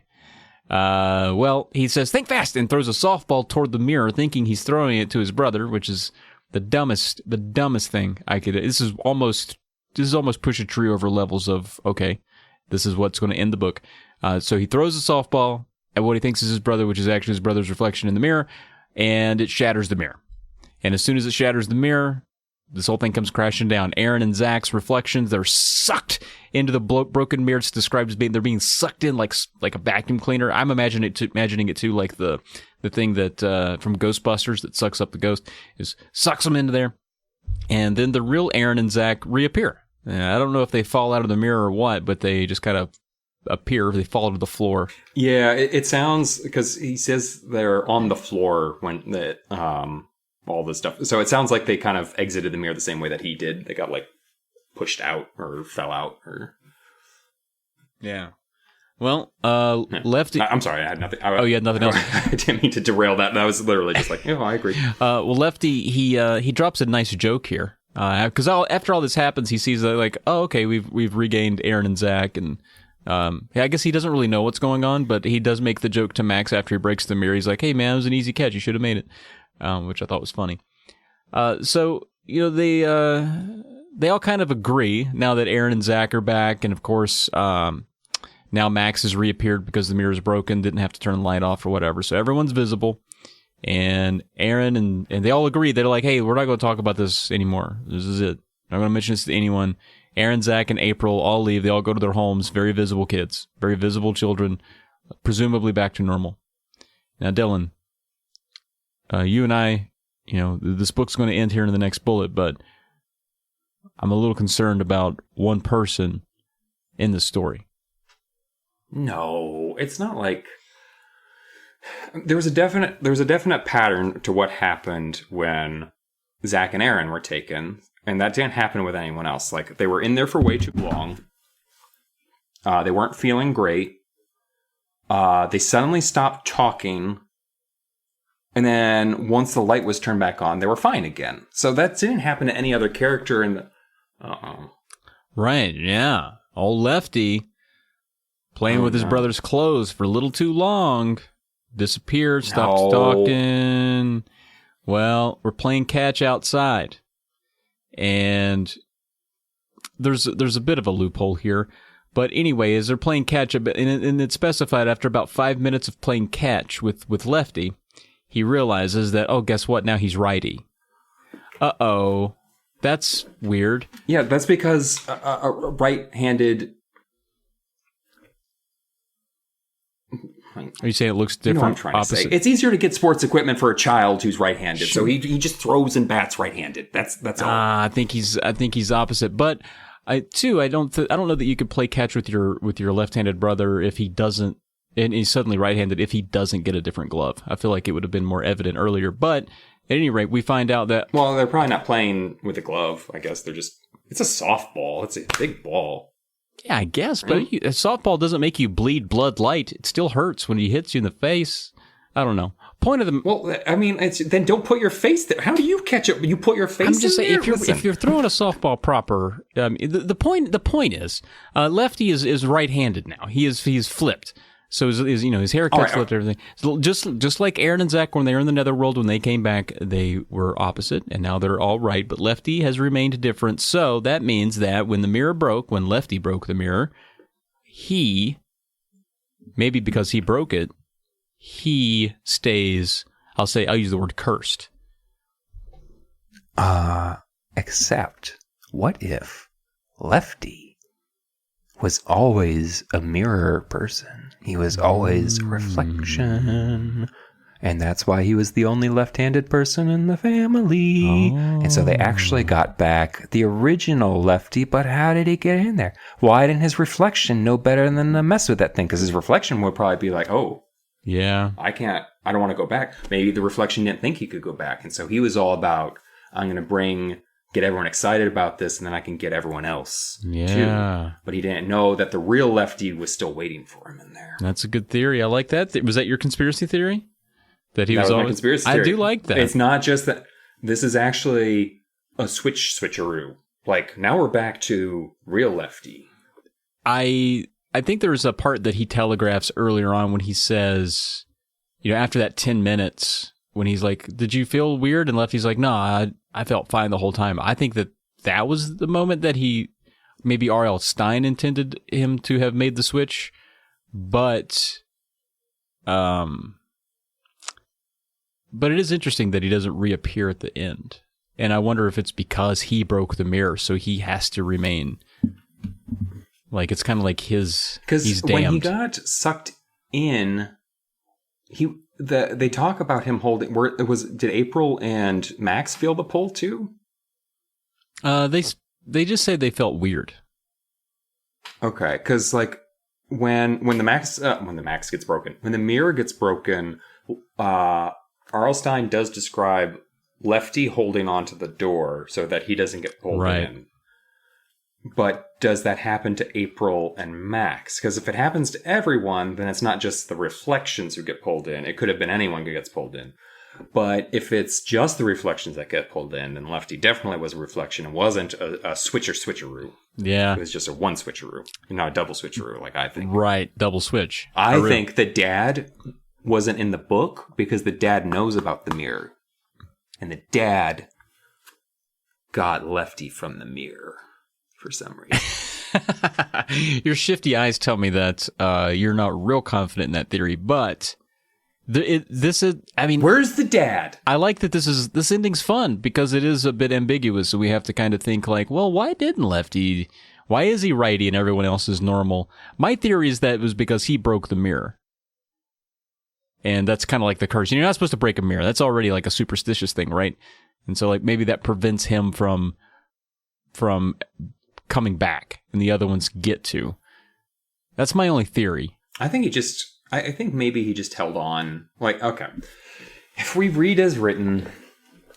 Well, he says, think fast! And throws a softball toward the mirror, thinking he's throwing it to his brother, which is the dumbest thing I could. This is almost push a tree over levels of, okay, this is what's going to end the book. So he throws a softball at what he thinks is his brother, which is actually his brother's reflection in the mirror, and it shatters the mirror. And as soon as it shatters the mirror, this whole thing comes crashing down. Aaron and Zach's reflections, they're sucked into the broken mirror. It's described as they're being sucked in like a vacuum cleaner. I'm imagining it too, like the thing that from Ghostbusters that sucks up the ghost, sucks them into there. And then the real Aaron and Zach reappear. I don't know if they fall out of the mirror or what, but they just kind of appear. They fall to the floor. Yeah, it sounds, because he says they're on the floor when all this stuff. So it sounds like they kind of exited the mirror the same way that he did. They got like pushed out or fell out or. Yeah. Well, Lefty. I'm sorry, I had nothing. You had nothing else. I didn't mean to derail that. That was literally just like, I agree. Well, Lefty, he drops a nice joke here, because after all this happens, he sees that like, oh, okay, we've regained Aaron and Zach, and I guess he doesn't really know what's going on, but he does make the joke to Max after he breaks the mirror. He's like, hey man, it was an easy catch. You should have made it, which I thought was funny. So they all kind of agree now that Aaron and Zach are back, and of course. Now Max has reappeared because the mirror is broken, didn't have to turn the light off or whatever. So everyone's visible. And Aaron and they all agree. They're like, hey, we're not going to talk about this anymore. This is it. I'm not going to mention this to anyone. Aaron, Zach, and April all leave. They all go to their homes. Very visible kids. Very visible children. Presumably back to normal. Now, Dylan, you and I this book's going to end here in the next bullet, but I'm a little concerned about one person in the story. No, it's not like there was a definite pattern to what happened when Zach and Aaron were taken, and that didn't happen with anyone else. Like, they were in there for way too long. They weren't feeling great. They suddenly stopped talking. And then once the light was turned back on, they were fine again. So that didn't happen to any other character in the... Right, yeah. Old Lefty playing with his brother's clothes for a little too long. Disappeared, stopped talking. Well, we're playing catch outside. And there's a bit of a loophole here. But anyway, as they're playing catch, and it's specified after about 5 minutes of playing catch with Lefty, he realizes that, oh, guess what? Now he's righty. Uh-oh. That's weird. Yeah, that's because a right-handed... Are you saying it looks different? You know what I'm trying to say. It's easier to get sports equipment for a child who's right-handed, so he just throws and bats right-handed. That's all. I think he's opposite, but I don't know that you could play catch with your left-handed brother if he doesn't, and he's suddenly right-handed if he doesn't get a different glove. I feel like it would have been more evident earlier, but at any rate, we find out that... Well, they're probably not playing with a glove. I guess they're just... It's a softball. It's a big ball. Yeah, I guess, but a softball doesn't make you bleed blood light. It still hurts when he hits you in the face. I don't know. Point of the... Well, I mean, then don't put your face there. How do you catch it? You put your face in there? I'm just saying, if you're throwing a softball proper... the point is, Lefty is right-handed now. He's flipped. So his haircut's flipped, everything. So just like Aaron and Zach when they were in the Netherworld, when they came back, they were opposite, and now they're all right. But Lefty has remained different. So that means that when Lefty broke the mirror, he, maybe because he broke it, he stays, I'll use the word cursed. Except, what if Lefty was always a mirror person? He was always a reflection. And that's why he was the only left-handed person in the family. And so they actually got back the original Lefty, but how did he get in there? Why didn't his reflection know better than to mess with that thing? Because his reflection would probably be like, oh, yeah, I don't want to go back. Maybe the reflection didn't think he could go back. And so he was all about, I'm going to get everyone excited about this, and then I can get everyone else too. But he didn't know that the real Lefty was still waiting for him in there. That's a good theory. I like that. Was that your conspiracy theory? That he was always... my conspiracy theory. I do like that. It's not just that. This is actually a switcheroo. Like, now we're back to real Lefty. I think there's a part that he telegraphs earlier on when he says, after that 10 minutes, when he's like, did you feel weird? And Lefty's like, no, I felt fine the whole time. I think that was the moment that maybe R.L. Stine intended him to have made the switch, but it is interesting that he doesn't reappear at the end. And I wonder if it's because he broke the mirror, so he has to remain. Like, it's kind of like he's damned. Because when he got sucked in, they talk about him holding. Did April and Max feel the pull too? They just say they felt weird. Okay, because like when the Max gets broken, when the mirror gets broken, R.L. Stine does describe Lefty holding onto the door so that he doesn't get pulled in. But does that happen to April and Max? Because if it happens to everyone, then it's not just the reflections who get pulled in. It could have been anyone who gets pulled in. But if it's just the reflections that get pulled in, then Lefty definitely was a reflection. It wasn't a switcheroo. Yeah. It was just a one switcheroo, not a double switcheroo, like I think. Right, double switch. I think the dad wasn't in the book because the dad knows about the mirror. And the dad got Lefty from the mirror for some reason. Your shifty eyes tell me that you're not real confident in that theory, but this is, I mean... Where's the dad? I like that this ending's fun because it is a bit ambiguous, so we have to kind of think like, well, why didn't Lefty... Why is he righty and everyone else is normal? My theory is that it was because he broke the mirror. And that's kind of like the curse. You're not supposed to break a mirror. That's already like a superstitious thing, right? And so like maybe that prevents him from coming back, and the other ones get to. That's my only theory. I think I think maybe he just held on. Like, okay, if we read as written,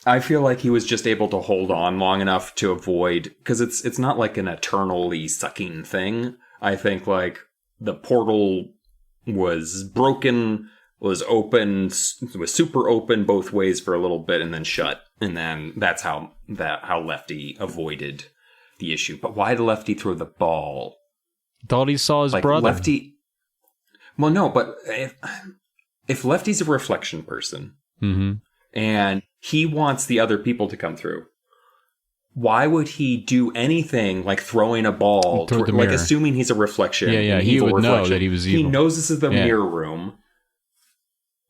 I feel like he was just able to hold on long enough to avoid, because it's not like an eternally sucking thing. I think like the portal was broken, was open, was super open both ways for a little bit, and then shut, and then that's how Lefty avoided the issue. But why did Lefty throw the ball? Thought he saw his brother. Lefty. Well, no, but if Lefty's a reflection person, and he wants the other people to come through, why would he do anything like throwing a ball, toward the like mirror? assuming he's a reflection? Yeah, an he evil would know reflection. that he was evil. He knows this is the Yeah. mirror room.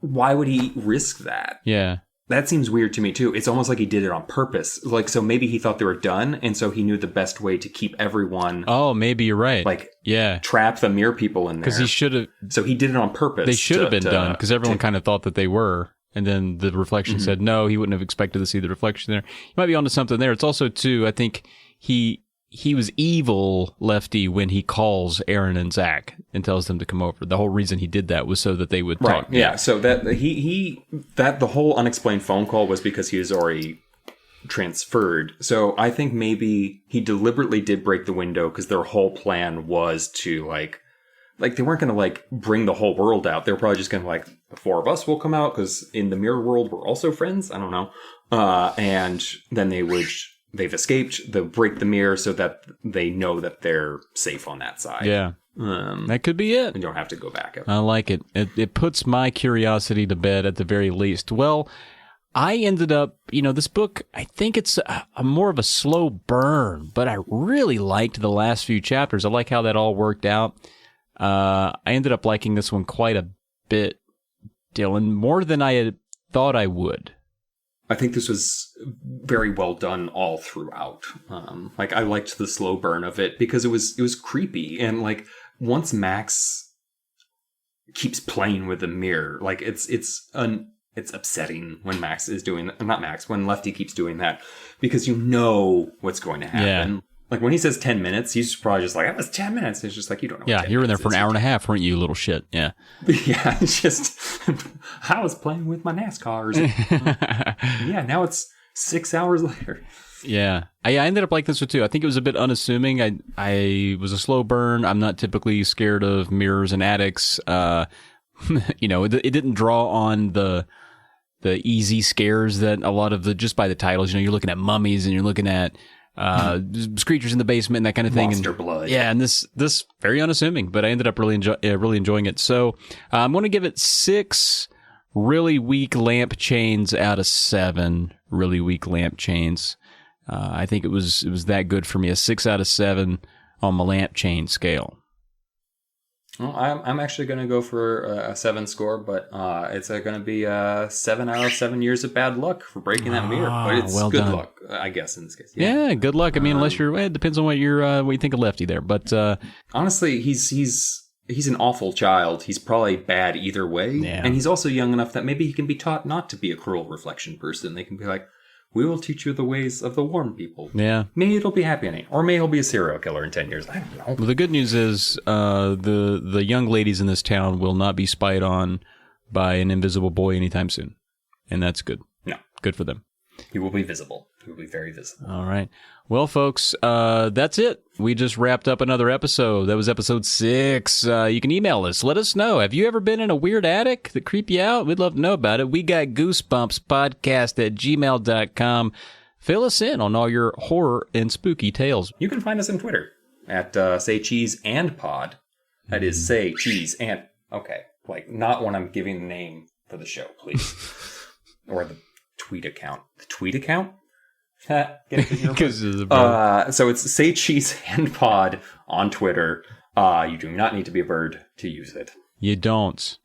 Why would he risk that? Yeah. That seems weird to me too. It's almost like he did it on purpose. Like, so maybe he thought they were done, and so he knew the best way to keep everyone Oh, maybe you're right. like yeah. trap the mirror people in there. Because he should have. So he did it on purpose. They should have been to- done because everyone to- kind of thought that they were. And then the reflection said, no, he wouldn't have expected to see the reflection there. You might be onto something there. It's also, too, I think he was evil, Lefty, when he calls Aaron and Zach and tells them to come over. The whole reason he did that was so that they would Right. talk. Yeah. So that the whole unexplained phone call was because he was already transferred. So I think maybe he deliberately did break the window because their whole plan was to like they weren't going to like bring the whole world out. They were probably just going to like, the four of us will come out because in the mirror world we're also friends. I don't know. And then they've escaped. They'll break the mirror so that they know that they're safe on that side. Yeah. That could be it. And don't have to go back up. I like it. It puts my curiosity to bed at the very least. Well, I ended up, this book, I think it's a more of a slow burn, but I really liked the last few chapters. I like how that all worked out. I ended up liking this one quite a bit, Dylan, more than I had thought I would. I think this was very well done all throughout. Like I liked the slow burn of it because it was creepy, and like once Max keeps playing with the mirror, like it's upsetting when Max is doing not Max when Lefty keeps doing that because you know what's going to happen. Yeah. Like when he says 10 minutes, he's probably just like, that was 10 minutes. It's just like, you don't know. Yeah, you were in there for an hour and a half, weren't you, little shit? Yeah. Yeah, it's just, I was playing with my NASCARs. Yeah, now it's 6 hours later. Yeah. I ended up like this one too. I think it was a bit unassuming. I was a slow burn. I'm not typically scared of mirrors and attics. It didn't draw on the easy scares that a lot of just by the titles, you're looking at mummies and you're looking at creatures in the basement and that kind of thing. Monster blood. Yeah, and this very unassuming, but I ended up really enjoying it. So I'm going to give it 6 really weak lamp chains out of 7 really weak lamp chains. I think it was that good for me. A 6 out of 7 on my lamp chain scale. Well, I'm actually going to go for a 7 score, but it's going to be 7 out of 7 years of bad luck for breaking that mirror. But it's well good done. luck, I guess, in this case. Yeah, good luck. I mean, unless it depends on what you think of Lefty there. But honestly, he's an awful child. He's probably bad either way, Yeah. and he's also young enough that maybe he can be taught not to be a cruel reflection person. They can be like, we will teach you the ways of the warm people. yeah. Maybe it'll be happy ending, or maybe he'll be a serial killer in 10 years. I don't know. Well, the good news is the young ladies in this town will not be spied on by an invisible boy anytime soon, and that's good. No, Good for them. he will be visible. He will be very visible. All right. Well, folks, that's it. We just wrapped up another episode. That was episode 6. You can email us. Let us know. Have you ever been in a weird attic that creep you out? We'd love to know about it. We got goosebumpspodcast@gmail.com. Fill us in on all your horror and spooky tales. You can find us on Twitter at Say Cheese and Pod. That is Say Cheese and... Okay, like not when I'm giving the name for the show, please. Or the tweet account. The tweet account? Get it? So it's Say Cheese and Pod on Twitter. You do not need to be a bird to use it. You don't.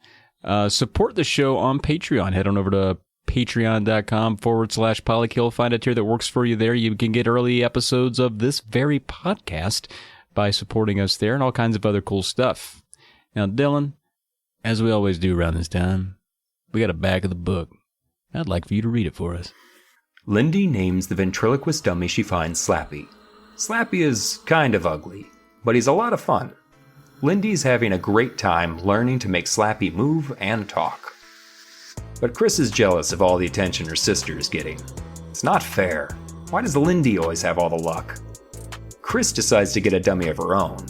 Support the show on Patreon. Head on over to patreon.com/polykill. Find a tier that works for you there. You can get early episodes of this very podcast by supporting us there and all kinds of other cool stuff. Now, Dylan, as we always do around this time, We got a back of the book. I'd like for you to read it for us. Lindy names the ventriloquist dummy she finds Slappy. Slappy is kind of ugly, but he's a lot of fun. Lindy's having a great time learning to make Slappy move and talk. But Chris is jealous of all the attention her sister is getting. It's not fair. Why does Lindy always have all the luck? Chris decides to get a dummy of her own.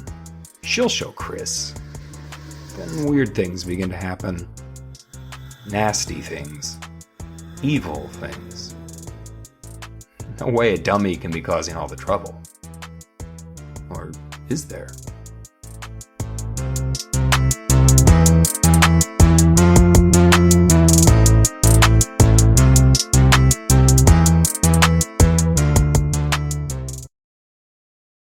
She'll show Chris. Then weird things begin to happen. Nasty things. Evil things. No way a dummy can be causing all the trouble. Or is there?